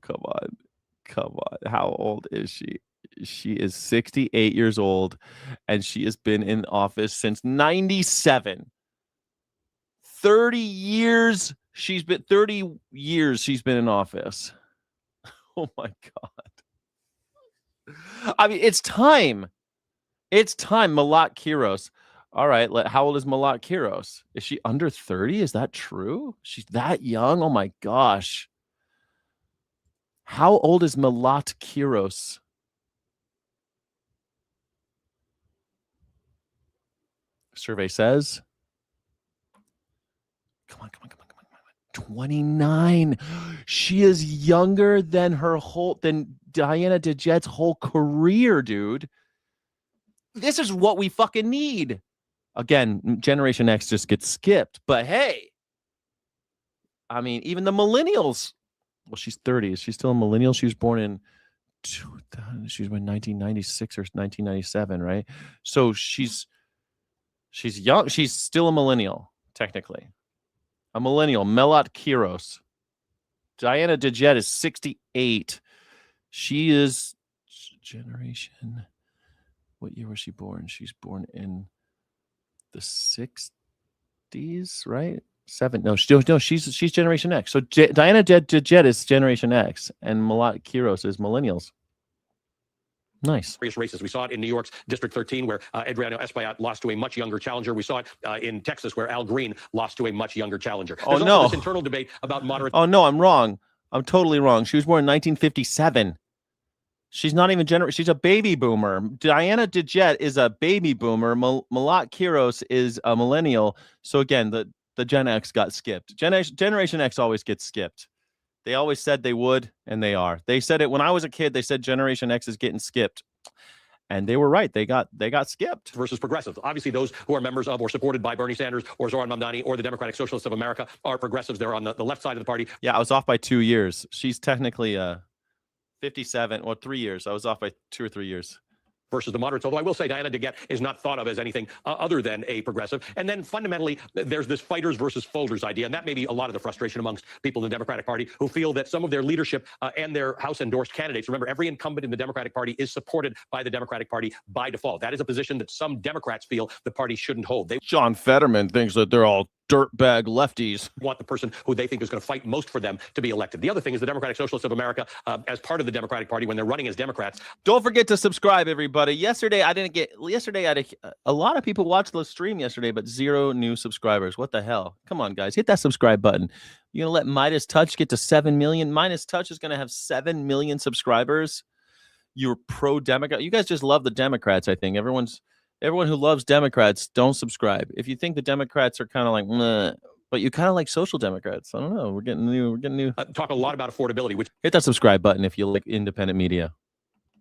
Speaker 2: come on. Come on. How old is she? She is 68 years old and she has been in office since 97. 30 years she's been in office. Oh my God. I mean, it's time. It's time. Milat Kiros. All right. How old is Milat Kiros? Is she under 30? Is that true? She's that young? Oh my gosh. How old is Milat Kiros? Survey says. Come on. 29. She is younger than than Diana DeGette's whole career, dude. This is what we fucking need. Again, Generation X just gets skipped. But hey, I mean, even the millennials. Well, she's 30. Is she still a millennial? She was born in 1996 or 1997, right? So she's young. She's still a millennial, technically. A millennial, Milat Kiros. Diana DeGette is 68. She is generation. What year was she born? She's born in the 60s, right? She's Generation X. So Diana DeGette is Generation X, and Milat Kiros is millennials. Nice.
Speaker 3: Various races. We saw it in New York's District 13, where Adriano Espaillat lost to a much younger challenger. We saw it in Texas, where Al Green lost to a much younger challenger. There's also this internal debate about moderate.
Speaker 2: Oh, no, I'm wrong. I'm totally wrong. She was born in 1957. She's not even she's a baby boomer. Diana DeGette is a baby boomer. Milat Kiros is a millennial. So again, the Gen X got skipped. Generation X always gets skipped. They always said they would, and they are. They said it when I was a kid. They said Generation X is getting skipped, and they were right. They got skipped.
Speaker 3: Versus progressives. Obviously, those who are members of or supported by Bernie Sanders or Zoran Mamdani or the Democratic Socialists of America are progressives. They're on the left side of the party.
Speaker 2: Yeah, I was off by 2 years. She's technically 57 or 3 years. I was off by 2 or 3 years.
Speaker 3: Versus the moderates, although I will say Diana DeGette is not thought of as anything other than a progressive. And then fundamentally, there's this fighters versus folders idea, and that may be a lot of the frustration amongst people in the Democratic Party who feel that some of their leadership and their House-endorsed candidates, remember, every incumbent in the Democratic Party is supported by the Democratic Party by default. That is a position that some Democrats feel the party shouldn't hold.
Speaker 2: John Fetterman thinks that they're all dirtbag lefties.
Speaker 3: Want the person who they think is going to fight most for them to be elected. The other thing is the Democratic Socialists of America, as part of the Democratic Party, when they're running as Democrats.
Speaker 2: Don't forget to subscribe, everybody. Yesterday, I had a lot of people watched the stream yesterday, but 0 new subscribers. What the hell? Come on, guys. Hit that subscribe button. You're going to let Midas Touch get to 7 million? Midas Touch is going to have 7 million subscribers. You're pro-Democrat. You guys just love the Democrats, I think. Everyone who loves Democrats, don't subscribe. If you think the Democrats are kind of like, meh, but you kind of like social Democrats. I don't know. We're getting new.
Speaker 3: Talk a lot about affordability, which
Speaker 2: hit that subscribe button if you like independent media.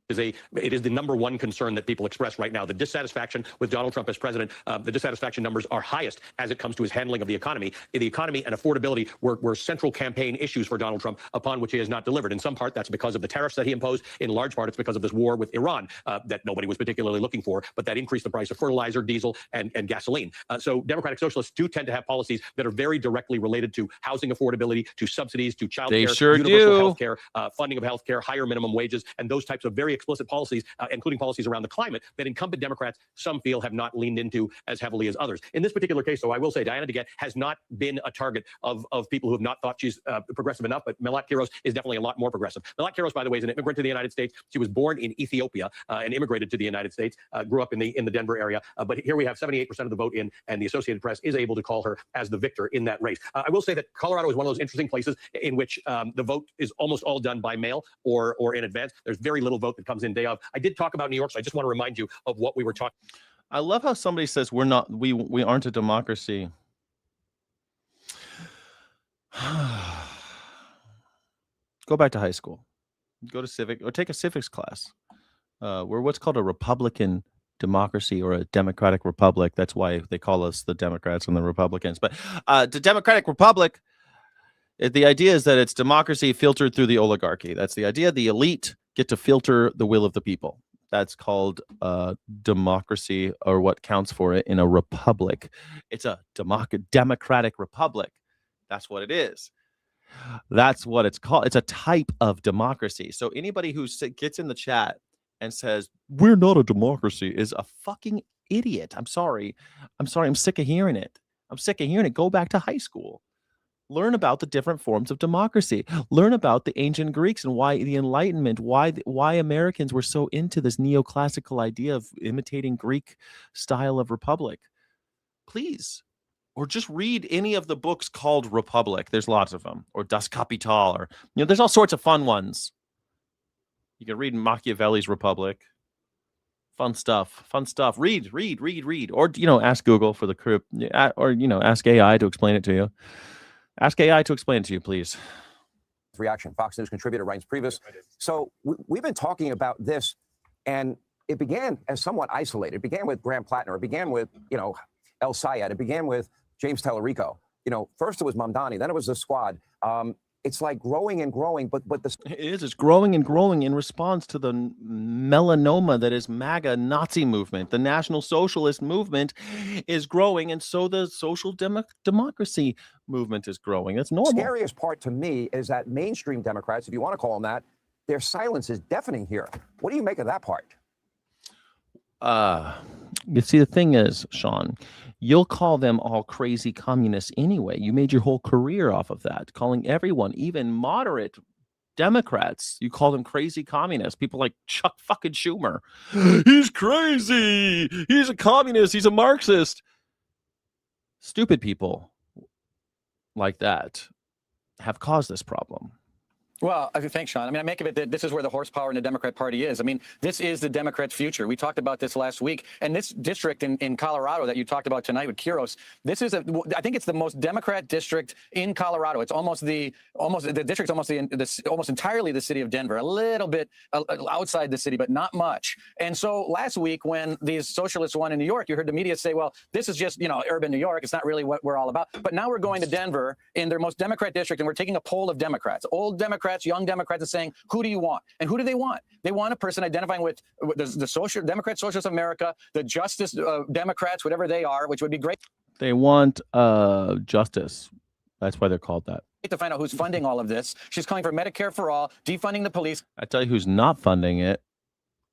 Speaker 3: It is the number one concern that people express right now. The dissatisfaction with Donald Trump as president, the dissatisfaction numbers are highest as it comes to his handling of the economy. The economy and affordability were central campaign issues for Donald Trump, upon which he has not delivered. In some part, that's because of the tariffs that he imposed. In large part, it's because of this war with Iran that nobody was particularly looking for, but that increased the price of fertilizer, diesel, and gasoline. So Democratic Socialists do tend to have policies that are very directly related to housing affordability, to subsidies, to child care,
Speaker 2: sure
Speaker 3: universal
Speaker 2: do.
Speaker 3: health care, funding of health care, higher minimum wages, and those types of very explicit policies, including policies around the climate, that incumbent Democrats, some feel, have not leaned into as heavily as others. In this particular case, though, I will say Diana DeGette has not been a target of people who have not thought she's progressive enough, but Melat Kiros is definitely a lot more progressive. Melat Kiros, by the way, is an immigrant to the United States. She was born in Ethiopia and immigrated to the United States, grew up in the Denver area. But here we have 78% of the vote in, and the Associated Press is able to call her as the victor in that race. I will say that Colorado is one of those interesting places in which the vote is almost all done by mail or in advance. There's very little vote that comes in day of. I did talk about New York, so I just want to remind you of what we were talking.
Speaker 2: I love how somebody says we aren't a democracy. Go back to high school. Go to civic or take a civics class. We're what's called a Republican democracy or a democratic republic. That's why they call us the Democrats and the Republicans. But the Democratic Republic, the idea is that it's democracy filtered through the oligarchy. That's the idea. The elite get to filter the will of the people. That's called democracy, or what counts for it in a republic. It's a democratic republic. That's what it is. That's what it's called. It's a type of democracy. So anybody who gets in the chat and says, we're not a democracy, is a fucking idiot. I'm sorry. I'm sick of hearing it. Go back to high school. Learn about the different forms of democracy. Learn about the ancient Greeks and why the Enlightenment, why Americans were so into this neoclassical idea of imitating Greek style of republic. Please. Or just read any of the books called Republic. There's lots of them. Or Das Kapital. Or, there's all sorts of fun ones. You can read Machiavelli's Republic. Fun stuff. Read. Or, ask Google for the crew. Or, ask AI to explain it to you. Ask AI to explain it to you, please.
Speaker 8: Reaction. Fox News contributor Reince Priebus. So we've been talking about this, and it began as somewhat isolated. It began with Graham Plattner. It began with, El Sayed. It began with James Tallarico. First it was Mamdani, then it was the squad. It's like growing and growing, but
Speaker 2: it's growing and growing in response to the melanoma that is MAGA Nazi movement. The National Socialist movement is growing, and so the social democracy movement is growing. It's normal.
Speaker 8: The scariest part to me is that mainstream Democrats, if you want to call them that, their silence is deafening here. What do you make of that part?
Speaker 2: You see, the thing is, Sean, you'll call them all crazy communists anyway. You made your whole career off of that, calling everyone, even moderate Democrats, you call them crazy communists. People like Chuck fucking Schumer. He's crazy. He's a communist. He's a Marxist. Stupid people like that have caused this problem.
Speaker 10: Well, thanks, Sean. I make of it that this is where the horsepower in the Democrat Party is. This is the Democrats' future. We talked about this last week. And this district in Colorado that you talked about tonight with Kiros, I think it's the most Democrat district in Colorado. It's the district's almost entirely the city of Denver, a little bit outside the city, but not much. And so last week when these socialists won in New York, you heard the media say, well, this is just, urban New York. It's not really what we're all about. But now we're going to Denver in their most Democrat district, and we're taking a poll of Democrats, old Democrats, young Democrats, are saying, who do you want? And who do they want? They want a person identifying with the social Democrat Socialists of America, the Justice Democrats, whatever they are, which would be great.
Speaker 2: They want justice. That's why they're called that.
Speaker 10: To find out who's funding all of this. She's calling for Medicare for all, defunding the police.
Speaker 2: I tell you who's not funding it.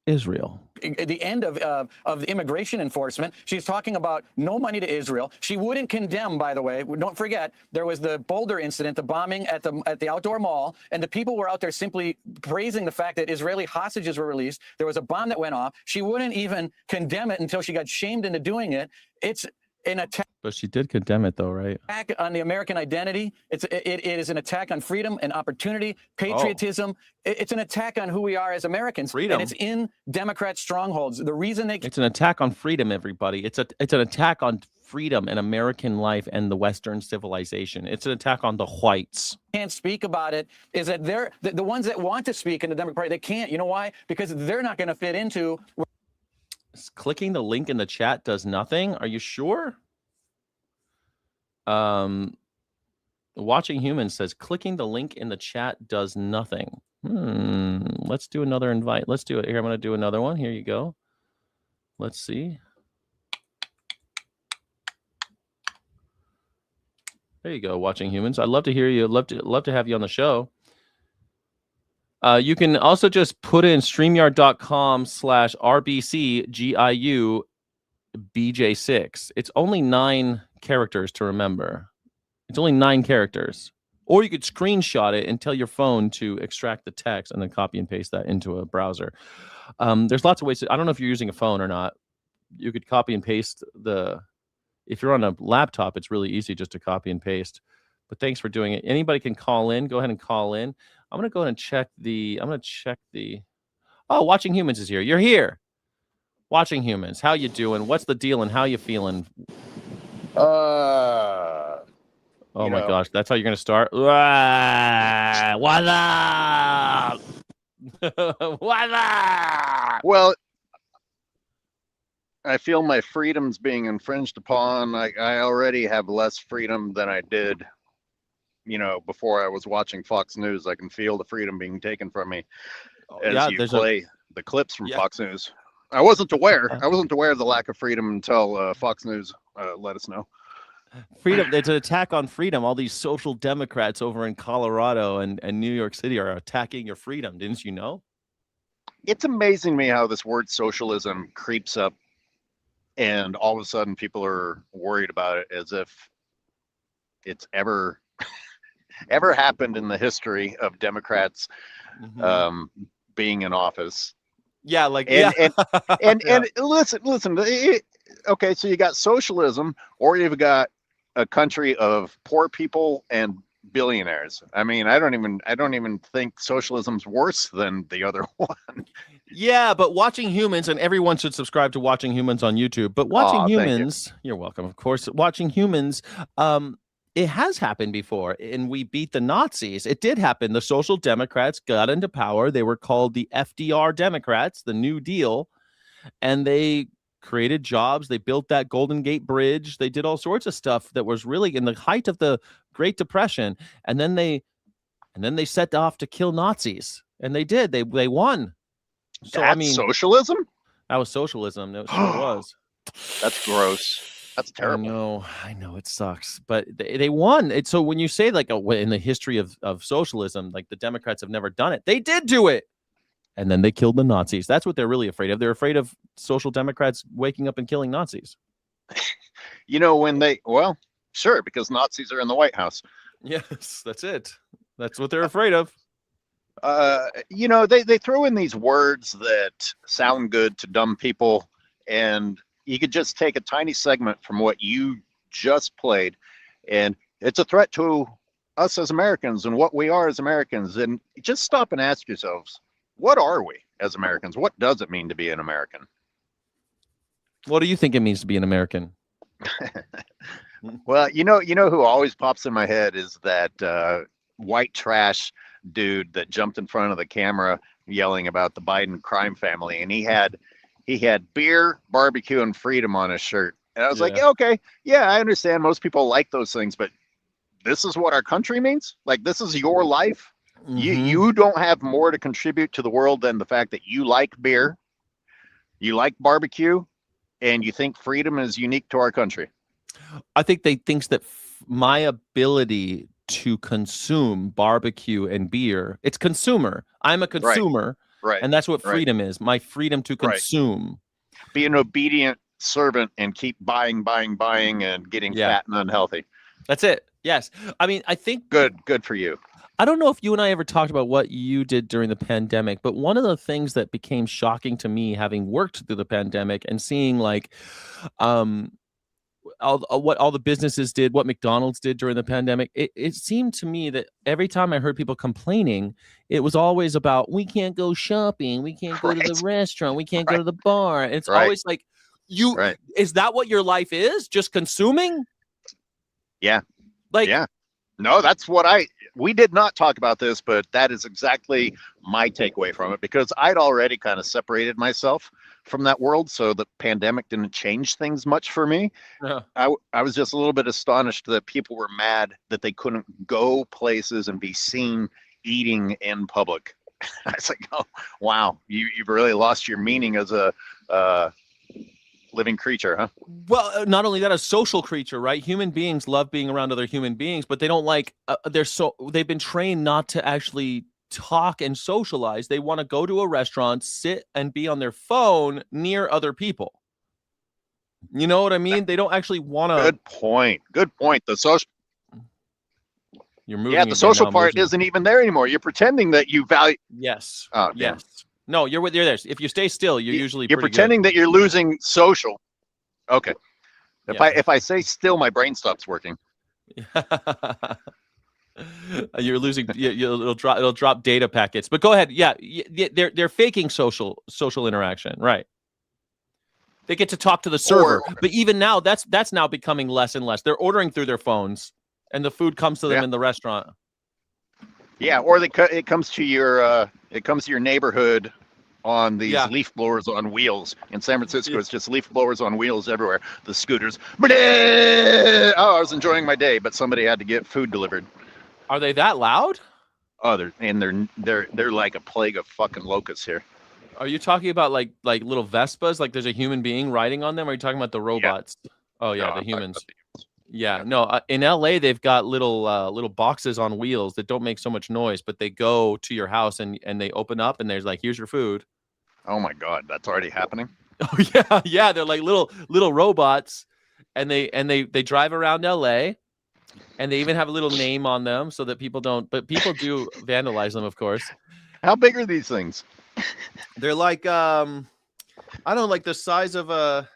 Speaker 2: Israel.
Speaker 10: At the end of the immigration enforcement, she's talking about no money to Israel. She wouldn't condemn, by the way, don't forget, there was the Boulder incident, the bombing at the outdoor mall, and the people were out there simply praising the fact that Israeli hostages were released. There was a bomb that went off. She wouldn't even condemn it until she got shamed into doing it. It's an attack.
Speaker 2: But she did condemn it, though, right?
Speaker 10: Attack on the American identity. It is an attack on freedom and opportunity, patriotism. It's an attack on who we are as Americans.
Speaker 2: Freedom.
Speaker 10: And it's in Democrat strongholds. The reason
Speaker 2: it's an attack on freedom, everybody. It's an attack on freedom and American life and the Western civilization. It's an attack on the whites.
Speaker 10: Can't speak about it is that they're the ones that want to speak in the Democratic Party. They can't. You know why? Because they're not going to fit into.
Speaker 2: Clicking the link in the chat does nothing. Are you sure? Watching Humans says clicking the link in the chat does nothing. Let's do another invite. Let's do it here. I'm going to do another one. Here you go. Let's see. There you go. Watching Humans. I'd love to hear you. Love to have you on the show. You can also just put in StreamYard.com/RBCGIUBJ6. It's only 9 characters to remember. It's only 9 characters. Or you could screenshot it and tell your phone to extract the text and then copy and paste that into a browser. There's lots of ways I don't know if you're using a phone or not. You could copy and paste if you're on a laptop, it's really easy just to copy and paste. But thanks for doing it. Anybody can call in. Go ahead and call in. I'm going to go ahead and check Oh, Watching Humans is here. You're here. Watching Humans. How you doing? What's the deal and how you feeling? Oh my gosh, that's how you're going to start? What up? What up?
Speaker 24: Well, I feel my freedom's being infringed upon. I already have less freedom than I did, before I was watching Fox News. I can feel the freedom being taken from me as you play the clips from Fox News. I wasn't aware of the lack of freedom until Fox News let us know.
Speaker 2: Freedom. It's an attack on freedom. All these social democrats over in Colorado and New York City are attacking your freedom. Didn't you know?
Speaker 24: It's amazing to me how this word socialism creeps up and all of a sudden people are worried about it as if it's ever happened in the history of Democrats being in office.
Speaker 2: Yeah, like
Speaker 24: and listen. Okay, so you got socialism, or you've got a country of poor people and billionaires. I mean, I don't even think socialism's worse than the other one.
Speaker 2: Yeah, but Watching Humans, and everyone should subscribe to Watching Humans on YouTube. But Watching Humans, you're welcome, of course. Watching Humans, it has happened before, and we beat the Nazis. It did happen. The Social Democrats got into power. They were called the FDR Democrats, the New Deal, and they created jobs. They built that Golden Gate Bridge. They did all sorts of stuff that was really in the height of the Great Depression. And then they set off to kill Nazis, and they did. They won. So
Speaker 24: That's socialism.
Speaker 2: That was socialism. It sure was.
Speaker 24: That's gross. That's terrible.
Speaker 2: I know it sucks, but they won. So when you say like in the history of socialism, like the Democrats have never done it, they did do it. And then they killed the Nazis. That's what they're really afraid of. They're afraid of social democrats waking up and killing Nazis.
Speaker 24: Sure, because Nazis are in the White House.
Speaker 2: Yes, that's it. That's what they're afraid of.
Speaker 24: They throw in these words that sound good to dumb people, and you could just take a tiny segment from what you just played, and it's a threat to us as Americans and what we are as Americans. And just stop and ask yourselves, what are we as Americans? What does it mean to be an American?
Speaker 2: What do you think it means to be an American?
Speaker 24: Well, you know who always pops in my head is that white trash dude that jumped in front of the camera yelling about the Biden crime family, and he had beer, barbecue, and freedom on his shirt. And I was like, okay, yeah, I understand most people like those things, but this is what our country means? Like, this is your life? Mm-hmm. You don't have more to contribute to the world than the fact that you like beer, you like barbecue, and you think freedom is unique to our country.
Speaker 2: I think they thinks that my ability to consume barbecue and beer, it's consumer. I'm a consumer, right? And that's what freedom is. My freedom to consume.
Speaker 24: Be an obedient servant and keep buying and getting fat and unhealthy.
Speaker 2: That's it. Yes. I mean, I think
Speaker 24: good for you.
Speaker 2: I don't know if you and I ever talked about what you did during the pandemic, but one of the things that became shocking to me, having worked through the pandemic and seeing like what all the businesses did, what McDonald's did during the pandemic, it seemed to me that every time I heard people complaining, it was always about, we can't go shopping, we can't go to the restaurant, we can't go to the bar. And it's always like, is that what your life is? Just consuming?
Speaker 24: Yeah. No, that's what we did not talk about this, but that is exactly my takeaway from it, because I'd already kind of separated myself from that world. So the pandemic didn't change things much for me. I was just a little bit astonished that people were mad that they couldn't go places and be seen eating in public. I was like, oh, wow, you've really lost your meaning as a living creature, huh?
Speaker 2: Well, not only that, a social creature, right? Human beings love being around other human beings, but they don't like they've been trained not to actually talk and socialize. They want to go to a restaurant, sit and be on their phone near other people. You know what I mean? They don't actually want to.
Speaker 24: Good point. Good point. The social.
Speaker 2: You're moving.
Speaker 24: Yeah, the social part isn't even there anymore. You're pretending that you value.
Speaker 2: Yes.
Speaker 24: Oh,
Speaker 2: yes. No, you're there. If you stay still, you're usually.
Speaker 24: You're pretending that you're losing social. Okay. If I say still, my brain stops working.
Speaker 2: You're losing. It'll drop data packets. But go ahead. Yeah, they're faking social interaction, right? They get to talk to the server, but even now, that's now becoming less and less. They're ordering through their phones, and the food comes to them in the restaurant.
Speaker 24: Yeah, or it comes to your neighborhood on these leaf blowers on wheels. In San Francisco, it's just leaf blowers on wheels everywhere. The scooters. Oh, I was enjoying my day, but somebody had to get food delivered.
Speaker 2: Are they that loud?
Speaker 24: Oh, they're like a plague of fucking locusts here.
Speaker 2: Are you talking about like little Vespas? Like there's a human being riding on them? Or are you talking about the robots? Yeah. Oh yeah, the humans. Yeah, no. In LA, they've got little boxes on wheels that don't make so much noise, but they go to your house and they open up and there's like, here's your food.
Speaker 24: Oh my God, that's already happening.
Speaker 2: Oh yeah. They're like little robots, and they drive around LA, and they even have a little name on them so that people don't. But people do vandalize them, of course.
Speaker 24: How big are these things?
Speaker 2: They're like I don't know, like the size of a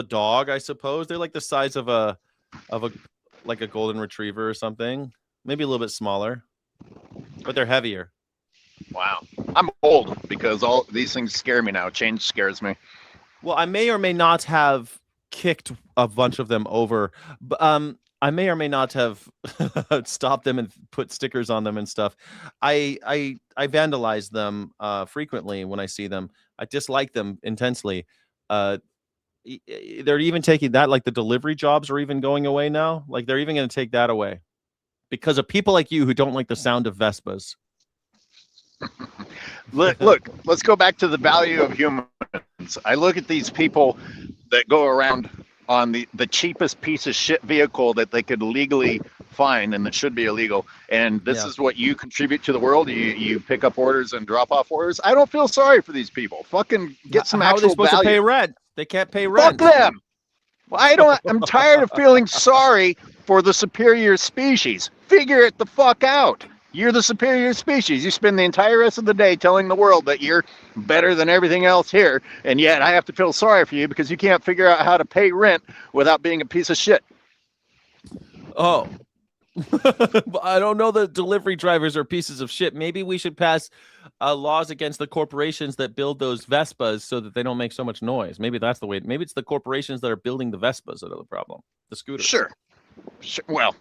Speaker 2: dog, I suppose. They're like the size of a like a golden retriever or something. Maybe a little bit smaller, but they're heavier.
Speaker 24: Wow. I'm old because all these things scare me now. Change scares me.
Speaker 2: Well, I may or may not have kicked a bunch of them over. I may or may not have stopped them and put stickers on them and stuff. I vandalize them frequently when I see them. I dislike them intensely. They're even taking that, like the delivery jobs are even going away now. Like they're even going to take that away because of people like you who don't like the sound of Vespas.
Speaker 24: Look, let's go back to the value of humans. I look at these people that go around on the cheapest piece of shit vehicle that they could legally find and that should be illegal. And this is what you contribute to the world. You pick up orders and drop off orders. I don't feel sorry for these people. Fucking get some
Speaker 2: How
Speaker 24: actual
Speaker 2: are they supposed
Speaker 24: value.
Speaker 2: to pay rent? They can't pay rent.
Speaker 24: Fuck them. Well, I'm tired of feeling sorry for the superior species. Figure it the fuck out. You're the superior species. You spend the entire rest of the day telling the world that you're better than everything else here, and yet I have to feel sorry for you because you can't figure out how to pay rent without being a piece of shit.
Speaker 2: Oh. I don't know that delivery drivers are pieces of shit. Maybe we should pass laws against the corporations that build those Vespas so that they don't make so much noise. Maybe that's the way. Maybe it's the corporations that are building the Vespas that are the problem. The scooters.
Speaker 24: Sure. Well,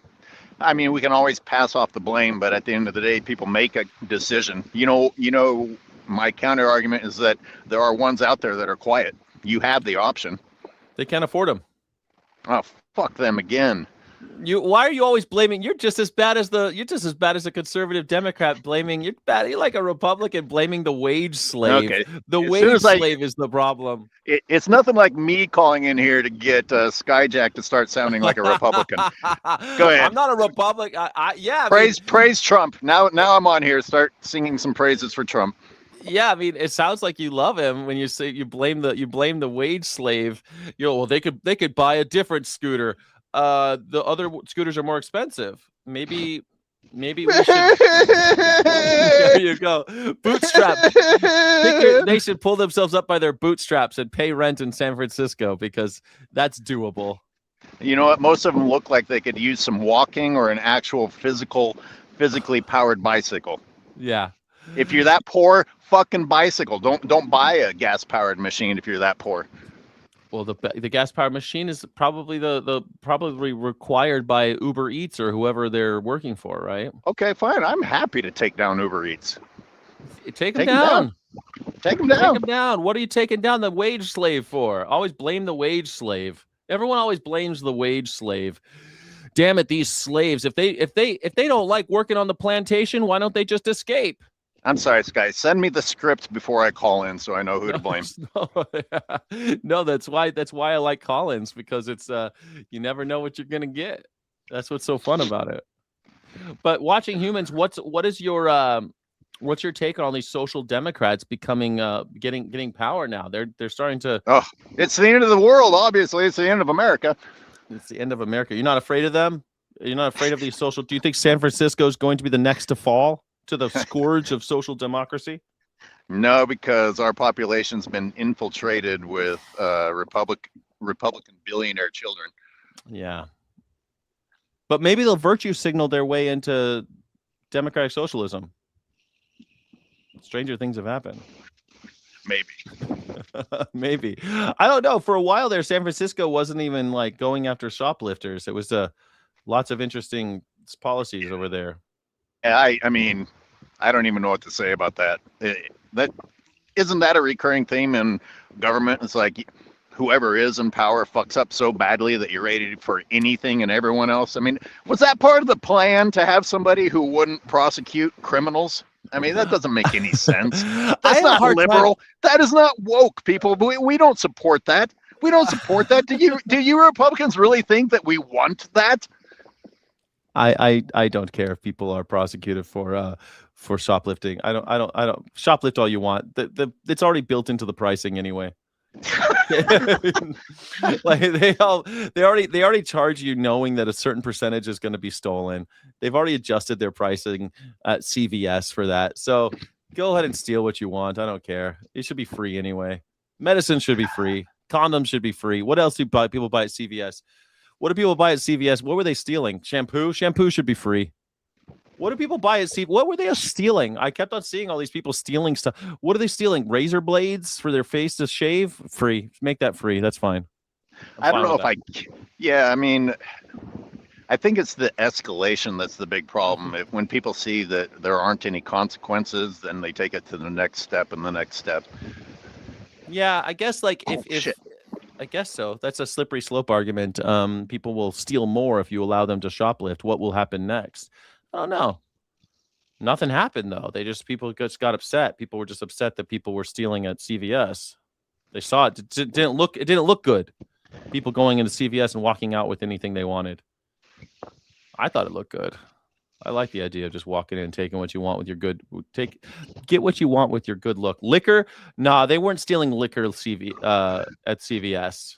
Speaker 24: I mean, we can always pass off the blame, but at the end of the day, people make a decision. You know, my counter argument is that there are ones out there that are quiet. You have the option.
Speaker 2: They can't afford them.
Speaker 24: Oh, fuck them again.
Speaker 2: Why are you always blaming? You're just as bad as a conservative Democrat blaming. You're like a Republican blaming the wage slave.
Speaker 24: Okay.
Speaker 2: The wage slave is the problem.
Speaker 24: It's nothing like me calling in here to get Skyjack to start sounding like a Republican. Go ahead.
Speaker 2: I'm not a Republican.
Speaker 24: Praise Trump. Now I'm on here. Start singing some praises for Trump.
Speaker 2: Yeah, I mean, it sounds like you love him when you say you blame the wage slave. Well, they could buy a different scooter. The other scooters are more expensive. Maybe we should. There you go. Bootstrap. They should pull themselves up by their bootstraps and pay rent in San Francisco because that's doable.
Speaker 24: You know what? Most of them look like they could use some walking or an actual physically powered bicycle.
Speaker 2: Yeah.
Speaker 24: If you're that poor, fucking bicycle. Don't buy a gas powered machine if you're that poor.
Speaker 2: Well, the gas powered machine is probably probably required by Uber Eats or whoever they're working for, right?
Speaker 24: Okay, fine. I'm happy to take down Uber Eats.
Speaker 2: Take them down.
Speaker 24: Take them down.
Speaker 2: Take them down. What are you taking down the wage slave for? Always blame the wage slave. Everyone always blames the wage slave. Damn it, these slaves! If they don't like working on the plantation, why don't they just escape?
Speaker 24: I'm sorry, Sky. Send me the script before I call in so I know who to blame.
Speaker 2: No, that's why I like call-ins, because it's you never know what you're gonna get. That's what's so fun about it. But watching humans, what is your what's your take on all these social democrats becoming getting power now? They're starting to.
Speaker 24: Oh, it's the end of the world. Obviously, it's the end of America.
Speaker 2: It's the end of America. You're not afraid of them? You're not afraid of these social? Do you think San Francisco is going to be the next to fall to the scourge of social democracy?
Speaker 24: No, because our population's been infiltrated with Republican billionaire children.
Speaker 2: Yeah. But maybe they'll virtue signal their way into democratic socialism. Stranger things have happened.
Speaker 24: Maybe.
Speaker 2: Maybe. I don't know. For a while there, San Francisco wasn't even like going after shoplifters. It was lots of interesting policies over there.
Speaker 24: I mean, I don't even know what to say about that. That isn't that a recurring theme in government? It's like whoever is in power fucks up so badly that you're ready for anything and everyone else. I mean, was that part of the plan to have somebody who wouldn't prosecute criminals? I mean, that doesn't make any sense. That's not liberal. That is not woke, people. We don't support that. We don't support that. Do you Republicans really think that we want that?
Speaker 2: I don't care if people are prosecuted for shoplifting. I don't shoplift all you want. It's already built into the pricing anyway. Like they already charge you knowing that a certain percentage is going to be stolen. They've already adjusted their pricing at CVS for that. So go ahead and steal what you want. I don't care. It should be free anyway. Medicine should be free. Condoms should be free. What else do people buy at CVS? What do people buy at CVS? What were they stealing? Shampoo? Shampoo should be free. What do people buy at CVS? What were they stealing? I kept on seeing all these people stealing stuff. What are they stealing? Razor blades for their face to shave? Free. Make that free. That's fine.
Speaker 24: I don't know if yeah, I mean, I think it's the escalation that's the big problem. When people see that there aren't any consequences, then they take it to the next step and the next step.
Speaker 2: Yeah, I guess like if I guess so. That's a slippery slope argument. People will steal more if you allow them to shoplift. What will happen next? I don't know. Nothing happened though. People just got upset. People were just upset that people were stealing at CVS. They saw it. It didn't look good. People going into CVS and walking out with anything they wanted. I thought it looked good. I like the idea of just walking in and taking what you want with your good. Get what you want with your good look. Liquor? Nah, they weren't stealing liquor at CVS.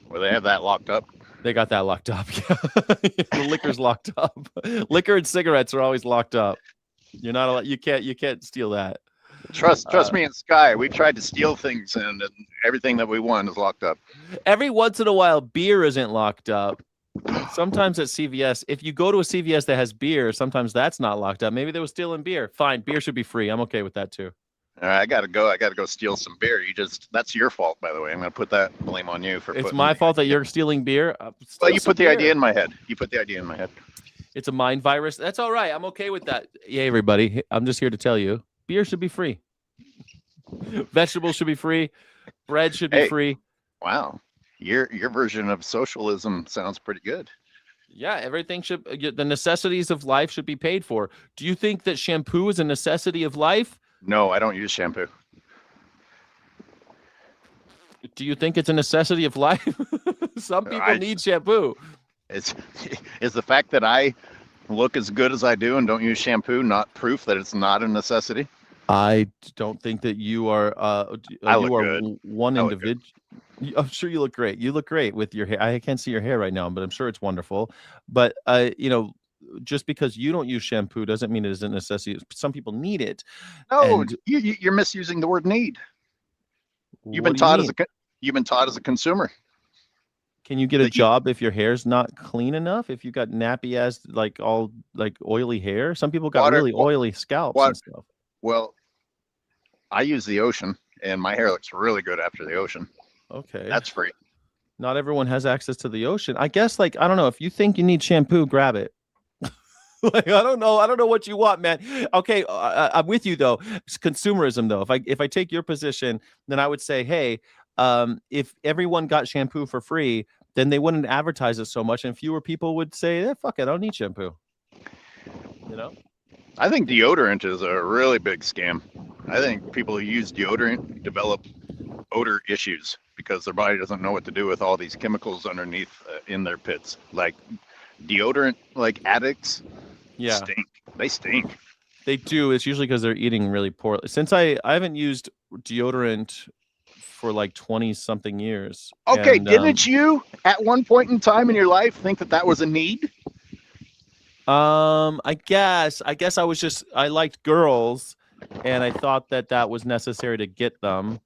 Speaker 24: Well, they have that locked up.
Speaker 2: They got that locked up. The liquor's locked up. Liquor and cigarettes are always locked up. You're not allowed. You can't steal that.
Speaker 24: Trust me and Sky. We tried to steal things and everything that we want is locked up.
Speaker 2: Every once in a while, beer isn't locked up. Sometimes at CVS, if you go to a CVS that has beer, sometimes that's not locked up. Maybe they were stealing beer. Fine, beer should be free. I'm okay with that too.
Speaker 24: All right, I gotta go steal some beer. That's your fault, by the way. I'm gonna put that blame on you for.
Speaker 2: It's my fault that you're stealing beer.
Speaker 24: Well, you put the idea in my head.
Speaker 2: It's a mind virus. That's all right. I'm okay with that. Yeah, everybody. I'm just here to tell you, beer should be free. Vegetables should be free. Bread should be free.
Speaker 24: Wow, your version of socialism sounds pretty good.
Speaker 2: Yeah, everything should. The necessities of life should be paid for. Do you think that shampoo is a necessity of life?
Speaker 24: No, I don't use shampoo.
Speaker 2: Do you think it's a necessity of life? Some people need shampoo.
Speaker 24: Is the fact that I look as good as I do and don't use shampoo not proof that it's not a necessity?
Speaker 2: I don't think that you are. One individual. I'm sure you look great. You look great with your hair. I can't see your hair right now, but I'm sure it's wonderful. But just because you don't use shampoo doesn't mean it isn't a necessity. Some people need it.
Speaker 24: No, you're misusing the word need. You've been taught as a consumer.
Speaker 2: Can you get a job if your hair's not clean enough? If you got nappy ass oily hair? Some people got really oily scalps and stuff.
Speaker 24: Well, I use the ocean and my hair looks really good after the ocean.
Speaker 2: Okay.
Speaker 24: That's free.
Speaker 2: Not everyone has access to the ocean. I guess I don't know. If you think you need shampoo, grab it. I don't know what you want, man. Okay, I'm with you though. It's consumerism though. If I take your position, then I would say, hey, if everyone got shampoo for free, then they wouldn't advertise it so much, and fewer people would say, fuck it, I don't need shampoo.
Speaker 24: I think deodorant is a really big scam. I think people who use deodorant develop odor issues because their body doesn't know what to do with all these chemicals underneath in their pits. Like deodorant, like addicts
Speaker 2: Yeah.
Speaker 24: Stink. They stink.
Speaker 2: They do. It's usually because they're eating really poorly. Since I haven't used deodorant for like 20 something years.
Speaker 24: Okay,
Speaker 2: and,
Speaker 24: didn't you at one point in time in your life think that was a need?
Speaker 2: I guess I liked girls, and I thought that was necessary to get them,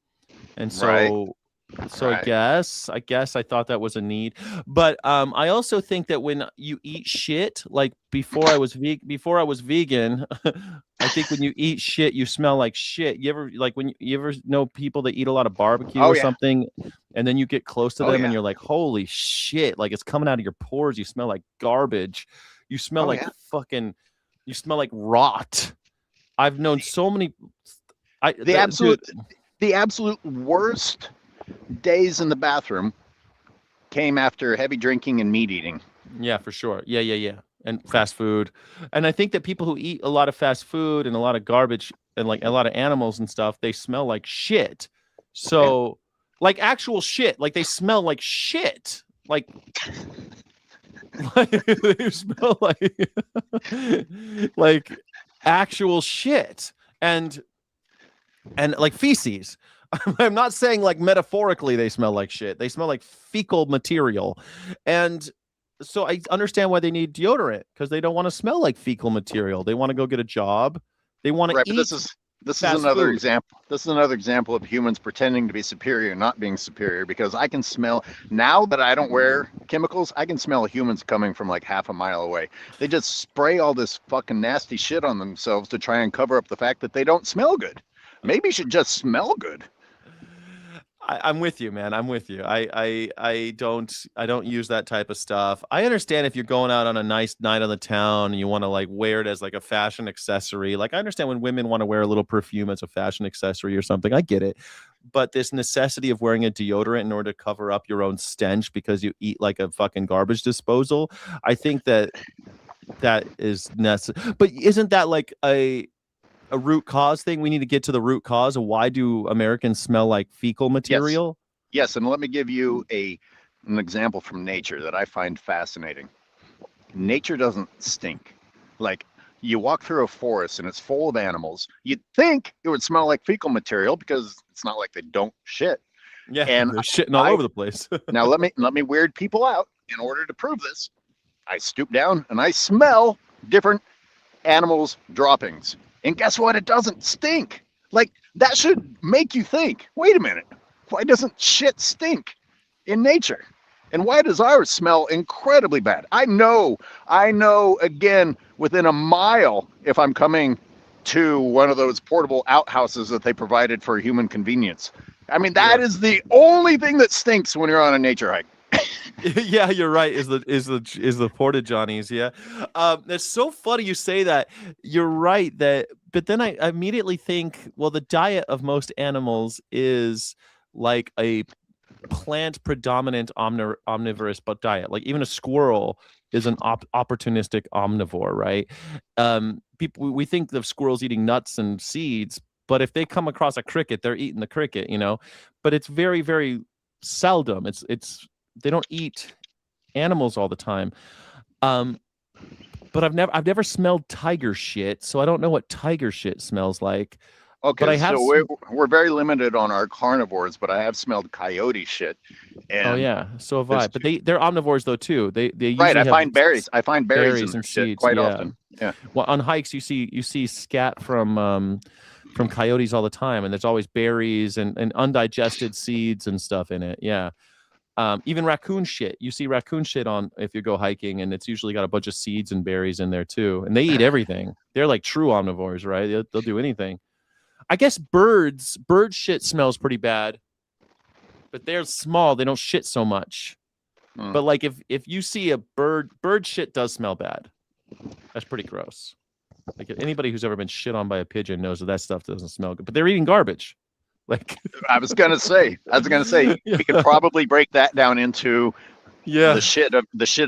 Speaker 2: and so
Speaker 24: Right.
Speaker 2: I guess I thought that was a need. But I also think that when you eat shit, like before I was vegan, I think when you eat shit, you smell like shit. You ever know people that eat a lot of barbecue or something, and then you get close to them and you're like, holy shit, like it's coming out of your pores. You smell like garbage. You smell like fucking. You smell like rot. I've known so many.
Speaker 24: The absolute worst days in the bathroom came after heavy drinking and meat eating.
Speaker 2: Yeah, for sure. Yeah. And fast food. And I think that people who eat a lot of fast food and a lot of garbage and like a lot of animals and stuff, they smell like shit. So, like actual shit. Like they smell like shit. Like they smell like actual shit and like feces. I'm not saying like metaphorically they smell like shit. They smell like fecal material. And so I understand why they need deodorant, because they don't want to smell like fecal material. They want to go get a job. They want to eat.
Speaker 24: This is another example. This is another example of humans pretending to be superior, not being superior, because I can smell, now that I don't wear chemicals, I can smell humans coming from like half a mile away. They just spray all this fucking nasty shit on themselves to try and cover up the fact that they don't smell good. Maybe you should just smell good.
Speaker 2: I'm with you, man. I'm with you. I don't use that type of stuff. I understand if you're going out on a nice night on the town and you want to like wear it as like a fashion accessory. Like I understand when women want to wear a little perfume as a fashion accessory or something. I get it. But this necessity of wearing a deodorant in order to cover up your own stench because you eat like a fucking garbage disposal, I think that is necessary. But isn't that like a root cause thing? We need to get to the root cause of why do Americans smell like fecal material?
Speaker 24: Yes, and let me give you an example from nature that I find fascinating. Nature doesn't stink. Like you walk through a forest and it's full of animals. You'd think it would smell like fecal material because it's not like they don't shit.
Speaker 2: Yeah, and they're shitting all over the place.
Speaker 24: Now let me weird people out. In order to prove this, I stoop down and I smell different animals' droppings. And guess what? It doesn't stink. Like, that should make you think, wait a minute, why doesn't shit stink in nature? And why does ours smell incredibly bad? I know, again, within a mile, if I'm coming to one of those portable outhouses that they provided for human convenience. I mean, that is the only thing that stinks when you're on a nature hike.
Speaker 2: Yeah, you're right. Is the porta johnies? Yeah, it's so funny you say that. You're right but then I immediately think, well, the diet of most animals is like a plant predominant omnivorous but diet. Like even a squirrel is an opportunistic omnivore, right? We think of squirrels eating nuts and seeds, but if they come across a cricket, they're eating the cricket, you know. But it's very, very seldom. They don't eat animals all the time. But I've never smelled tiger shit, so I don't know what tiger shit smells like.
Speaker 24: Okay,
Speaker 2: but I have
Speaker 24: so we're very limited on our carnivores, but I have smelled coyote shit. And
Speaker 2: oh yeah, so have I. But they're omnivores though too. They
Speaker 24: right.
Speaker 2: usually
Speaker 24: I find berries. I find berries
Speaker 2: and
Speaker 24: shit
Speaker 2: seeds
Speaker 24: quite often. Yeah.
Speaker 2: Well, on hikes you see scat from coyotes all the time, and there's always berries and undigested seeds and stuff in it. Yeah. Even raccoon shit. You see raccoon shit on if you go hiking, and it's usually got a bunch of seeds and berries in there too. And they eat everything. They're like true omnivores, right? They'll do anything. I guess bird shit smells pretty bad, but they're small. They don't shit so much. But like if you see a bird shit does smell bad. That's pretty gross. Like anybody who's ever been shit on by a pigeon knows that stuff doesn't smell good. But they're eating garbage. Like
Speaker 24: I was gonna say, we could probably break that down into the shit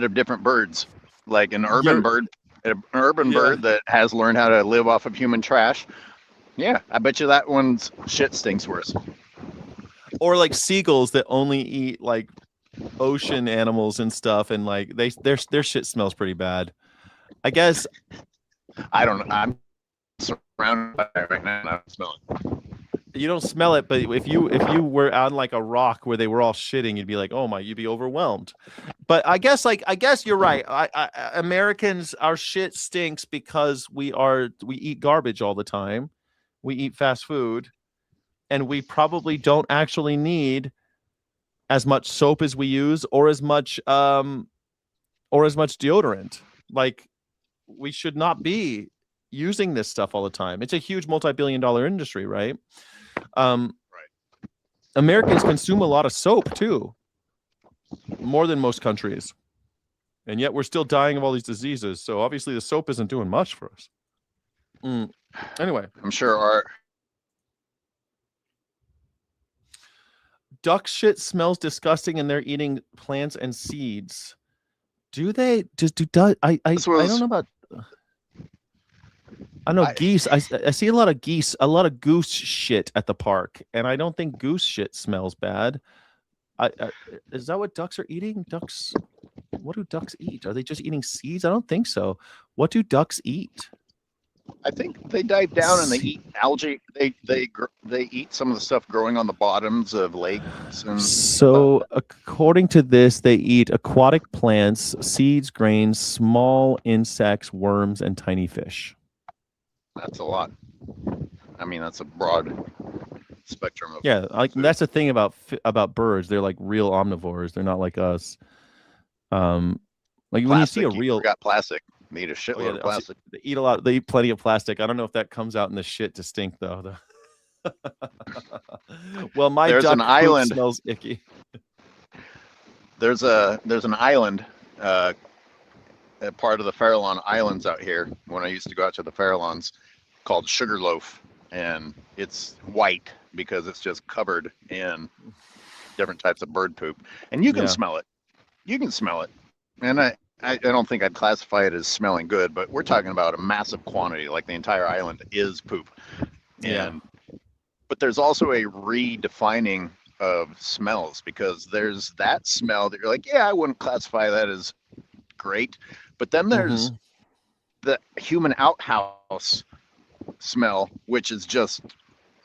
Speaker 24: of different birds, like an urban bird that has learned how to live off of human trash. Yeah, I bet you that one's shit stinks worse.
Speaker 2: Or like seagulls that only eat like ocean animals and stuff, and like their shit smells pretty bad. I guess
Speaker 24: I don't know. I'm surrounded by it right now and I don't smell it.
Speaker 2: You don't smell it, but if you were on like a rock where they were all shitting, you'd be like, oh my, you'd be overwhelmed. But I guess you're right. Americans, our shit stinks because we eat garbage all the time. We eat fast food, and we probably don't actually need as much soap as we use or as much deodorant. Like, we should not be using this stuff all the time. It's a huge multi-billion-dollar industry, right? Americans consume a lot of soap too, more than most countries, and yet we're still dying of all these diseases. So obviously the soap isn't doing much for us. Anyway,
Speaker 24: I'm sure our
Speaker 2: duck shit smells disgusting, and they're eating plants and seeds. Do they? I don't know about. I know geese. I see a lot of geese, a lot of goose shit at the park, and I don't think goose shit smells bad. Is that what ducks are eating? Ducks. What do ducks eat? Are they just eating seeds? I don't think so. What do ducks eat?
Speaker 24: I think they dive down and they eat algae. They eat some of the stuff growing on the bottoms of lakes. And
Speaker 2: so, according to this, they eat aquatic plants, seeds, grains, small insects, worms, and tiny fish.
Speaker 24: That's a lot. I mean, that's a broad spectrum of.
Speaker 2: Yeah, like that's the thing about birds. They're like real omnivores. They're not like us. Like
Speaker 24: plastic,
Speaker 2: when you see a real,
Speaker 24: got plastic. They eat a shitload of plastic.
Speaker 2: They eat a lot. They eat plenty of plastic. I don't know if that comes out in the shit to stink though. Well,
Speaker 24: there's
Speaker 2: duck
Speaker 24: an island
Speaker 2: smells icky.
Speaker 24: There's an island, a part of the Farallon Islands out here. When I used to go out to the Farallons, called Sugarloaf, and it's white because it's just covered in different types of bird poop, and you can smell it. You can smell it, and I don't think I'd classify it as smelling good, but we're talking about a massive quantity, like the entire island is poop. But there's also a redefining of smells, because there's that smell that you're like, yeah, I wouldn't classify that as great. But then there's the human outhouse smell, which is just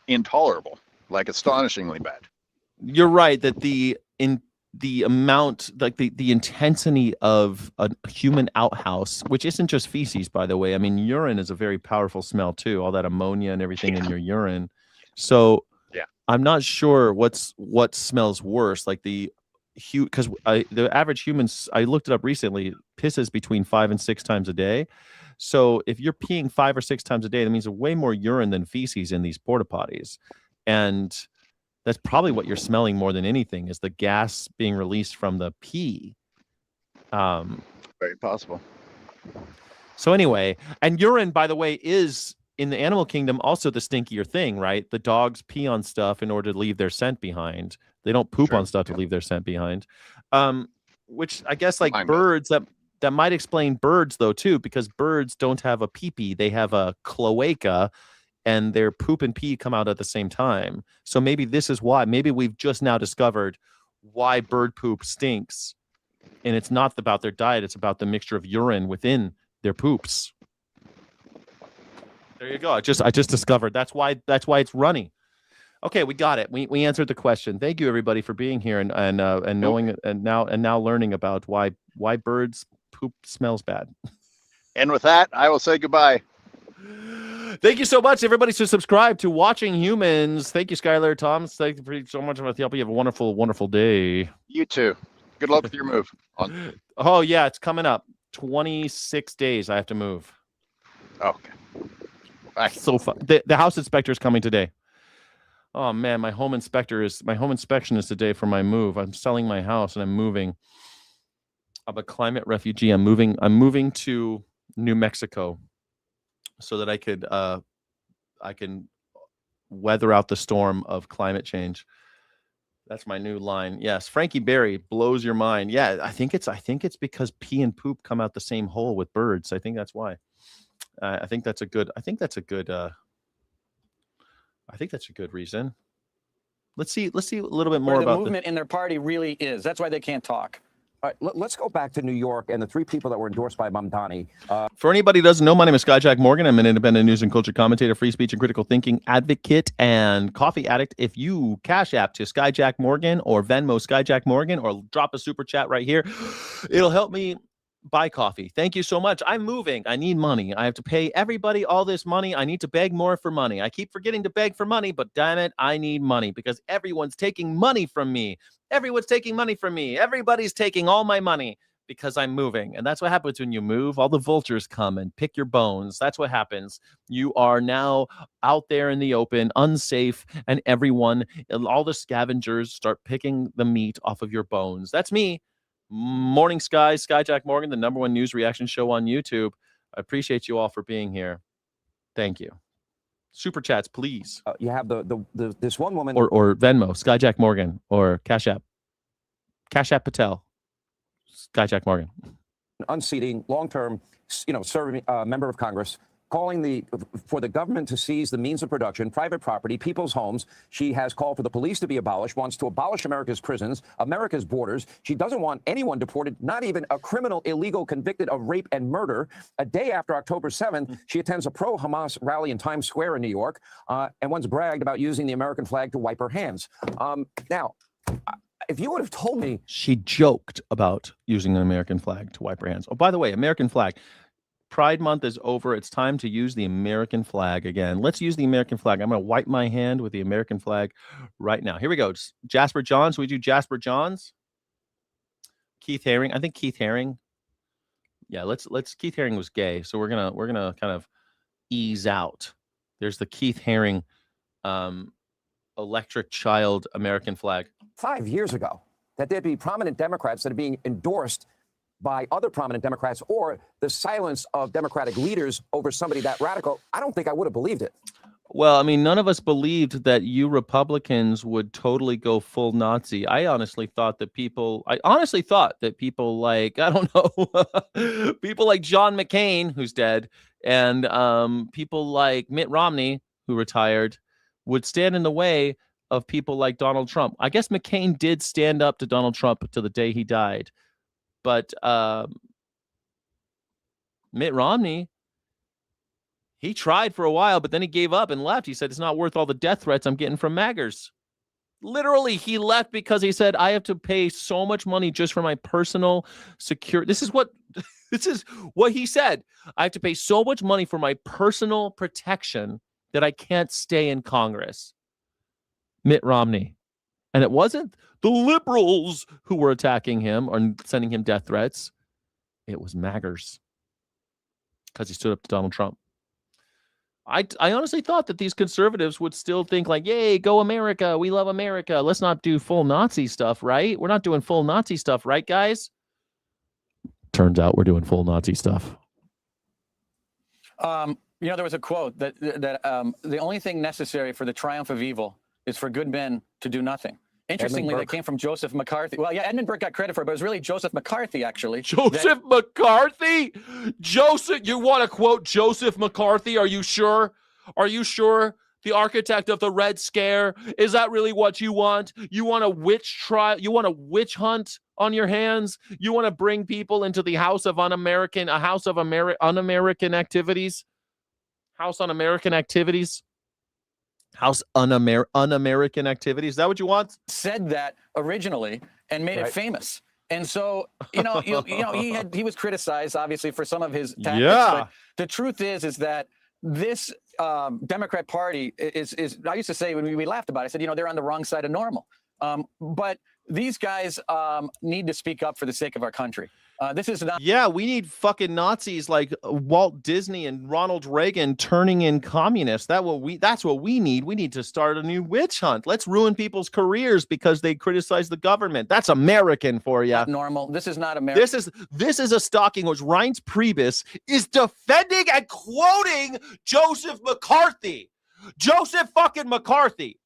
Speaker 24: intolerable, like astonishingly bad.
Speaker 2: You're right that the amount, like the intensity of a human outhouse, which isn't just feces, by the way. I mean, urine is a very powerful smell too. All that ammonia and everything in your urine. So I'm not sure what smells worse. Like because the average human, I looked it up recently, pisses between 5 and 6 times a day. So if you're peeing 5 or 6 times a day, that means there's way more urine than feces in these porta potties, and that's probably what you're smelling more than anything, is the gas being released from the pee.
Speaker 24: Very possible.
Speaker 2: So anyway, and urine, by the way, is in the animal kingdom also the stinkier thing, right? The dogs pee on stuff in order to leave their scent behind. They don't poop on stuff to leave their scent behind. Which I guess like birds, that might explain birds though too, because birds don't have a pee-pee. They have a cloaca, and their poop and pee come out at the same time. So maybe this is why. Maybe we've just now discovered why bird poop stinks. And it's not about their diet. It's about the mixture of urine within their poops. There you go. I just discovered that's why it's runny. Okay, we got it. We answered the question. Thank you everybody for being here and knowing and now learning about why birds poop smells bad.
Speaker 24: And with that, I will say goodbye.
Speaker 2: Thank you so much, everybody, to subscribe to Watching Humans. Thank you, Skylar, Tom. Thank you so much. I hope you have a wonderful, wonderful day.
Speaker 24: You too. Good luck with your move.
Speaker 2: Oh, yeah, it's coming up. 26 days I have to move.
Speaker 24: Okay. Bye.
Speaker 2: So fun. The house inspector is coming today. Oh, man, my home inspection is today for my move. I'm selling my house and I'm moving. I'm a climate refugee. I'm moving to New Mexico, so that I can weather out the storm of climate change. That's my new line. Yes, Frankie Berry blows your mind. Yeah, I think it's because pee and poop come out the same hole with birds. I think that's why. I think that's a good reason. Let's see a little bit more
Speaker 17: where the
Speaker 2: about
Speaker 17: movement in their party really is. That's why they can't talk.
Speaker 8: All right, let's go back to New York and the 3 people that were endorsed by Mamdani.
Speaker 2: For anybody who doesn't know, my name is Skyjack Morgan. I'm an independent news and culture commentator, free speech and critical thinking advocate, and coffee addict. If you cash app to Skyjack Morgan or Venmo Skyjack Morgan or drop a super chat right here, it'll help me buy coffee. Thank you so much. I'm moving. I need money. I have to pay everybody all this money. I need to beg more for money. I keep forgetting to beg for money, but damn it, I need money because everyone's taking money from me. Everyone's taking money from me. Everybody's taking all my money because I'm moving. And that's what happens when you move. All the vultures come and pick your bones. That's what happens. You are now out there in the open, unsafe, and everyone, all the scavengers start picking the meat off of your bones. That's me. Morning Sky, Skyjack Morgan, the #1 news reaction show on YouTube. I appreciate you all for being here. Thank you. Super chats, please.
Speaker 8: You have this one woman,
Speaker 2: or Venmo, Skyjack Morgan, or Cash App Patel, Skyjack Morgan.
Speaker 8: unseating, long-term, serving member of Congress, calling for the government to seize the means of production, private property, people's homes. She has called for the police to be abolished, wants to abolish America's prisons, America's borders. She doesn't want anyone deported, not even a criminal illegal convicted of rape and murder. A day after October 7th, she attends a pro-Hamas rally in Times Square in New York, and once bragged about using the American flag to wipe her hands. Now, if you would have told me...
Speaker 2: She joked about using an American flag to wipe her hands. Oh, by the way, American flag. Pride Month is over. It's time to use the American flag again. Let's use the American flag. I'm going to wipe my hand with the American flag right now. Here we go. Jasper Johns. We do Jasper Johns. Keith Haring. I think Keith Haring. Yeah, let's Keith Haring was gay, so we're gonna kind of ease out. There's the Keith Haring electric child American flag.
Speaker 8: 5 years ago, that there'd be prominent Democrats that are being endorsed by other prominent Democrats, or the silence of Democratic leaders over somebody that radical, I don't think I would have believed it.
Speaker 2: Well, I mean, none of us believed that you Republicans would totally go full Nazi. I honestly thought that people like, I don't know, people like John McCain, who's dead, and people like Mitt Romney, who retired, would stand in the way of people like Donald Trump. I guess McCain did stand up to Donald Trump until the day he died. But Mitt Romney, he tried for a while, but then he gave up and left. He said, it's not worth all the death threats I'm getting from MAGers. Literally, he left because he said, I have to pay so much money just for my personal security. This is what he said. I have to pay so much money for my personal protection that I can't stay in Congress. Mitt Romney. And it wasn't the liberals who were attacking him or sending him death threats. It was MAGers because he stood up to Donald Trump. I honestly thought that these conservatives would still think like, yay, go America. We love America. Let's not do full Nazi stuff, right? We're not doing full Nazi stuff, right, guys? Turns out we're doing full Nazi stuff.
Speaker 17: There was a quote that the only thing necessary for the triumph of evil is for good men to do nothing. Interestingly, that came from Joseph McCarthy. Well, yeah, Edmund Burke got credit for it, but it was really Joseph McCarthy, actually.
Speaker 2: Joseph McCarthy? You want to quote Joseph McCarthy? Are you sure? Are you sure? The architect of the Red Scare? Is that really what you want? You want a witch trial? You want a witch hunt on your hands? You want to bring people into the house of un-American activities? House un-American activities? House un-American activities. Is that what you want?
Speaker 17: Said that originally and made it famous. And so, he was criticized, obviously, for some of his tactics.
Speaker 2: Yeah.
Speaker 17: But the truth is that this Democrat Party is, I used to say when we laughed about it, I said, they're on the wrong side of normal. But these guys need to speak up for the sake of our country. This is not.
Speaker 2: Yeah, we need fucking Nazis like Walt Disney and Ronald Reagan turning in communists. That's what we need. We need to start a new witch hunt. Let's ruin people's careers because they criticize the government. That's American for you.
Speaker 17: Not normal. This is not American.
Speaker 2: This is a stalking which Reince Priebus is defending and quoting Joseph McCarthy. Joseph fucking McCarthy.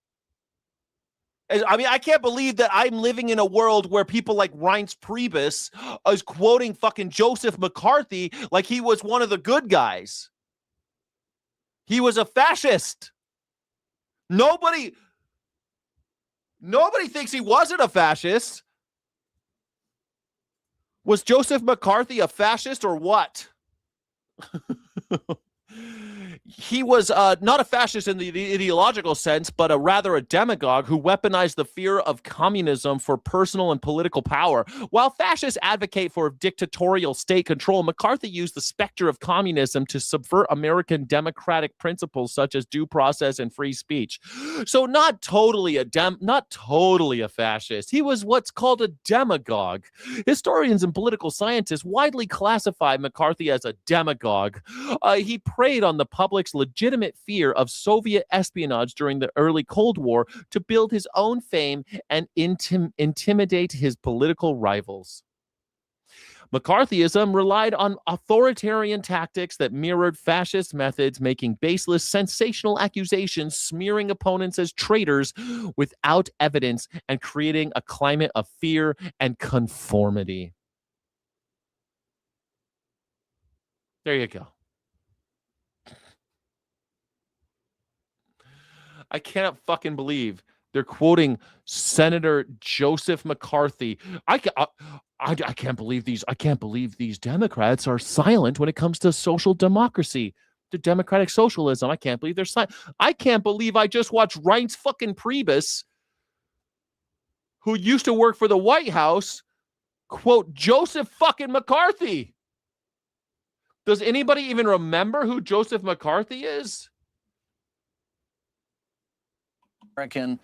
Speaker 2: I mean, I can't believe that I'm living in a world where people like Reince Priebus is quoting fucking Joseph McCarthy like he was one of the good guys. He was a fascist. Nobody thinks he wasn't a fascist. Was Joseph McCarthy a fascist or what? He was not a fascist in the ideological sense, but rather a demagogue who weaponized the fear of communism for personal and political power. While fascists advocate for dictatorial state control, McCarthy used the specter of communism to subvert American democratic principles such as due process and free speech. So not totally a fascist. He was what's called a demagogue. Historians and political scientists widely classify McCarthy as a demagogue. He preyed on the public's legitimate fear of Soviet espionage during the early Cold War to build his own fame and intimidate his political rivals. McCarthyism relied on authoritarian tactics that mirrored fascist methods, making baseless, sensational accusations, smearing opponents as traitors without evidence, and creating a climate of fear and conformity. There you go. I cannot fucking believe they're quoting Senator Joseph McCarthy. I can't believe these. I can't believe these Democrats are silent when it comes to social democracy, to democratic socialism. I can't believe they're silent. I can't believe I just watched Reince fucking Priebus, who used to work for the White House, quote Joseph fucking McCarthy. Does anybody even remember who Joseph McCarthy is?
Speaker 17: American.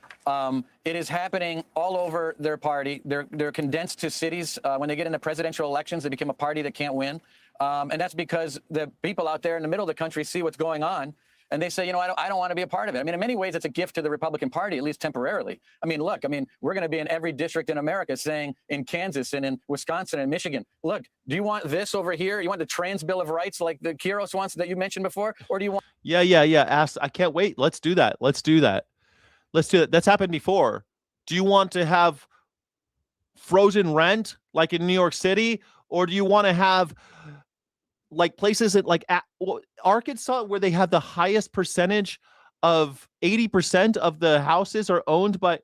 Speaker 17: It is happening all over their party. They're condensed to cities. When they get into presidential elections, they become a party that can't win. And that's because the people out there in the middle of the country see what's going on. And they say, you know, I don't want to be a part of it. I mean, in many ways, it's a gift to the Republican Party, at least temporarily. I mean, look, we're going to be in every district in America saying in Kansas and in Wisconsin and Michigan, look, do you want this over here? You want the Trans Bill of Rights like the Kiros wants that you mentioned before? Or do you want...
Speaker 2: Yeah. I can't wait. Let's do that. Let's do that. That's happened before. Do you want to have frozen rent like in New York City? Or do you want to have like places that like Arkansas where they have the highest percentage of 80% of the houses are owned by...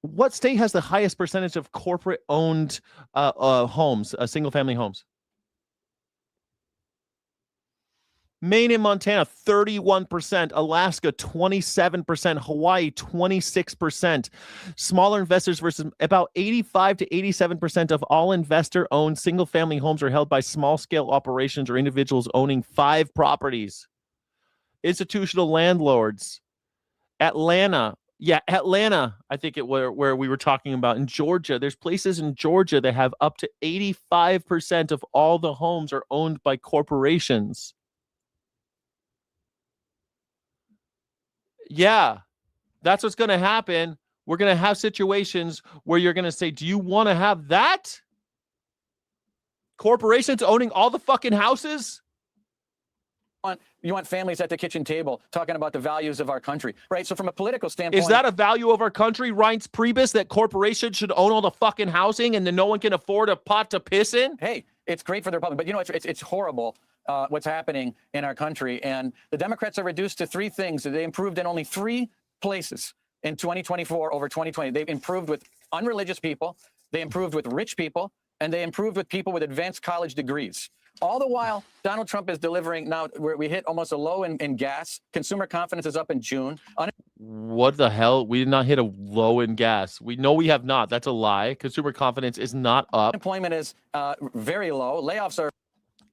Speaker 2: What state has the highest percentage of corporate owned homes, single family homes? Maine and Montana, 31%. Alaska, 27%. Hawaii, 26%. Smaller investors versus about 85 to 87% of all investor-owned single-family homes are held by small-scale operations or individuals owning 5 properties. Institutional landlords. Atlanta, I think where we were talking about in Georgia. There's places in Georgia that have up to 85% of all the homes are owned by corporations. Yeah, that's what's going to happen. We're going to have situations where you're going to say, do you want to have that? Corporations owning all the fucking houses?
Speaker 17: You want families at the kitchen table talking about the values of our country, right? So from a political standpoint...
Speaker 2: Is that a value of our country, Reince Priebus, that corporations should own all the fucking housing and then no one can afford a pot to piss in?
Speaker 17: Hey, it's great for the Republic, but you know, it's horrible. What's happening in our country. And the Democrats are reduced to 3 things. They improved in only 3 places in 2024 over 2020. They've improved with unreligious people, they improved with rich people, and they improved with people with advanced college degrees. All the while, Donald Trump is delivering now where we hit almost a low in gas. Consumer confidence is up in June.
Speaker 2: What the hell? We did not hit a low in gas. We know we have not. That's a lie. Consumer confidence is not up.
Speaker 17: Unemployment is very low. Layoffs are...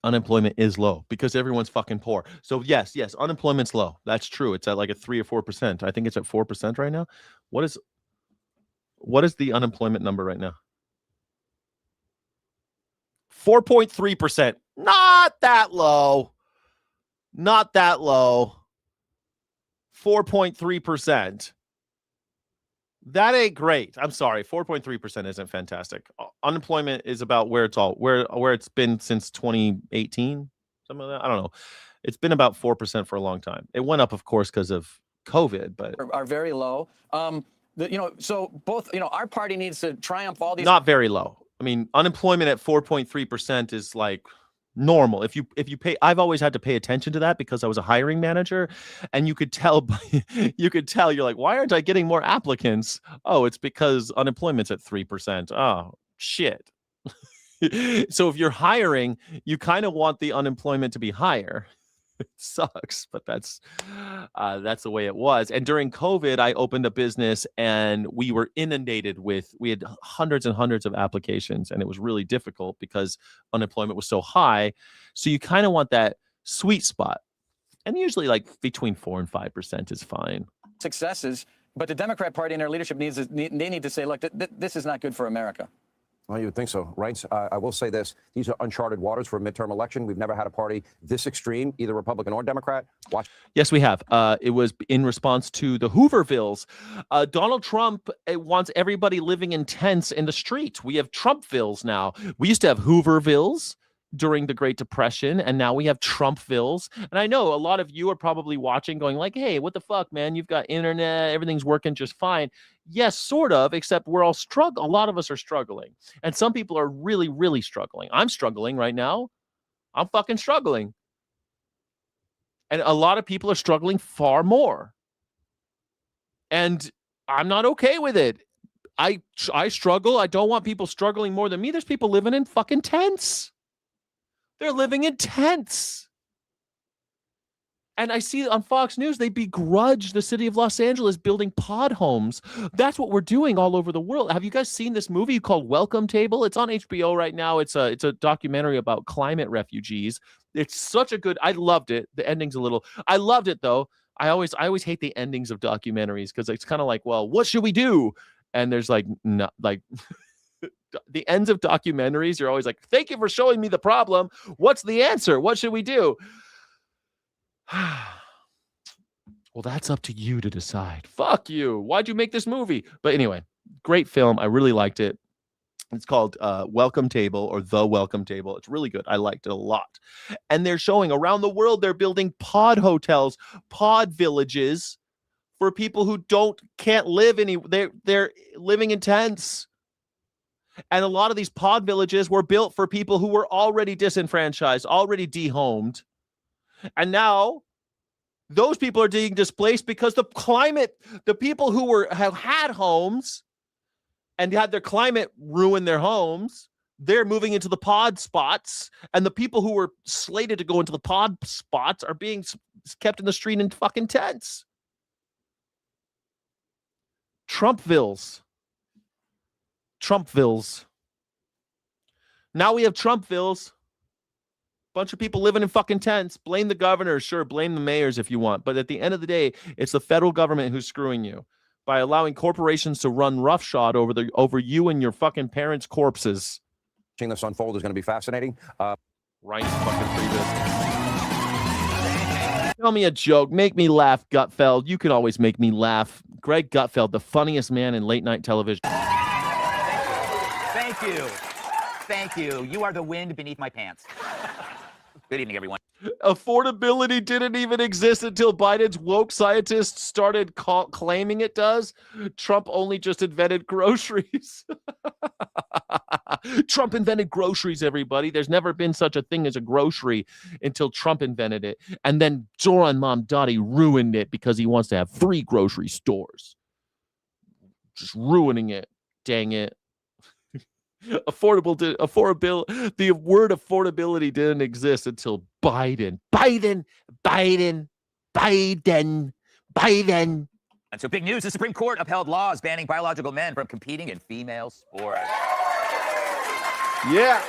Speaker 2: Unemployment is low because everyone's fucking poor. So yes, unemployment's low. That's true. It's at like a 3 or 4%. I think it's at 4% right now. What is the unemployment number right now? 4.3%. Not that low. Not that low. 4.3%. That ain't great. I'm sorry. 4.3% isn't fantastic. Unemployment is about where it's been since 2018. Some of that. I don't know. It's been about 4% for a long time. It went up, of course, because of COVID, but
Speaker 17: are very low. So both, our party needs to triumph all these.
Speaker 2: Not very low. I mean, unemployment at 4.3% is like normal. If you pay, I've always had to pay attention to that because I was a hiring manager, and you could tell you're like, why aren't I getting more applicants? Oh, it's because unemployment's at 3%. Oh shit. So if you're hiring, you kind of want the unemployment to be higher. It sucks, but that's the way it was. And during COVID, I opened a business and we were inundated we had hundreds and hundreds of applications, and it was really difficult because unemployment was so high. So you kind of want that sweet spot. And usually like between 4 and 5% is fine.
Speaker 17: Successes, but the Democrat Party and their leadership they need to say, look, this is not good for America.
Speaker 8: Well, you would think so, right? I will say this. These are uncharted waters for a midterm election. We've never had a party this extreme, either Republican or Democrat.
Speaker 2: Yes, we have. It was in response to the Hoovervilles. Donald Trump wants everybody living in tents in the street. We have Trumpvilles now. We used to have Hoovervilles during the Great Depression, and now we have Trumpvilles. And I know a lot of you are probably watching going like, hey, what the fuck, man? You've got internet, everything's working just fine. Yes, sort of, except we're all struggling. A lot of us are struggling. And some people are really, really struggling. I'm struggling right now. I'm fucking struggling. And a lot of people are struggling far more. And I'm not okay with it. I struggle. I don't want people struggling more than me. There's people living in fucking tents. They're living in tents. And I see on Fox News, they begrudge the city of Los Angeles building pod homes. That's what we're doing all over the world. Have you guys seen this movie called Welcome Table? It's on HBO right now. It's a documentary about climate refugees. It's such a good, I loved it. The ending's a little, I loved it though. I always hate the endings of documentaries because it's kind of like, well, what should we do? And there's like, no, like the ends of documentaries, you're always like, thank you for showing me the problem. What's the answer? What should we do? Well, that's up to you to decide. Fuck you. Why'd you make this movie? But anyway, great film. I really liked it. It's called Welcome Table or The Welcome Table. It's really good. I liked it a lot. And they're showing around the world, they're building pod hotels, pod villages for people who can't live they're living in tents. And a lot of these pod villages were built for people who were already disenfranchised, already dehomed. And now those people are being displaced because the people who have had homes and had their climate ruin their homes, they're moving into the pod spots. And the people who were slated to go into the pod spots are being kept in the street in fucking tents. Trumpvilles. Now we have Trumpvilles. Bunch of people living in fucking tents. Blame the governor. Sure, blame the mayors if you want. But at the end of the day, it's the federal government who's screwing you by allowing corporations to run roughshod over you and your fucking parents' corpses.
Speaker 8: Watching this unfold is going to be fascinating.
Speaker 2: Ryan's fucking free business. Tell me a joke. Make me laugh, Gutfeld. You can always make me laugh. Greg Gutfeld, the funniest man in late night television.
Speaker 15: Thank you. Thank you. You are the wind beneath my pants. Good evening, everyone.
Speaker 2: Affordability didn't even exist until Biden's woke scientists started claiming it does. Trump only just invented groceries. Trump invented groceries, everybody. There's never been such a thing as a grocery until Trump invented it. And then Zoran Mamdani ruined it because he wants to have 3 grocery stores. Just ruining it. Dang it. The word affordability didn't exist until Biden.
Speaker 15: And so big news, the Supreme Court upheld laws banning biological men from competing in female sports.
Speaker 2: Yeah.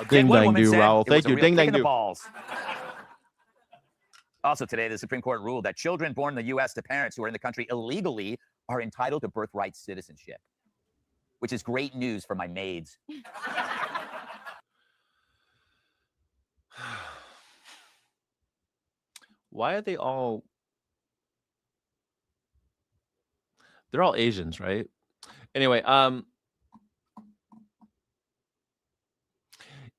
Speaker 2: Ding dang do, Raul. Thank you. Ding dang do.
Speaker 15: Also today, the Supreme Court ruled that children born in the U.S. to parents who are in the country illegally are entitled to birthright citizenship, which is great news for my maids.
Speaker 2: Why are they all... They're all Asians, right? Anyway,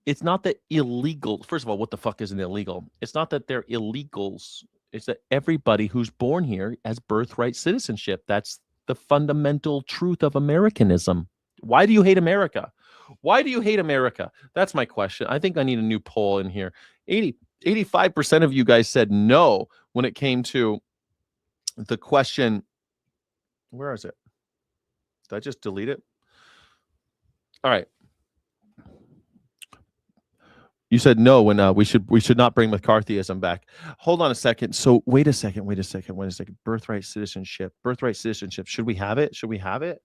Speaker 2: it's not that illegal. First of all, what the fuck is an illegal? It's not that they're illegals. It's that everybody who's born here has birthright citizenship. That's the fundamental truth of Americanism. Why do you hate America? Why do you hate America? That's my question. I think I need a new poll in here. 85% of you guys said no when it came to the question. Where is it? Did I just delete it? All right. You said no when we should not bring McCarthyism back. Hold on a second. So wait a second. Birthright citizenship. Should we have it?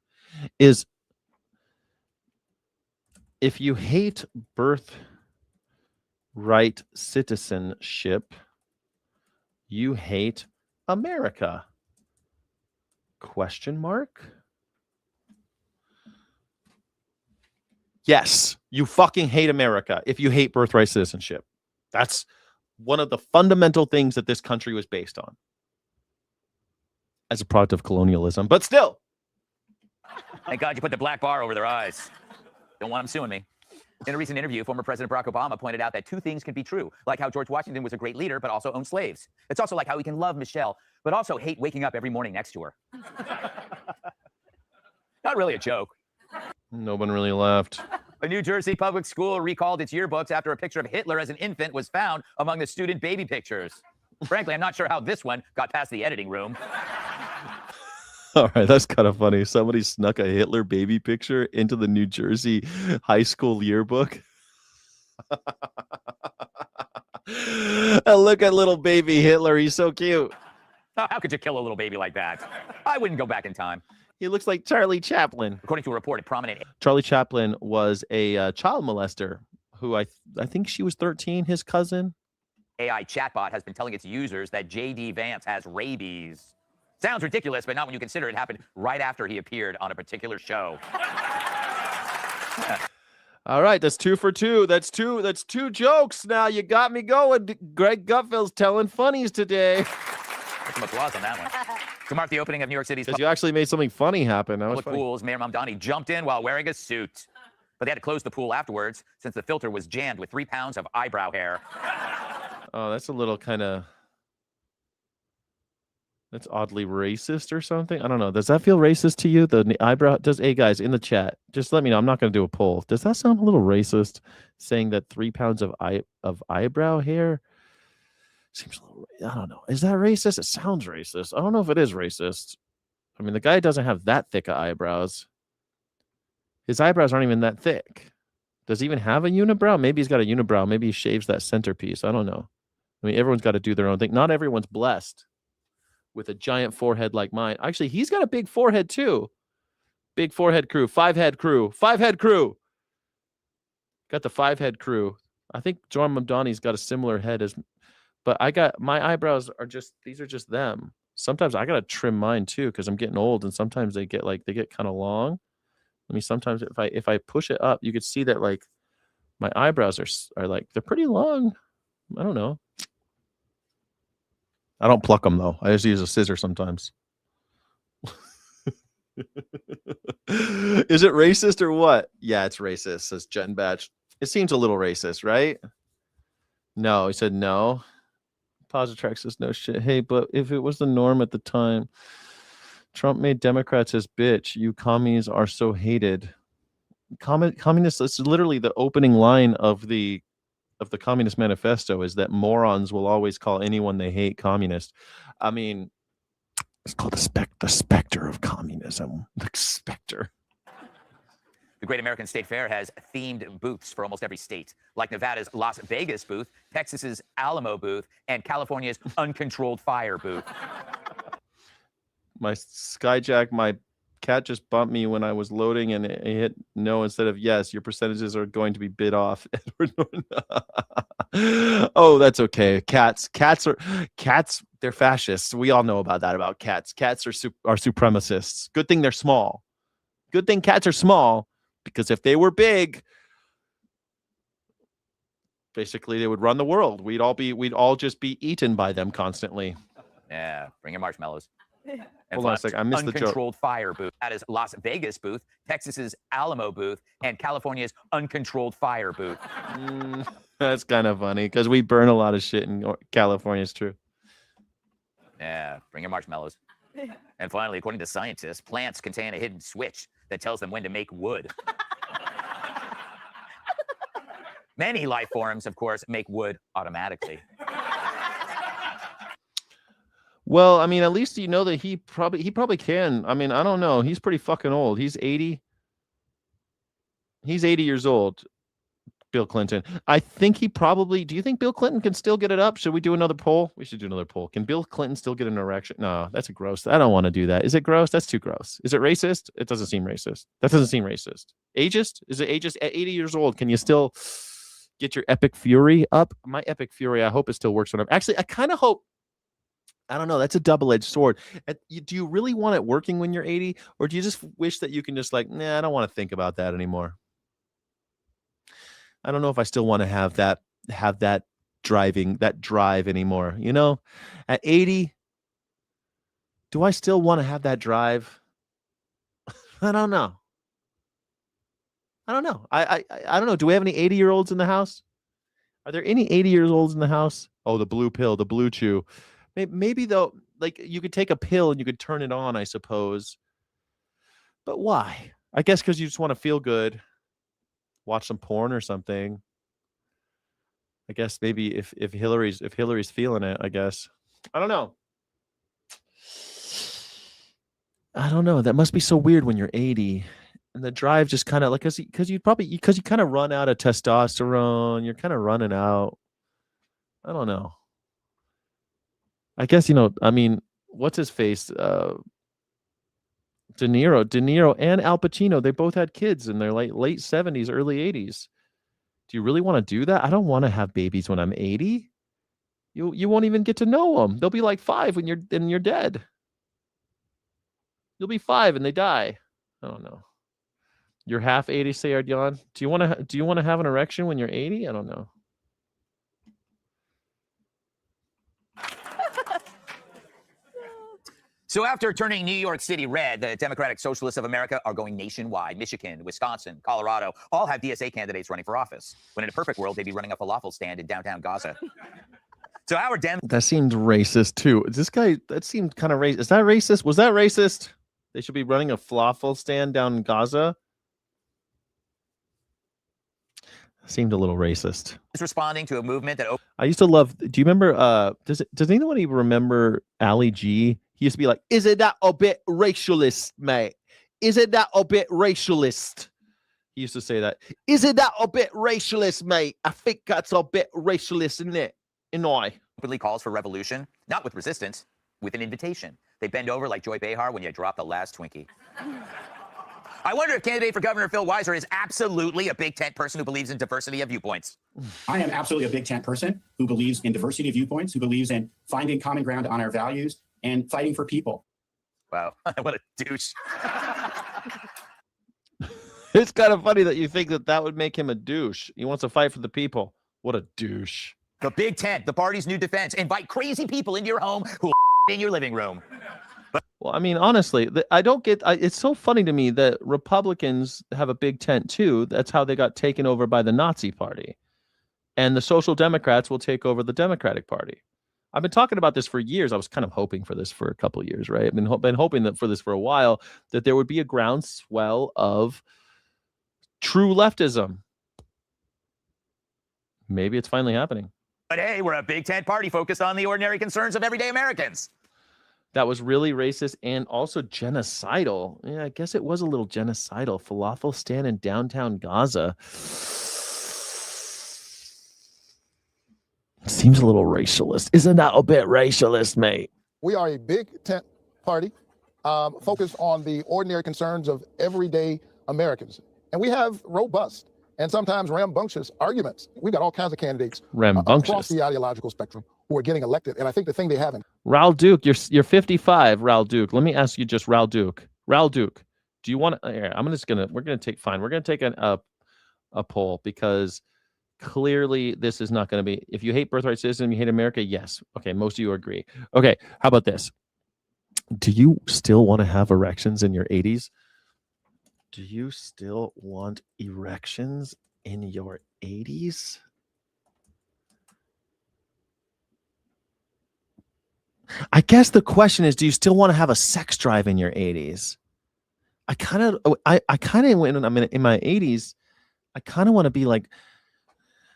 Speaker 2: Is if you hate birthright citizenship, you hate America? Question mark. Yes, you fucking hate America if you hate birthright citizenship. That's one of the fundamental things that this country was based on as a product of colonialism. But still.
Speaker 15: Thank God you put the black bar over their eyes. Don't want them suing me. In a recent interview, former President Barack Obama pointed out that two things can be true, like how George Washington was a great leader, but also owned slaves. It's also like how he can love Michelle, but also hate waking up every morning next to her. Not really a joke.
Speaker 2: No one really laughed.
Speaker 15: A New Jersey public school recalled its yearbooks after a picture of Hitler as an infant was found among the student baby pictures. Frankly, I'm not sure how this one got past the editing room.
Speaker 2: All right, that's kind of funny. Somebody snuck a Hitler baby picture into the New Jersey high school yearbook. And look at little baby Hitler. He's so cute.
Speaker 15: How could you kill a little baby like that? I wouldn't go back in time.
Speaker 2: He looks like Charlie Chaplin.
Speaker 15: According to a report, a prominent...
Speaker 2: Charlie Chaplin was a child molester who I think she was 13, his cousin.
Speaker 15: AI chatbot has been telling its users that J.D. Vance has rabies. Sounds ridiculous, but not when you consider it happened right after he appeared on a particular show.
Speaker 2: All right, that's 2 for 2. That's two jokes now. You got me going. Greg Gutfield's telling funnies today.
Speaker 15: Put some applause on that one. To mark the opening of New York City's...
Speaker 2: Because you actually made something funny happen. That was
Speaker 15: public pools, Mayor Mamdani jumped in while wearing a suit. But they had to close the pool afterwards since the filter was jammed with 3 pounds of eyebrow hair.
Speaker 2: Oh, that's a little kind of... That's oddly racist or something. I don't know. Does that feel racist to you? The eyebrow does. Hey guys in the chat, just let me know. I'm not going to do a poll. Does that sound a little racist? Saying that 3 pounds of eyebrow hair seems a little. I don't know. Is that racist? It sounds racist. I don't know if it is racist. I mean, the guy doesn't have that thick of eyebrows. His eyebrows aren't even that thick. Does he even have a unibrow? Maybe he's got a unibrow. Maybe he shaves that centerpiece. I don't know. I mean, everyone's got to do their own thing. Not everyone's blessed with a giant forehead like mine. Actually, he's got a big forehead too. Big forehead crew. 5-head crew. 5-head crew. Got the 5-head crew. I think John Mamdani's got a similar head as, but I got, my eyebrows are just, these are just them. Sometimes I got to trim mine too because I'm getting old and sometimes they get kind of long. I mean, sometimes if I push it up, you could see that like my eyebrows are like, they're pretty long. I don't know. I don't pluck them though. I just use a scissor sometimes. Is it racist or what? Yeah, it's racist, says Jen Batch. It seems a little racist, right? No, he said no. Positrack says no shit. Hey, but if it was the norm at the time, Trump made Democrats his bitch. You commies are so hated. Communists, it's literally the opening line of the Communist Manifesto is that morons will always call anyone they hate communist. I mean, it's called the specter of communism. The specter.
Speaker 15: The Great American State Fair has themed booths for almost every state, like Nevada's Las Vegas booth, Texas's Alamo booth, and California's Uncontrolled Fire booth.
Speaker 2: My Skyjack, my cat just bumped me when I was loading and it hit no instead of yes. Your percentages are going to be bid off. Oh, that's okay. Cats, they're fascists. We all know about that about cats. Cats are supremacists. Good thing they're small. Good thing cats are small because if they were big, basically they would run the world. We'd all just be eaten by them constantly.
Speaker 15: Yeah, bring your marshmallows.
Speaker 2: Hold on a second. I missed the joke.
Speaker 15: Uncontrolled Fire booth. That is Las Vegas booth, Texas's Alamo booth, and California's Uncontrolled Fire booth.
Speaker 2: That's kind of funny because we burn a lot of shit in California. It's true.
Speaker 15: Yeah, bring your marshmallows. And finally, according to scientists, plants contain a hidden switch that tells them when to make wood. Many life forms, of course, make wood automatically.
Speaker 2: Well, I mean, at least you know that he probably can. I mean, I don't know. He's pretty fucking old. He's 80. He's 80 years old. Bill Clinton. I think he probably. Do you think Bill Clinton can still get it up? Should we do another poll? We should do another poll. Can Bill Clinton still get an erection? No, that's a gross. I don't want to do that. Is it gross? That's too gross. Is it racist? It doesn't seem racist. That doesn't seem racist. Ageist? Is it ageist? At 80 years old, can you still get your epic fury up? My epic fury, I hope it still works when I'm. Actually, I kind of hope. I don't know. That's a double-edged sword. Do you really want it working when you're 80, or do you just wish that you can just like, nah, I don't want to think about that anymore? I don't know if I still want to have that drive anymore. You know, at 80, do I still want to have that drive? I don't know. I don't know. I don't know. Do we have any 80-year-olds in the house? Are there any 80-year-olds in the house? Oh, the blue pill, the blue chew. Maybe though, like you could take a pill and you could turn it on, I suppose. But why? I guess because you just want to feel good. Watch some porn or something. I guess maybe if Hillary's feeling it, I guess. I don't know. That must be so weird when you're 80 and the drive just kind of like because you kind of run out of testosterone. You're kind of running out. I don't know. I guess, I mean, what's his face? De Niro and Al Pacino, they both had kids in their late 70s, early 80s. Do you really want to do that? I don't want to have babies when I'm 80. You won't even get to know them. They'll be like 5 when you're dead. You'll be 5 and they die. I don't know. You're half 80, Sayard. Do you want to have an erection when you're 80? I don't know.
Speaker 15: So after turning New York City red, the Democratic Socialists of America are going nationwide. Michigan, Wisconsin, Colorado all have DSA candidates running for office. When in a perfect world, they'd be running a falafel stand in downtown Gaza. So our
Speaker 2: That seemed racist too. That seemed kind of racist. Is that racist? Was that racist? They should be running a falafel stand down in Gaza. Seemed a little racist.
Speaker 15: is responding to a movement that...
Speaker 2: I used to love... Do you remember... Does anybody remember Ali G? He used to be like, isn't that a bit racialist, mate? Isn't that a bit racialist? He used to say that. Isn't that a bit racialist, mate? I think that's a bit racialist, isn't it?
Speaker 15: Openly calls for revolution, not with resistance, with an invitation. They bend over like Joy Behar when you drop the last Twinkie. I wonder if candidate for governor Phil Weiser is absolutely a big tent person who believes in diversity of viewpoints.
Speaker 7: I am absolutely a big tent person who believes in diversity of viewpoints, who believes in finding common ground on our values and fighting for people.
Speaker 15: Wow, what a douche.
Speaker 2: It's kind of funny that you think that would make him a douche. He wants to fight for the people. What a douche.
Speaker 15: The big tent, the party's new defense. Invite crazy people into your home who in your living room.
Speaker 2: Well, I mean, honestly, I don't get. It's so funny to me that Republicans have a big tent too. That's how they got taken over by the Nazi Party, and the Social Democrats will take over the Democratic Party. I've been talking about this for years. I was kind of hoping for this for a couple of years, right? I've been hoping that for this for a while, that there would be a groundswell of true leftism. Maybe it's finally happening.
Speaker 15: But hey, we're a big tent party focused on the ordinary concerns of everyday Americans.
Speaker 2: That was really racist and also genocidal. Yeah, I guess it was a little genocidal. Falafel stand in downtown Gaza. Seems a little racialist. Isn't that a bit racialist, mate?
Speaker 19: We are a big tent party focused on the ordinary concerns of everyday Americans. And we have robust and sometimes rambunctious arguments. We've got all kinds of candidates across the ideological spectrum who are getting elected. And I think the thing they haven't.
Speaker 2: Raul Duke, you're 55, Raul Duke. Let me ask you just Raul Duke. Raul Duke, do you want to, we're going to take a poll because clearly this is not going to be, if you hate birthright citizen, you hate America. Yes. Okay. Most of you agree. Okay. How about this? Do you still want to have erections in your 80s? Do you still want erections in your 80s? I guess the question is, do you still want to have a sex drive in your 80s? I kind of when I'm in my 80s, I kind of want to be like,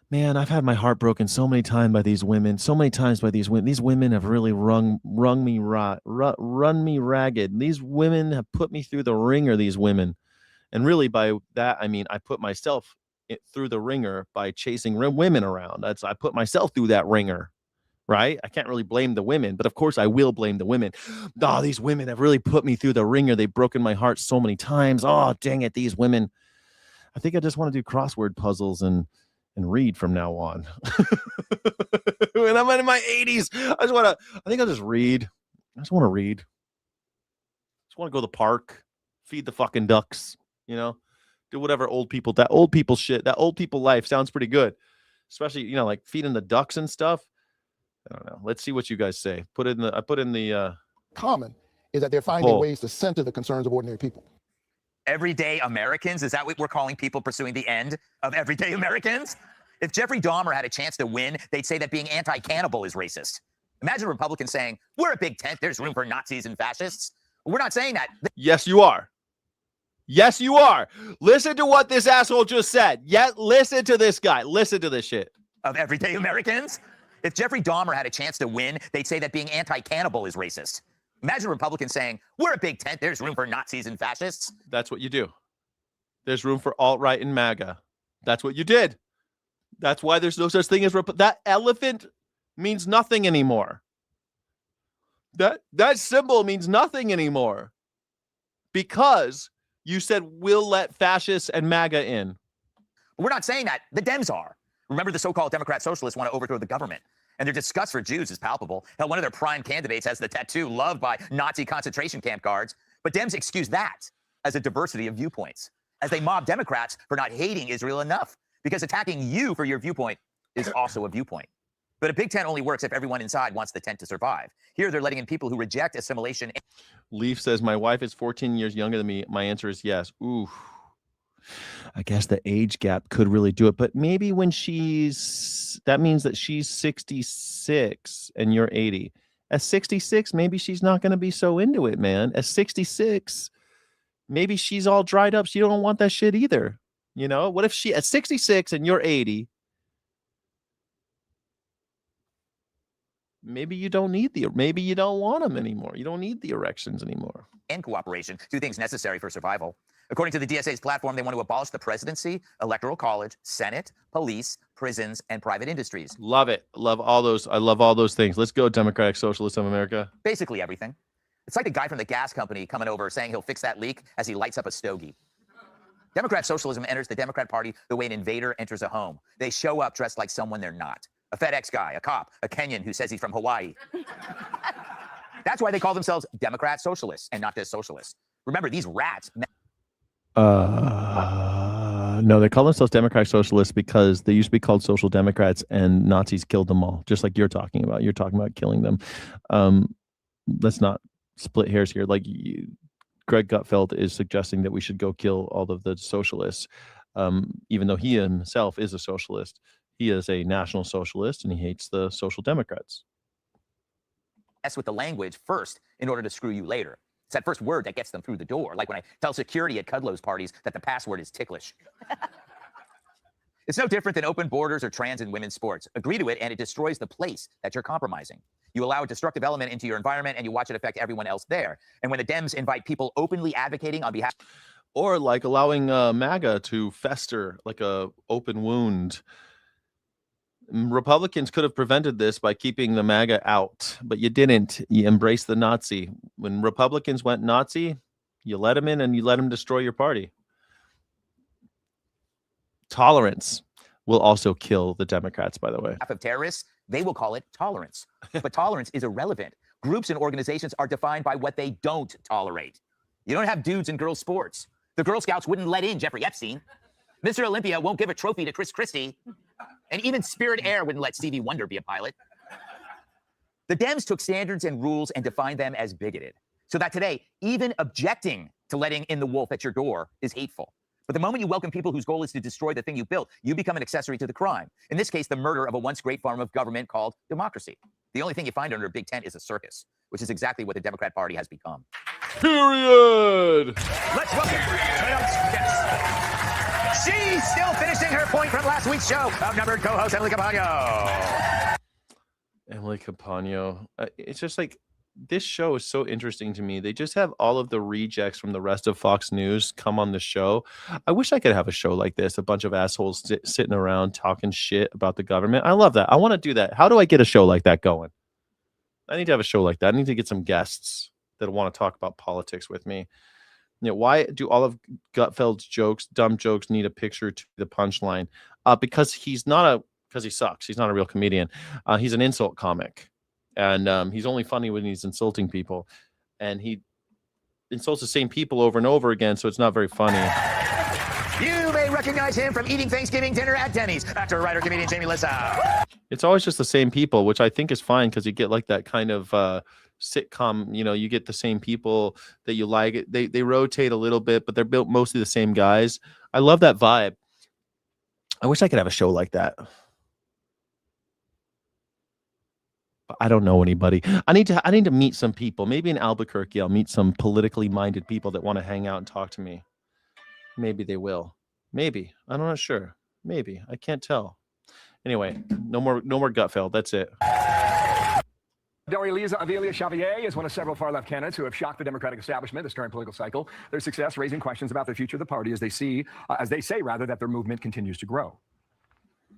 Speaker 2: man, I've had my heart broken so many times by these women, These women have really run me ragged. These women have put me through the ringer, these women. And really by that, I mean, I put myself through the ringer by chasing women around. I put myself through that ringer, right? I can't really blame the women, but of course I will blame the women. Oh, these women have really put me through the ringer. They've broken my heart so many times. Oh, dang it, these women. I think I just want to do crossword puzzles and read from now on. When I'm in my 80s, I think I'll just read. I just want to read. Just want to go to the park, feed the fucking ducks, do whatever old people, that old people shit, that old people life sounds pretty good. Especially, like feeding the ducks and stuff. I don't know. Let's see what you guys say. I put in the
Speaker 19: common is that they're finding ways to center the concerns of ordinary people.
Speaker 15: Everyday Americans? Is that what we're calling people pursuing the end of everyday Americans? If Jeffrey Dahmer had a chance to win, they'd say that being anti-cannibal is racist. Imagine Republicans saying, we're a big tent, there's room for Nazis and fascists. We're not saying that.
Speaker 2: Yes, you are. Yes, you are. Listen to what this asshole just said. Listen to this guy. Listen to this shit.
Speaker 15: Of everyday Americans? If Jeffrey Dahmer had a chance to win, they'd say that being anti-cannibal is racist. Imagine Republicans saying, we're a big tent, there's room for Nazis and fascists.
Speaker 2: That's what you do. There's room for alt-right and MAGA. That's what you did. That's why there's no such thing as that elephant means nothing anymore. That symbol means nothing anymore. Because you said we'll let fascists and MAGA in.
Speaker 15: We're not saying that. The Dems are. Remember, the so-called Democrat Socialists want to overthrow the government. And their disgust for Jews is palpable. Hell, one of their prime candidates has the tattoo loved by Nazi concentration camp guards. But Dems excuse that as a diversity of viewpoints, as they mob Democrats for not hating Israel enough, because attacking you for your viewpoint is also a viewpoint. But a big tent only works if everyone inside wants the tent to survive. Here, they're letting in people who reject assimilation.
Speaker 2: Leaf says, my wife is 14 years younger than me. My answer is yes. Ooh. I guess the age gap could really do it, but maybe when that means that she's 66 and you're 80. At 66, maybe she's not going to be so into it, man. At 66, maybe she's all dried up. She don't want that shit either. What if she at 66 and you're 80? Maybe you don't maybe you don't want them anymore. You don't need the erections anymore.
Speaker 15: And cooperation, two things necessary for survival. According to the DSA's platform, they want to abolish the presidency, electoral college, Senate, police, prisons, and private industries.
Speaker 2: Love it. Love all those. I love all those things. Let's go, Democratic Socialists of America.
Speaker 15: Basically everything. It's like the guy from the gas company coming over saying he'll fix that leak as he lights up a stogie. Democrat socialism enters the Democrat Party the way an invader enters a home. They show up dressed like someone they're not. A FedEx guy, a cop, a Kenyan who says he's from Hawaii. That's why they call themselves Democrat Socialists and not just socialists. Remember, these rats...
Speaker 2: No, they call themselves Democratic Socialists because they used to be called Social Democrats and Nazis killed them all, just like you're talking about. You're talking about killing them. Let's not split hairs here. Greg Gutfeld is suggesting that we should go kill all of the socialists, even though he himself is a socialist. He is a national socialist and he hates the Social Democrats.
Speaker 15: With the language first in order to screw you later. It's that first word that gets them through the door. Like when I tell security at Kudlow's parties that the password is ticklish. It's no different than open borders or trans and women's sports. Agree to it and it destroys the place that you're compromising. You allow a destructive element into your environment and you watch it affect everyone else there. And when the Dems invite people openly advocating on behalf...
Speaker 2: Or like allowing MAGA to fester like a open wound. Republicans could have prevented this by keeping the MAGA out, but you didn't. You embraced the Nazi. When Republicans went Nazi, you let them in and you let them destroy your party. Tolerance will also kill the Democrats, by the way.
Speaker 15: Of terrorists, they will call it tolerance. But tolerance is irrelevant. Groups and organizations are defined by what they don't tolerate. You don't have dudes in girls' sports. The Girl Scouts wouldn't let in Jeffrey Epstein. Mr. Olympia won't give a trophy to Chris Christie. And even Spirit Air wouldn't let Stevie Wonder be a pilot. The Dems took standards and rules and defined them as bigoted. So that today, even objecting to letting in the wolf at your door is hateful. But the moment you welcome people whose goal is to destroy the thing you built, you become an accessory to the crime. In this case, the murder of a once great form of government called democracy. The only thing you find under a big tent is a circus, which is exactly what the Democrat Party has become.
Speaker 2: Period.
Speaker 15: Let's welcome tonight's guest. She's still finishing her point from last week's show. Outnumbered co-host Emily Campagno.
Speaker 2: Emily Campagno. It's just like this show is so interesting to me. They just have all of the rejects from the rest of Fox News come on the show. I wish I could have a show like this, a bunch of assholes sitting around talking shit about the government. I love that. I want to do that. How do I get a show like that going? I need to have a show like that. I need to get some guests that want to talk about politics with me. You know, why do all of Gutfeld's jokes, dumb jokes, need a picture to the punchline? Because he sucks. He's not a real comedian. He's an insult comic. And he's only funny when he's insulting people. And he insults the same people over and over again, so it's not very funny.
Speaker 15: You may recognize him from eating Thanksgiving dinner at Denny's. Actor, writer, comedian Jamie Lissa.
Speaker 2: It's always just the same people, which I think is fine because you get like that kind of sitcom, you know, you get the same people that you like. They rotate a little bit, but they're built mostly the same guys. I love that vibe. I wish I could have a show like that. I don't know anybody. I need to meet some people. Maybe in Albuquerque, I'll meet some politically minded people that want to hang out and talk to me. Maybe they will. Maybe. I'm not sure. Maybe. I can't tell. Anyway, no more Gutfeld. That's it.
Speaker 4: Elisa Avilia Xavier is one of several far-left candidates who have shocked the Democratic establishment this current political cycle. Their success raising questions about the future of the party as they say, that their movement continues to grow.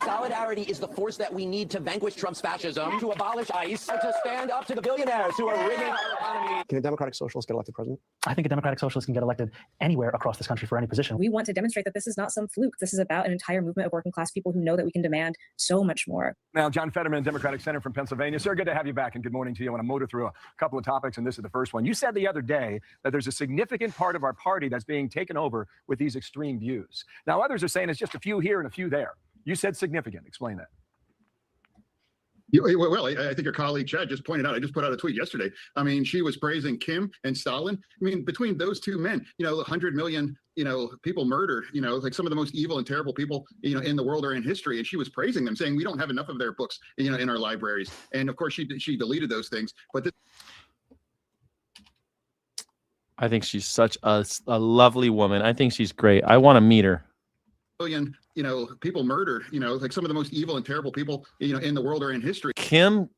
Speaker 18: Solidarity is the force that we need to vanquish Trump's fascism, to abolish ICE, to stand up to the billionaires who are rigging our economy.
Speaker 20: Can a Democratic Socialist get elected president?
Speaker 10: I think a Democratic Socialist can get elected anywhere across this country for any position.
Speaker 21: We want to demonstrate that this is not some fluke. This is about an entire movement of working class people who know that we can demand so much more.
Speaker 4: Now, John Fetterman, Democratic Senator from Pennsylvania. Sir, good to have you back and good morning to you. I want to motor through a couple of topics, and this is the first one. You said the other day that there's a significant part of our party that's being taken over with these extreme views. Now, others are saying it's just a few here and a few there. You said significant. Explain that.
Speaker 19: Well, I think your colleague Chad just pointed out, I just put out a tweet yesterday. I mean, she was praising Kim and Stalin. I mean, between those two men, 100 million, people murdered, like some of the most evil and terrible people, in the world or in history. And she was praising them, saying we don't have enough of their books, in our libraries. And of course, she deleted those things. But
Speaker 2: I think she's such a lovely woman. I think she's great. I want to meet her.
Speaker 19: Million, people murdered, like some of the most evil and terrible people, in the world or in history.
Speaker 2: Kim,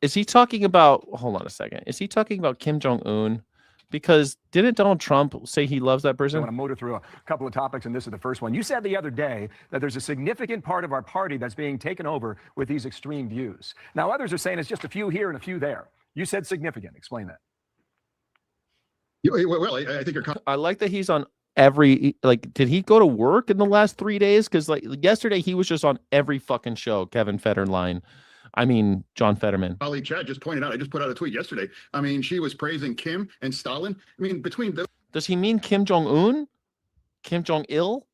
Speaker 2: is he talking about, hold on a second. Is he talking about Kim Jong-un? Because didn't Donald Trump say he loves that person?
Speaker 4: I want to motor through a couple of topics, and this is the first one. You said the other day that there's a significant part of our party that's being taken over with these extreme views. Now, others are saying it's just a few here and a few there. You said significant. Explain that.
Speaker 19: Well, I think
Speaker 2: I like that he's on did he go to work in the last 3 days? Because yesterday he was just on every fucking show. John Fetterman.
Speaker 19: Colleague Chad just pointed out, I just put out a tweet yesterday. I mean, she was praising Kim and Stalin. I mean, between those.
Speaker 2: Does he mean Kim Jong-un? Kim Jong-il?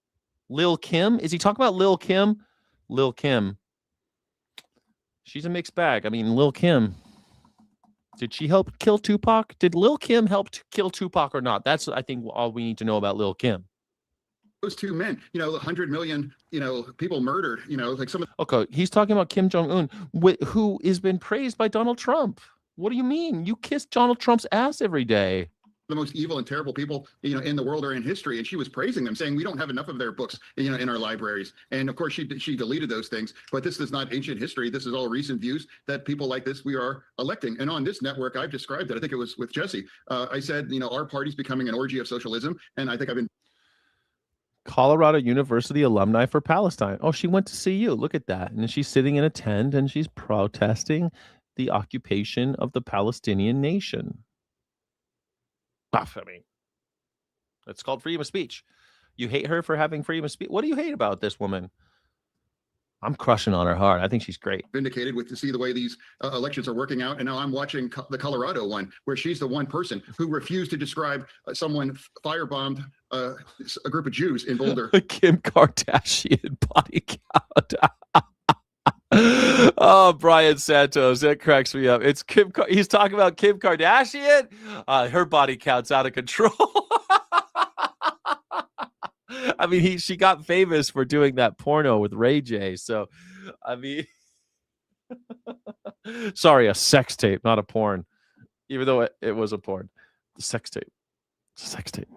Speaker 2: Lil Kim? Is he talking about Lil Kim? Lil Kim. She's a mixed bag. I mean, Lil Kim. Did she help kill Tupac? Did Lil Kim help kill Tupac or not? That's, I think, all we need to know about Lil Kim.
Speaker 19: Those two men, 100 million, people murdered, like some of.
Speaker 2: Okay, he's talking about Kim Jong-un, who has been praised by Donald Trump. What do you mean? You kiss Donald Trump's ass every day.
Speaker 19: The most evil and terrible people, in the world or in history. And she was praising them, saying we don't have enough of their books, in our libraries. And of course, she deleted those things. But this is not ancient history. This is all recent views that people like this we are electing. And on this network, I've described it. I think it was with Jesse. I said, our party's becoming an orgy of socialism. And I think I've been.
Speaker 2: Colorado University alumni for Palestine. Oh, she went to CU. Look at that. And she's sitting in a tent and she's protesting the occupation of the Palestinian nation. I mean, it's called freedom of speech. You hate her for having freedom of speech. What do you hate about this woman? I'm crushing on her hard. I think she's great.
Speaker 19: Vindicated to see the way these elections are working out. And now I'm watching the Colorado one, where she's the one person who refused to describe someone firebombed a group of Jews in Boulder.
Speaker 2: Kim Kardashian body count. Oh, Brian Santos, that cracks me up. It's Kim. He's talking about Kim Kardashian. Her body count's out of control. I mean, she got famous for doing that porno with Ray J. So, I mean, sorry, a sex tape, not a porn, even though it was a porn. The sex tape. It's a sex tape.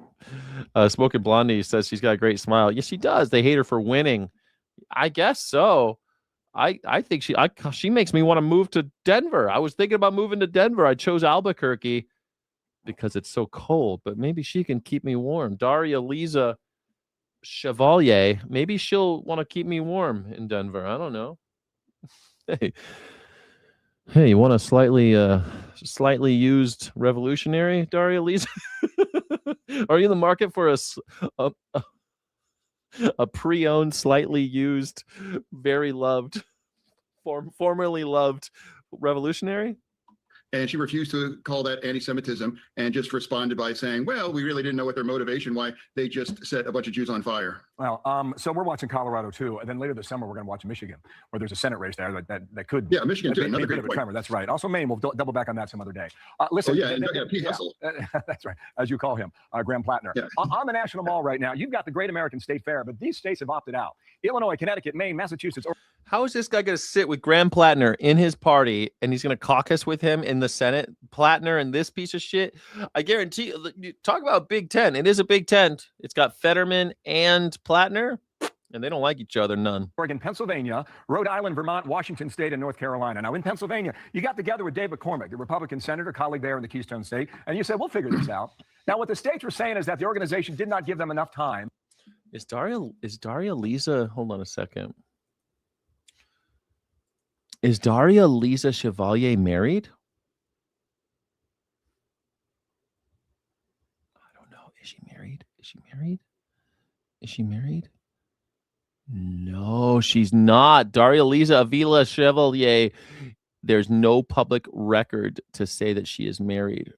Speaker 2: Smoking Blondie says she's got a great smile. Yes, she does. They hate her for winning. I guess so. I think she makes me want to move to Denver. I was thinking about moving to Denver. I chose Albuquerque because it's so cold, but maybe she can keep me warm. Daria Lisa Chevalier, maybe she'll want to keep me warm in Denver. I don't know. Hey, you want a slightly used revolutionary, Daria Lisa? Are you in the market for a pre-owned, slightly used, very loved, formerly loved revolutionary?
Speaker 1: And she refused to call that anti-Semitism and just responded by saying, well, we really didn't know what their motivation, why they just set a bunch of Jews on fire.
Speaker 4: Well, so we're watching Colorado too, and then later this summer we're going to watch Michigan, where there's a Senate race there that could
Speaker 1: Michigan too, another
Speaker 4: bit of a tremor. That's right. Also Maine. We'll double back on that some other day. Listen,
Speaker 1: Pete Hustle.
Speaker 4: That's right, as you call him, Graham Plattner.
Speaker 1: Yeah.
Speaker 4: On the National Mall right now, you've got the Great American State Fair, but these states have opted out: Illinois, Connecticut, Maine, Massachusetts.
Speaker 2: How is this guy going to sit with Graham Plattner in his party and he's going to caucus with him in the Senate? Plattner and this piece of shit. I guarantee you, talk about Big Ten. It is a Big Tent. It's got Fetterman and Plattner, and they don't like each other, none.
Speaker 4: Oregon, Pennsylvania, Rhode Island, Vermont, Washington State, and North Carolina. Now, in Pennsylvania, you got together with Dave McCormick, the Republican senator, colleague there in the Keystone State, and you said, we'll figure this out. Now, what the states were saying is that the organization did not give them enough time.
Speaker 2: Is Daria Lisa, hold on a second. Is Daria Lisa Chevalier married? I don't know. Is she married? Is she married? Is she married? No, she's not. Daria Lisa Avila Chevalier. There's no public record to say that she is married.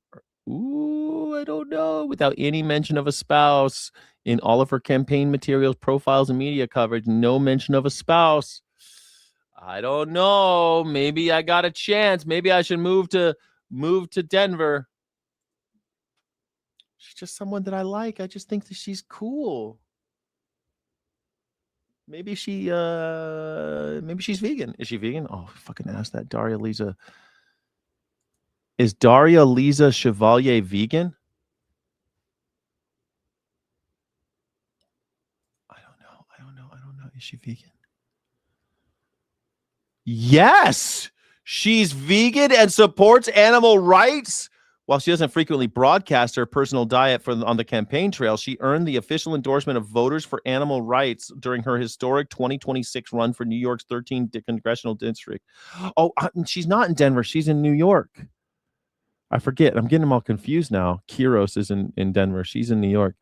Speaker 2: Ooh, I don't know. Without any mention of a spouse in all of her campaign materials, profiles, and media coverage, no mention of a spouse. I don't know. Maybe I got a chance. Maybe I should move to Denver. She's just someone that I like. I just think that she's cool. Maybe she's vegan. Is she vegan? Oh, fucking ask that. Daria Lisa. Is Daria Lisa Chevalier vegan? I don't know. Is she vegan? Yes, she's vegan and supports animal rights. While she doesn't frequently broadcast her personal diet on the campaign trail, she earned the official endorsement of Voters for Animal Rights during her historic 2026 run for New York's 13th congressional district. Oh, she's not in Denver. She's in New York. I forget. I'm getting them all confused now. Kiros is in Denver. She's in New York.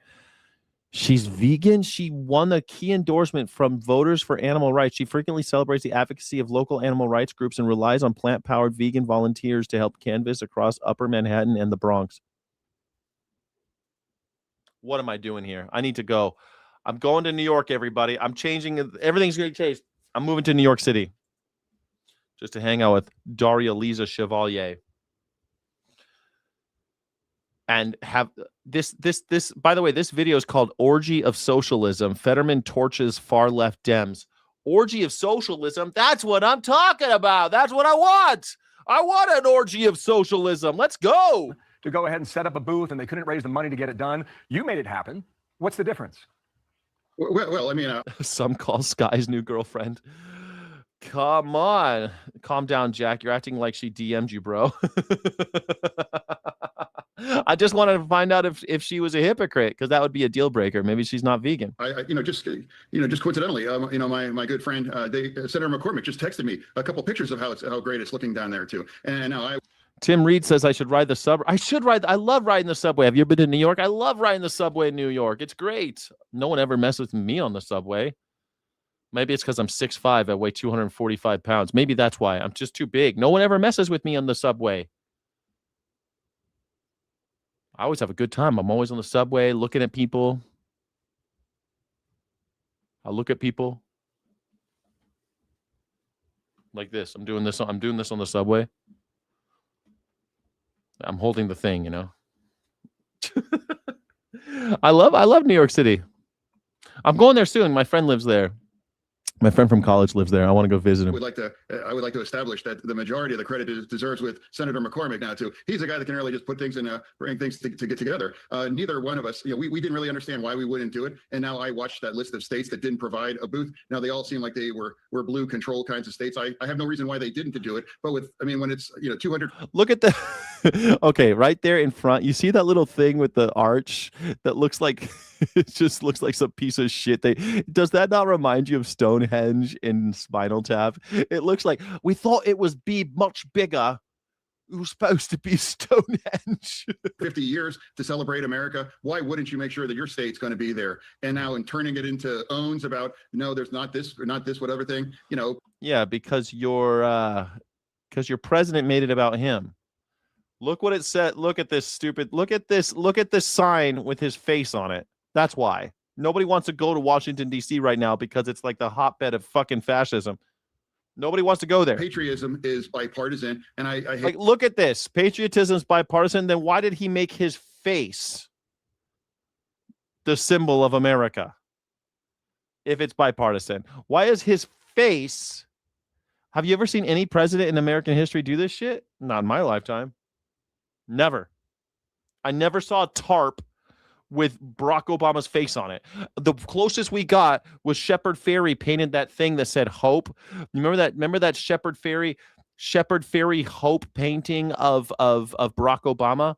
Speaker 2: She's vegan. She won the key endorsement from Voters for Animal Rights. She frequently celebrates the advocacy of local animal rights groups and relies on plant-powered vegan volunteers to help canvass across Upper Manhattan and the Bronx. What am I doing here? I need to go. I'm going to New York, everybody. I'm changing. Everything's going to change. I'm moving to New York City just to hang out with Daria Lisa Chevalier. And have this, by the way, this video is called Orgy of Socialism. Fetterman torches far left Dems. Orgy of socialism. That's what I'm talking about. That's what I want. I want an orgy of socialism. Let's go.
Speaker 4: To go ahead and set up a booth, and they couldn't raise the money to get it done. You made it happen. What's the difference?
Speaker 1: Well, I mean,
Speaker 2: some call Sky's new girlfriend. Come on. Calm down, Jack. You're acting like she DM'd you, bro. I just wanted to find out if she was a hypocrite, because that would be a deal breaker. Maybe she's not vegan.
Speaker 1: Just coincidentally, my good friend, Senator McCormick just texted me a couple pictures of how great it's looking down there too. And now
Speaker 2: Tim Reed says I should ride the subway. I love riding the subway. Have you been to New York? I love riding the subway in New York. It's great. No one ever messes with me on the subway. Maybe it's because I'm 6'5". I weigh 245 pounds. Maybe that's why. I'm just too big. No one ever messes with me on the subway. I always have a good time. I'm always on the subway looking at people. I look at people like this. I'm doing this on the subway. I'm holding the thing, you know. I love New York City. I'm going there soon. My friend lives there. My friend from college lives there. I want to go visit him.
Speaker 1: I would like to establish that the majority of the credit deserves with Senator McCormick now too. He's a guy that can really just put things in, bring things to get together. Neither one of us, we didn't really understand why we wouldn't do it. And now I watched that list of states that didn't provide a booth. Now they all seem like they were blue control kinds of states. I have no reason why they didn't do it. But when it's 200.
Speaker 2: Look at the okay, right there in front. You see that little thing with the arch that looks like it just looks like some piece of shit. Does that not remind you of Stonehenge in Spinal Tap? It looks like we thought it was be much bigger. It was supposed to be Stonehenge.
Speaker 1: 50 years to celebrate America. Why wouldn't you make sure that your state's going to be there? And now in turning it into owns about, no, there's not this, whatever thing,
Speaker 2: Yeah, because your president made it about him. Look what it said. Look at this stupid. Look at this sign with his face on it. That's why. Nobody wants to go to Washington, D.C. right now because it's like the hotbed of fucking fascism. Nobody wants to go there.
Speaker 1: Patriotism is bipartisan. And I hate.
Speaker 2: Like, look at this. Patriotism is bipartisan. Then why did he make his face the symbol of America? If it's bipartisan, why is his face? Have you ever seen any president in American history do this shit? Not in my lifetime. Never. I never saw a tarp with Barack Obama's face on it. The closest we got was Shepard Fairey painted that thing that said hope. You remember that Shepard Fairey hope painting of Barack Obama?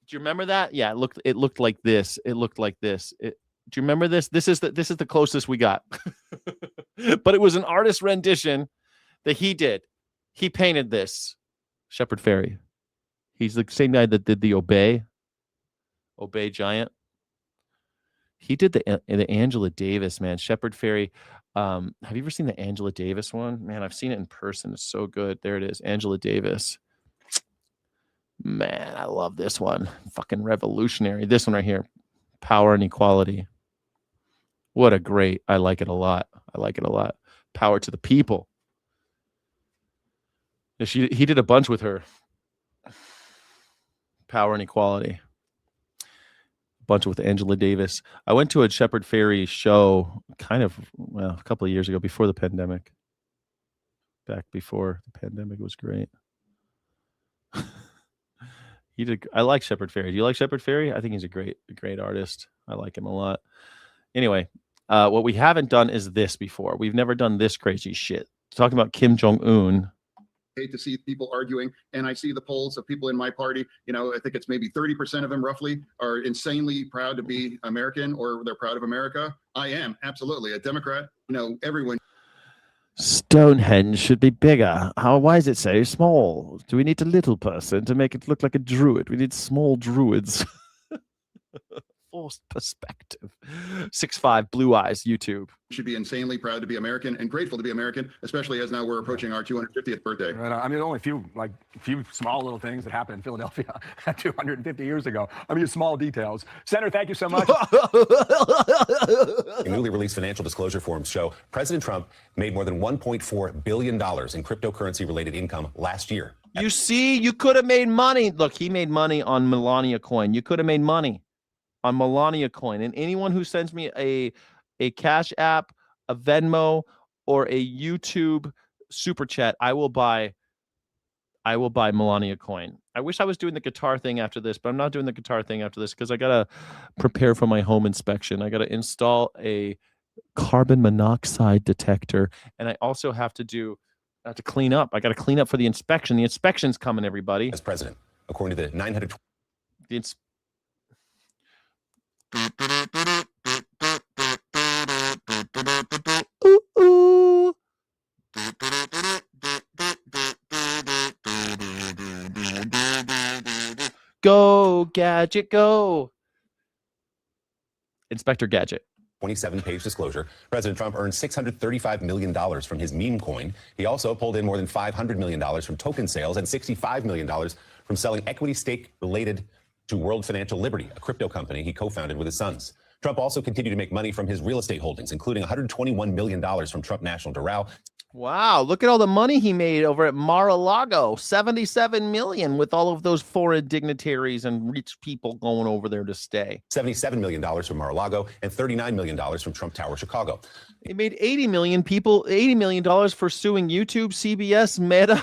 Speaker 2: Do you remember that? Yeah, it looked like this. It looked like this. Do you remember this? This is the closest we got. But it was an artist rendition that he did. He painted this. Shepard Fairey. He's the same guy that did the Obey Giant. He did the Angela Davis, man. Shepard Fairey. Have you ever seen the Angela Davis one? Man, I've seen it in person. It's so good. There it is. Angela Davis. Man, I love this one. Fucking revolutionary. This one right here. Power and Equality. What a great. I like it a lot. Power to the people. He did a bunch with her. Power and Equality. Bunch with Angela Davis. I went to a Shepard Fairey show a couple of years ago before the pandemic. Back before the pandemic. Was great. I like Shepard Fairey. Do you like Shepard Fairey? I think he's a great artist. I like him a lot. Anyway, what we haven't done is this before. We've never done this crazy shit. Talking about Kim Jong-un.
Speaker 1: Hate to see people arguing, and I see the polls of people in my party. I think it's maybe 30% of them roughly are insanely proud to be American, or they're proud of America. I am absolutely a Democrat. Everyone.
Speaker 2: Stonehenge should be bigger. Why is it so small? Do we need a little person to make it look like a druid? We need small druids. Forced perspective. 6'5", blue eyes, YouTube.
Speaker 1: Should be insanely proud to be American and grateful to be American, especially as now we're approaching our 250th birthday.
Speaker 4: Right. I mean, only a few small little things that happened in Philadelphia 250 years ago. I mean, small details. Senator, thank you so much.
Speaker 8: Newly released financial disclosure forms show President Trump made more than $1.4 billion in cryptocurrency-related income last year.
Speaker 2: You see, you could have made money. Look, he made money on Melania coin. You could have made money on Melania coin. And anyone who sends me a Cash App, a Venmo, or a YouTube super chat, I will buy Melania coin. I wish I was doing the guitar thing after this, but I'm not doing the guitar thing after this because I gotta prepare for my home inspection. I gotta install a carbon monoxide detector, and I also have to clean up. I gotta clean up for the inspection. The inspection's coming, everybody.
Speaker 8: As president, according to the 900.
Speaker 2: Ooh, ooh. Go, Gadget, go. Inspector Gadget.
Speaker 8: 27-page disclosure. President Trump earned $635 million from his meme coin. He also pulled in more than $500 million from token sales and $65 million from selling equity stake related to World Financial Liberty, a crypto company he co-founded with his sons. Trump also continued to make money from his real estate holdings, including $121 million from Trump National Doral.
Speaker 2: Wow, look at all the money he made over at Mar-a-Lago. 77 million with all of those foreign dignitaries and rich people going over there to stay.
Speaker 5: $77 million from Mar-a-Lago and $39 million from Trump Tower, Chicago.
Speaker 2: He made $80 million for suing YouTube, CBS, Meta.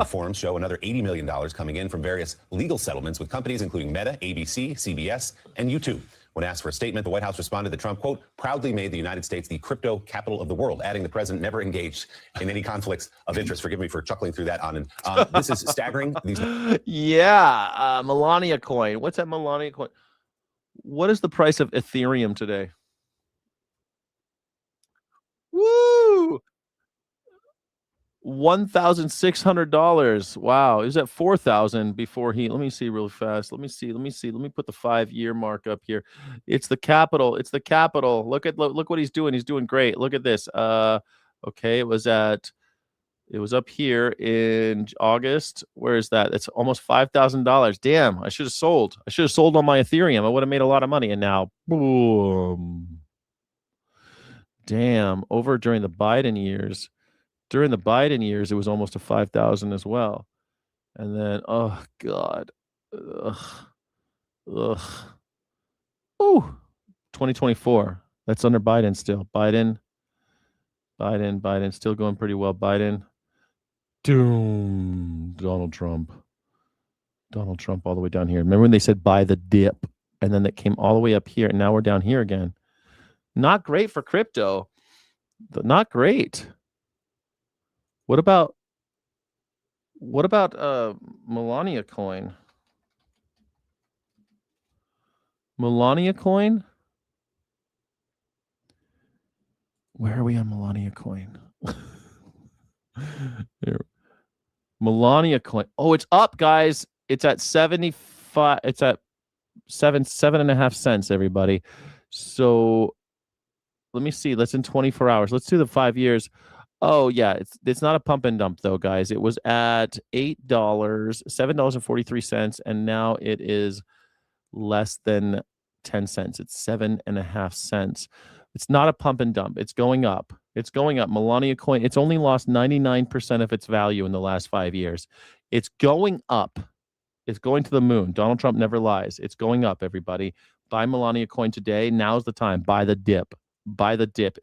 Speaker 5: Forums show another $80 million coming in from various legal settlements with companies including Meta, ABC, CBS, and YouTube. When asked for a statement, the White House responded that Trump, quote, proudly made the United States the crypto capital of the world, adding the president never engaged in any conflicts of interest. Forgive me for chuckling through that, Anand. This is staggering.
Speaker 2: Yeah, Melania coin. What's that Melania coin? What is the price of Ethereum today? Woo! $1,600. Wow. It was at 4,000 before he, let me see real fast. Let me put the 5-year mark up here. It's the capital. Look what he's doing. He's doing great. Look at this. Okay. It was up here in August. Where is that? It's almost $5,000. Damn. I should have sold. On my Ethereum. I would have made a lot of money. And now, boom. Damn. Over during the Biden years. During the Biden years, it was almost to 5,000 as well. And then, oh, God. Ugh. Ooh. 2024. That's under Biden still. Biden. Still going pretty well. Biden. Doom. Donald Trump all the way down here. Remember when they said buy the dip? And then that came all the way up here. And now we're down here again. Not great for crypto. Not great. What about Melania coin? Melania coin? Where are we on Melania coin? Here. Melania coin. Oh, it's up, guys. It's at 75. It's at 7.5 cents, everybody. So let me see. That's in 24 hours. Let's do the 5 years. Oh, yeah. It's not a pump and dump, though, guys. It was at $7.43, and now it is less than 10 cents. It's 7.5 cents. It's not a pump and dump. It's going up. Melania coin, it's only lost 99% of its value in the last 5 years. It's going up. It's going to the moon. Donald Trump never lies. It's going up, everybody. Buy Melania coin today. Now's the time. Buy the dip.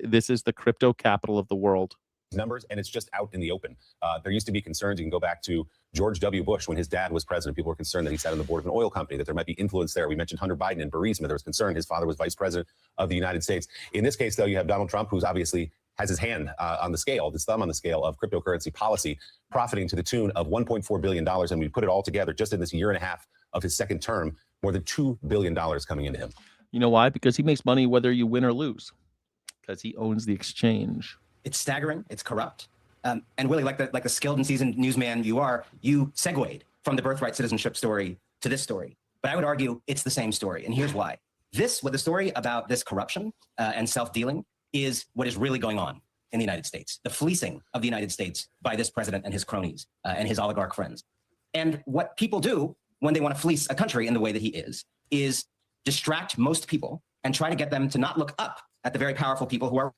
Speaker 2: This is the crypto capital of the world.
Speaker 5: Numbers, and it's just out in the open. There used to be concerns. You can go back to George W. Bush when his dad was president. People were concerned that he sat on the board of an oil company, that there might be influence there. We mentioned Hunter Biden and Burisma. There was concern. His father was vice president of the United States. In this case, though, you have Donald Trump, who's obviously has his hand on the scale, his thumb on the scale of cryptocurrency policy, profiting to the tune of $1.4 billion. And we put it all together just in this year and a half of his second term, more than $2 billion coming into him.
Speaker 2: You know why? Because he makes money whether you win or lose, because he owns the exchange.
Speaker 18: It's staggering. It's corrupt. And Willie, like the skilled and seasoned newsman you are, you segued from the birthright citizenship story to this story. But I would argue it's the same story. And here's why. What the story about this corruption and self-dealing is what is really going on in the United States. The fleecing of the United States by this president and his cronies and his oligarch friends. And what people do when they want to fleece a country in the way that he is distract most people and try to get them to not look up at the very powerful people who are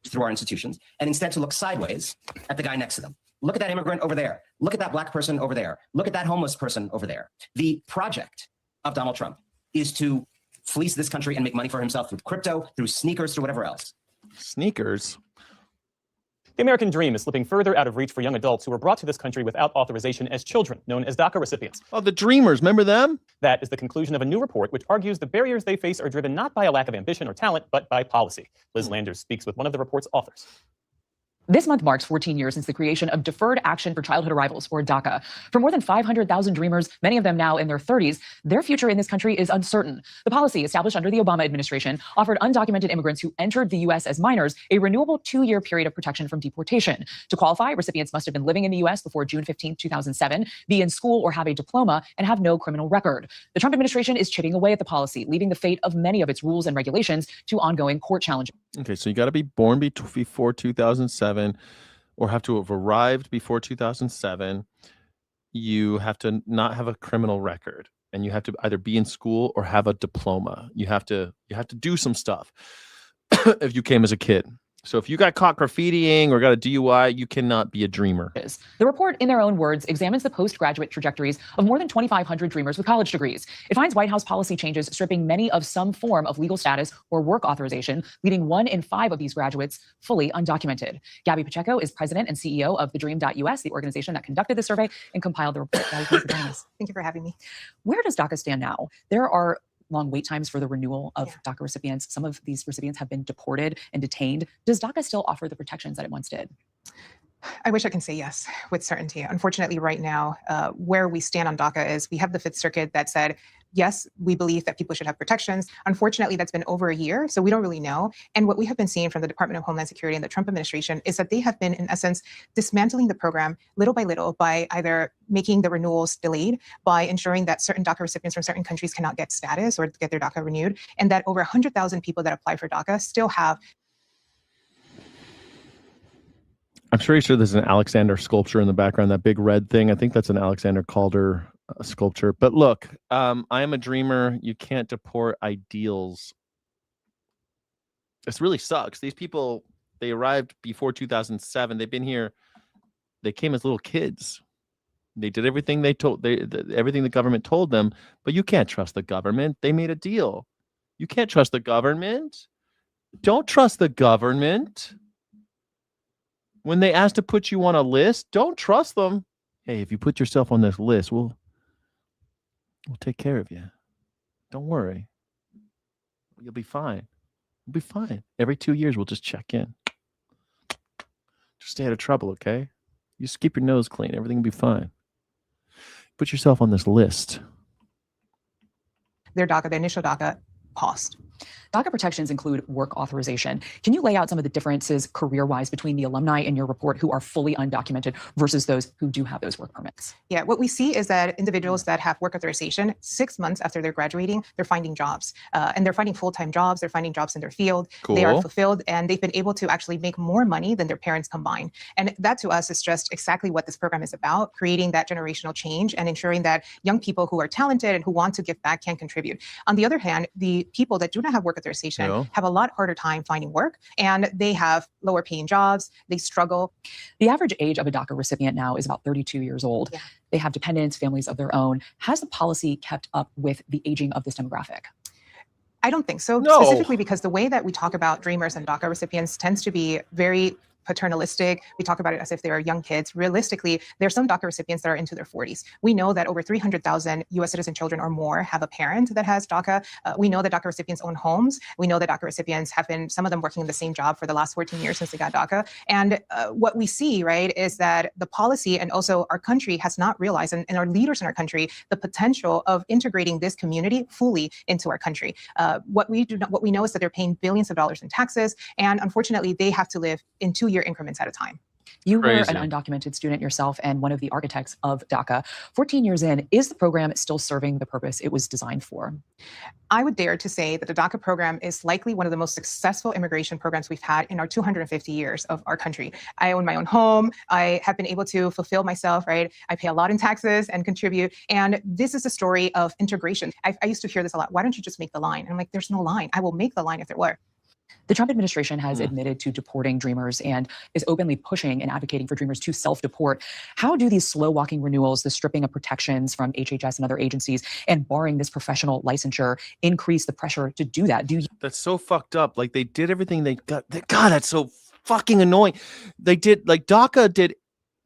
Speaker 18: through our institutions, and instead to look sideways at the guy next to them. Look at that immigrant over there. Look at that black person over there. Look at that homeless person over there. The project of Donald Trump is to fleece this country and make money for himself through crypto, through sneakers, through whatever else.
Speaker 2: Sneakers?
Speaker 10: The American dream is slipping further out of reach for young adults who were brought to this country without authorization as children, known as DACA recipients.
Speaker 2: Oh, the Dreamers, remember them?
Speaker 10: That is the conclusion of a new report which argues the barriers they face are driven not by a lack of ambition or talent, but by policy. Liz Landers speaks with one of the report's authors.
Speaker 16: This month marks 14 years since the creation of Deferred Action for Childhood Arrivals, or DACA. For more than 500,000 Dreamers, many of them now in their 30s, their future in this country is uncertain. The policy established under the Obama administration offered undocumented immigrants who entered the U.S. as minors a renewable 2-year period of protection from deportation. To qualify, recipients must have been living in the U.S. before June 15, 2007, be in school or have a diploma, and have no criminal record. The Trump administration is chipping away at the policy, leaving the fate of many of its rules and regulations to ongoing court challenges.
Speaker 2: Okay, so you got to be born before 2007 or have to have arrived before 2007. You have to not have a criminal record, and you have to either be in school or have a diploma. You have to do some stuff if you came as a kid. So if you got caught graffitiing or got a DUI, you cannot be a dreamer.
Speaker 16: The report, in their own words, examines the postgraduate trajectories of more than 2,500 dreamers with college degrees. It finds White House policy changes stripping many of some form of legal status or work authorization, leaving 1 in 5 of these graduates fully undocumented. Gabby Pacheco is president and CEO of the Dream.us, the organization that conducted the survey and compiled the report. Gabby, thank you for joining us.
Speaker 9: Thank you for having me.
Speaker 16: Where does DACA stand now? There are long wait times for the renewal of DACA recipients. Some of these recipients have been deported and detained. Does DACA still offer the protections that it once did?
Speaker 9: I wish I can say yes with certainty. Unfortunately, right now, where we stand on DACA is we have the Fifth Circuit that said, yes, we believe that people should have protections. Unfortunately, that's been over a year, so we don't really know. And what we have been seeing from the Department of Homeland Security and the Trump administration is that they have been, in essence, dismantling the program little by little by either making the renewals delayed, by ensuring that certain DACA recipients from certain countries cannot get status or get their DACA renewed, and that over 100,000 people that apply for DACA still have.
Speaker 2: I'm pretty sure there's an Alexander sculpture in the background, that big red thing. I think that's an Alexander Calder sculpture. But look, I am a dreamer. You can't deport ideals. This really sucks. These people, they arrived before 2007. They've been here. They came as little kids. They did everything everything the government told them. But you can't trust the government. They made a deal. You can't trust the government. Don't trust the government. When they ask to put you on a list, don't trust them. Hey, if you put yourself on this list, we'll take care of you. Don't worry. You'll be fine. You'll be fine. Every 2 years, we'll just check in. Just stay out of trouble, okay? You just keep your nose clean. Everything will be fine. Put yourself on this list.
Speaker 9: Their DACA, the initial DACA, paused.
Speaker 16: DACA protections include work authorization. Can you lay out some of the differences career-wise between the alumni in your report who are fully undocumented versus those who do have those work permits?
Speaker 9: Yeah, what we see is that individuals that have work authorization, 6 months after they're graduating, they're finding jobs. And they're finding full-time jobs. They're finding jobs in their field.
Speaker 2: Cool.
Speaker 9: They are fulfilled, and they've been able to actually make more money than their parents combined. And that, to us, is just exactly what this program is about, creating that generational change and ensuring that young people who are talented and who want to give back can contribute. On the other hand, the people that do not have work authorization have a lot harder time finding work, and they have lower paying jobs. They struggle.
Speaker 16: The average age of a DACA recipient now is about 32 years old. Yeah. They have dependents, families of their own. Has the policy kept up with the aging of this demographic?
Speaker 9: I don't think so,
Speaker 2: No.
Speaker 9: Specifically because the way that we talk about dreamers and DACA recipients tends to be very paternalistic. We talk about it as if they are young kids. Realistically, there are some DACA recipients that are into their 40s. We know that over 300,000 U.S. citizen children or more have a parent that has DACA. We know that DACA recipients own homes. We know that DACA recipients have been, some of them working in the same job for the last 14 years since they got DACA. And what we see, right, is that the policy and also our country has not realized, and our leaders in our country, the potential of integrating this community fully into our country. What we know is that they're paying billions of dollars in taxes, and unfortunately, they have to live in 2-year increments at a time.
Speaker 16: You were an undocumented student yourself and one of the architects of DACA. 14 years in, is the program still serving the purpose it was designed for?
Speaker 9: I would dare to say that the DACA program is likely one of the most successful immigration programs we've had in our 250 years of our country. I own my own home. I have been able to fulfill myself, right? I pay a lot in taxes and contribute. And this is a story of integration. I used to hear this a lot. Why don't you just make the line? And I'm like, there's no line. I will make the line if there were.
Speaker 16: The Trump administration has admitted to deporting dreamers and is openly pushing and advocating for dreamers to self-deport. How do these slow-walking renewals, the stripping of protections from HHS and other agencies, and barring this professional licensure increase the pressure to do that?
Speaker 2: That's so fucked up. Like, they did everything they got. God, that's so fucking annoying. They did, like, DACA did.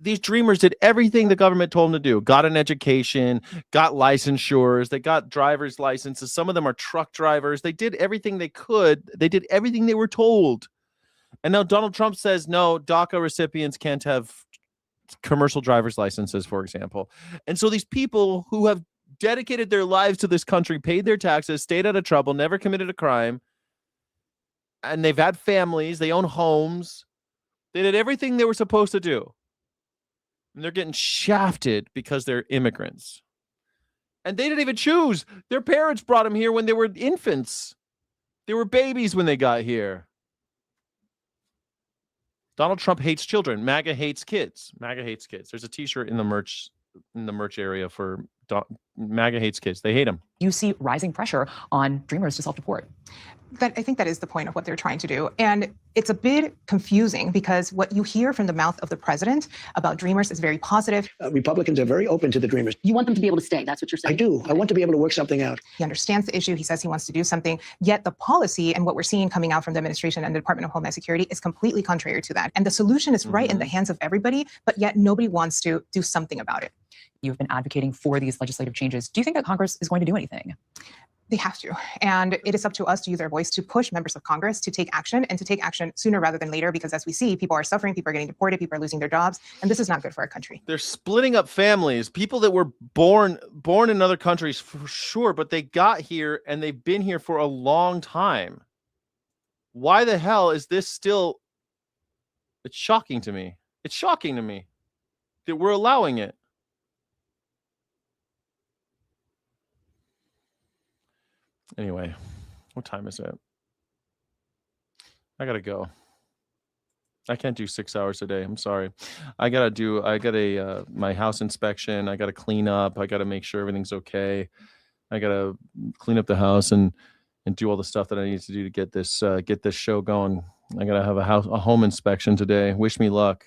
Speaker 2: These dreamers did everything the government told them to do. Got an education, got licensures, they got driver's licenses. Some of them are truck drivers. They did everything they could. They did everything they were told. And now Donald Trump says, no, DACA recipients can't have commercial driver's licenses, for example. And so these people who have dedicated their lives to this country, paid their taxes, stayed out of trouble, never committed a crime, and they've had families, they own homes. They did everything they were supposed to do. And they're getting shafted because they're immigrants. And they didn't even choose. Their parents brought them here when they were infants. They were babies when they got here. Donald Trump hates children. MAGA hates kids. MAGA hates kids. There's a t-shirt in the merch area for MAGA hates kids. They hate them.
Speaker 16: you see rising pressure on Dreamers to self-deport.
Speaker 9: I think that is the point of what they're trying to do. And it's a bit confusing because what you hear from the mouth of the president about Dreamers is very positive.
Speaker 6: Republicans are very open to the Dreamers.
Speaker 22: You want them to be able to stay. That's what you're saying.
Speaker 6: I do. I want to be able to work something out.
Speaker 9: He understands the issue. He says he wants to do something. Yet the policy and what we're seeing coming out from the administration and the Department of Homeland Security is completely contrary to that. And the solution is right in the hands of everybody, but yet nobody wants to do something about it.
Speaker 16: You've been advocating for these legislative changes. Do you think that Congress is going to do anything?
Speaker 9: They have to. And it is up to us to use our voice to push members of Congress to take action and to take action sooner rather than later, because as we see, people are suffering, people are getting deported, people are losing their jobs, and this is not good for our country.
Speaker 2: They're splitting up families, people that were born in other countries for sure, but they got here and they've been here for a long time. Why the hell is this still? It's shocking to me. It's shocking to me that we're allowing it. Anyway, what time is it? I gotta go. I can't do 6 hours a day. I'm sorry. I got my house inspection. I gotta clean up. I gotta make sure everything's okay. I gotta clean up the house and do all the stuff that I need to do to get this show going. I gotta have a home inspection today. Wish me luck.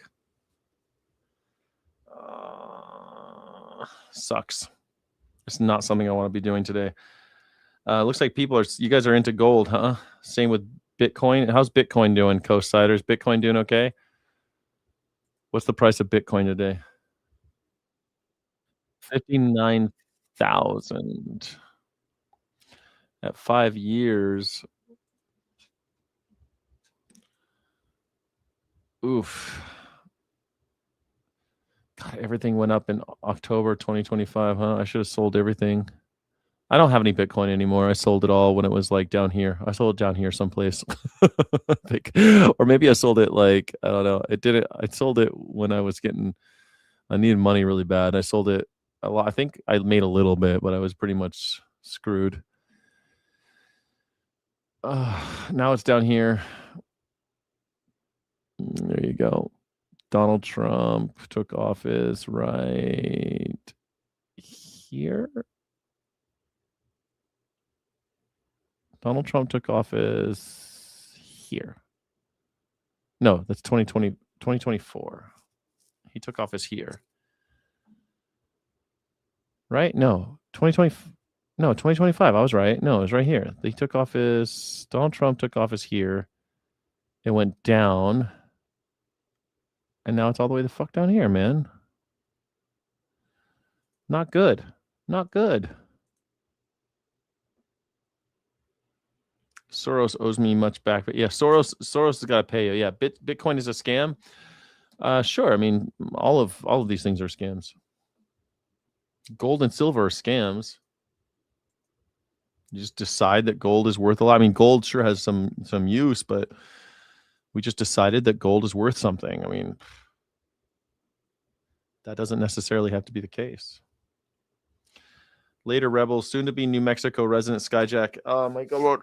Speaker 2: Sucks. It's not something I want to be doing today. Looks like you guys are into gold, huh? Same with Bitcoin. How's Bitcoin doing, co-siders? Bitcoin doing okay? What's the price of Bitcoin today? 59,000 at 5 years. Oof. God, everything went up in October 2025, huh? I should have sold everything. I don't have any Bitcoin anymore. I sold it all when it was like down here. I sold it down here someplace. Or maybe I sold it like, I don't know. I sold it when I needed money really bad. I sold it a lot. I think I made a little bit, but I was pretty much screwed. Now it's down here. There you go. Donald Trump took office right here. Donald Trump took office here. No, that's 2024. He took office here. Right? No, 2025. I was right. No, it was right here. Donald Trump took office here. It went down. And now it's all the way the fuck down here, man. Not good. Not good. Soros owes me much back, but yeah, Soros has got to pay you. Yeah, Bitcoin is a scam. Sure. I mean, all of these things are scams. Gold and silver are scams. You just decide that gold is worth a lot. I mean, gold sure has some use, but we just decided that gold is worth something. I mean, that doesn't necessarily have to be the case. Later, rebels, soon to be New Mexico resident Skyjack. Oh my God.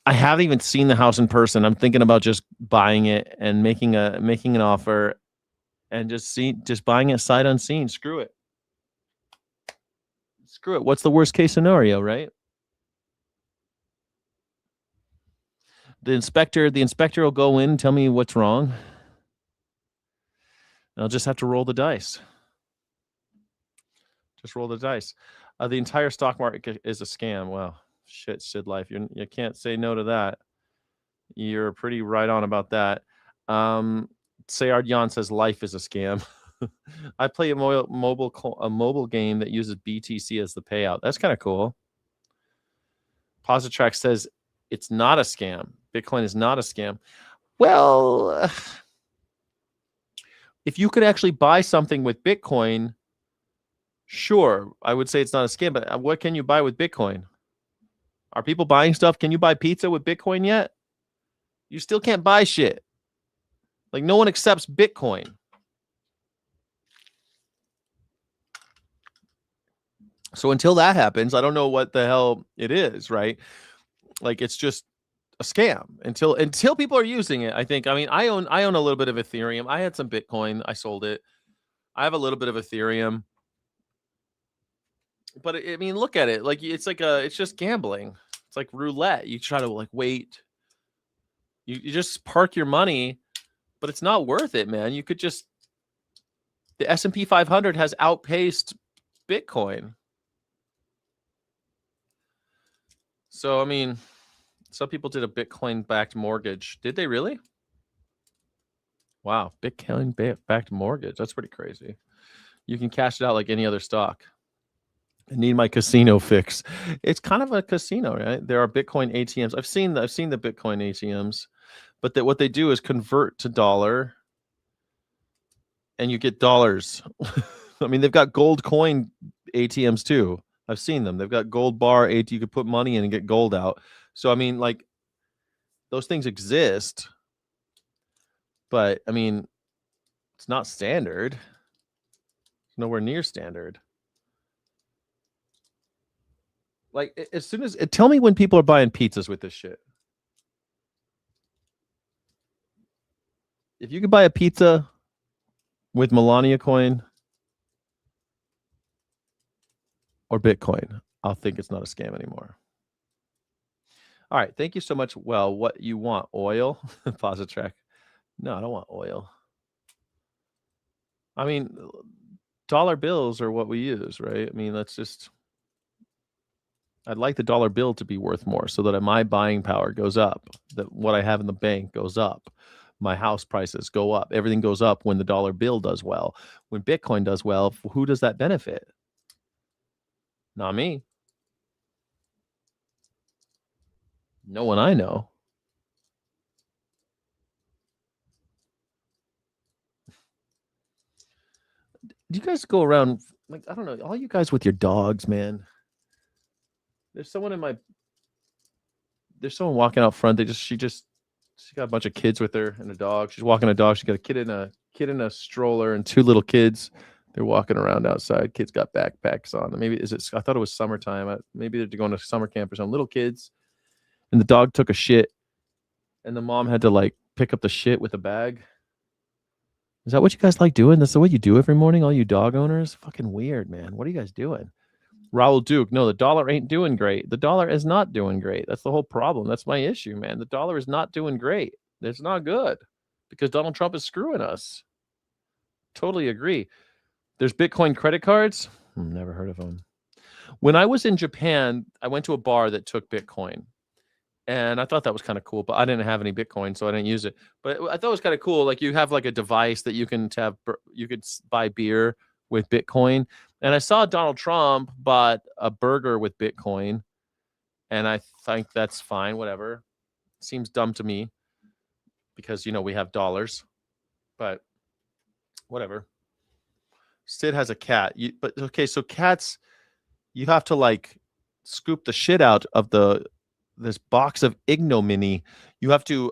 Speaker 2: I haven't even seen the house in person. I'm thinking about just buying it and making an offer and just buying it sight unseen. Screw it. Screw it. What's the worst case scenario, right? The inspector will go in and tell me what's wrong. And I'll just have to roll the dice. Just roll the dice. The entire stock market is a scam. Wow. Shit, Sid Life. You can't say no to that. You're pretty right on about that. Sayard Yan says life is a scam. I play a mobile game that uses BTC as the payout. That's kind of cool. Positrack says it's not a scam. Bitcoin is not a scam. Well, if you could actually buy something with Bitcoin, sure, I would say it's not a scam. But what can you buy with Bitcoin? Are people buying stuff? Can you buy pizza with Bitcoin yet? You still can't buy shit. Like, no one accepts Bitcoin. So until that happens, I don't know what the hell it is, right? Like, it's just a scam until people are using it. I think. I mean, I own a little bit of Ethereum. I had some Bitcoin. I sold it. I have a little bit of Ethereum. But I mean, look at it. Like it's just gambling. It's like roulette. You try to like wait. You just park your money, but it's not worth it, man. You could just the S&P 500 has outpaced Bitcoin. So I mean, some people did a Bitcoin-backed mortgage. Did they really? Wow, Bitcoin-backed mortgage. That's pretty crazy. You can cash it out like any other stock. I need my casino fix. It's kind of a casino, right? There are Bitcoin ATMs. I've seen the Bitcoin ATMs, but what they do is convert to dollar, and you get dollars. I mean, they've got gold coin ATMs too. I've seen them. They've got gold bar ATM. You could put money in and get gold out. So I mean, like, those things exist, but I mean, it's not standard. It's nowhere near standard. Like, as soon as tell me when people are buying pizzas with this shit. If you could buy a pizza with Melania coin or Bitcoin, I'll think it's not a scam anymore. All right. Thank you so much. Well, what you want? Oil? Positrack. No, I don't want oil. I mean, dollar bills are what we use, right? I mean, that's just... I'd like the dollar bill to be worth more so that my buying power goes up, that what I have in the bank goes up, my house prices go up, everything goes up when the dollar bill does well. When Bitcoin does well, who does that benefit? Not me. No one I know. Do you guys go around, like, I don't know, all you guys with your dogs, man? There's someone walking out front. She got a bunch of kids with her and a dog. She's walking a dog. She got a kid in a stroller and two little kids. They're walking around outside. Kids got backpacks on. I thought it was summertime. Maybe they're going to summer camp or something. Little kids. And the dog took a shit. And the mom had to like pick up the shit with a bag. Is that what you guys like doing? That's what you do every morning, all you dog owners? Fucking weird, man. What are you guys doing? Raul Duke, no, the dollar ain't doing great. The dollar is not doing great. That's the whole problem. That's my issue, man. The dollar is not doing great. It's not good because Donald Trump is screwing us. Totally agree. There's Bitcoin credit cards. Never heard of them. When I was in Japan, I went to a bar that took Bitcoin. And I thought that was kind of cool, but I didn't have any Bitcoin, so I didn't use it. But I thought it was kind of cool. Like, you have like a device that you could buy beer with Bitcoin. And I saw Donald Trump bought a burger with Bitcoin. And I think that's fine, whatever. Seems dumb to me because, we have dollars. But whatever. Sid has a cat. So cats, you have to like scoop the shit out of this box of ignominy. You have to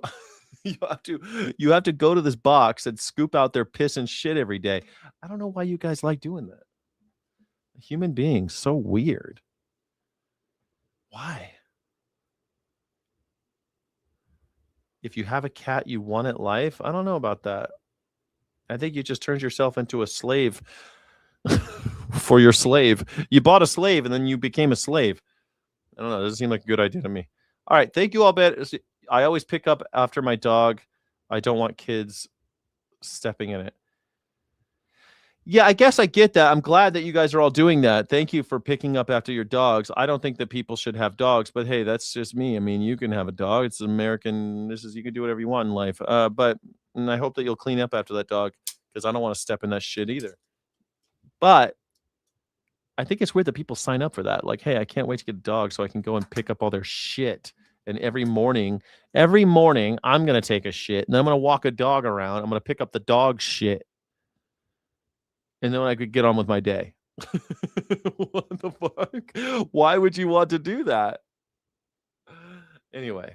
Speaker 2: you have to go to this box and scoop out their piss and shit every day. I don't know why you guys like doing that. Human beings, so weird. Why? If you have a cat, you want it life? I don't know about that. I think you just turned yourself into a slave for your slave. You bought a slave and then you became a slave. I don't know. It doesn't seem like a good idea to me. All right. Thank you all. I always pick up after my dog. I don't want kids stepping in it. Yeah, I guess I get that. I'm glad that you guys are all doing that. Thank you for picking up after your dogs. I don't think that people should have dogs, but hey, that's just me. I mean, you can have a dog. It's American. You can do whatever you want in life. And I hope that you'll clean up after that dog because I don't want to step in that shit either. But I think it's weird that people sign up for that. Like, hey, I can't wait to get a dog so I can go and pick up all their shit. And every morning, I'm going to take a shit. And then I'm going to walk a dog around. I'm going to pick up the dog shit. And then I could get on with my day. What the fuck? Why would you want to do that? Anyway,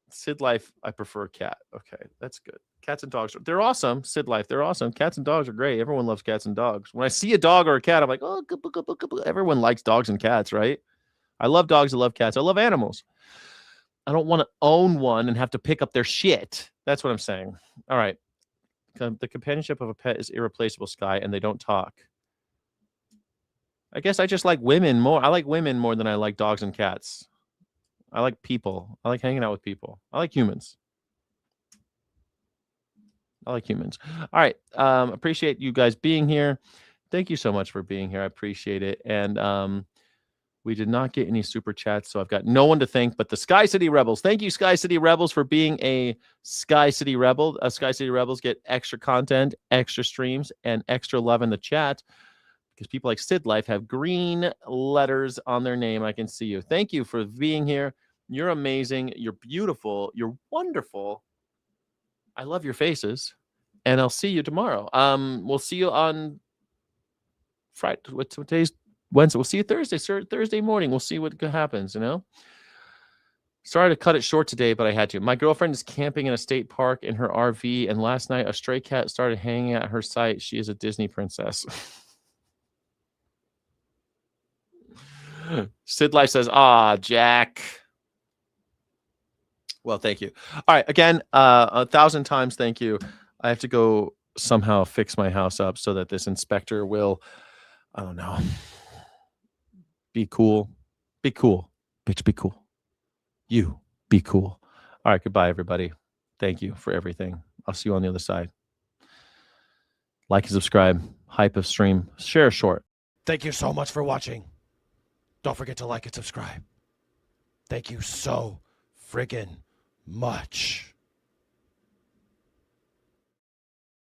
Speaker 2: Sid Life, I prefer cat. Okay, that's good. Cats and dogs, they're awesome. Sid Life, they're awesome. Cats and dogs are great. Everyone loves cats and dogs. When I see a dog or a cat, I'm like, oh, everyone likes dogs and cats, right? I love dogs. I love cats. I love animals. I don't want to own one and have to pick up their shit. That's what I'm saying. All right. The companionship of a pet is irreplaceable, Sky, and they don't talk. I guess I just like women more. I like women more than I like dogs and cats. I like people. I like hanging out with people. I like humans. All right. Appreciate you guys being here. Thank you so much for being here. I appreciate it. And we did not get any super chats, so I've got no one to thank but the Sky City Rebels. Thank you, Sky City Rebels, for being a Sky City Rebel. Sky City Rebels get extra content, extra streams, and extra love in the chat because people like Sid Life have green letters on their name. I can see you. Thank you for being here. You're amazing. You're beautiful. You're wonderful. I love your faces. And I'll see you tomorrow. We'll see you on Friday. What today's Wednesday? We'll see you Thursday, sir. Thursday morning. We'll see what happens, you know? Sorry to cut it short today, but I had to. My girlfriend is camping in a state park in her RV, and last night a stray cat started hanging at her site. She is a Disney princess. Sid Life says, Jack. Well, thank you. All right. Again, 1,000 times thank you. I have to go somehow fix my house up so that this inspector will, I don't know, be cool. Be cool. Bitch, be cool. You, be cool. All right. Goodbye, everybody. Thank you for everything. I'll see you on the other side. Like and subscribe. Hype of stream. Share short.
Speaker 11: Thank you so much for watching. Don't forget to like and subscribe. Thank you so friggin' much.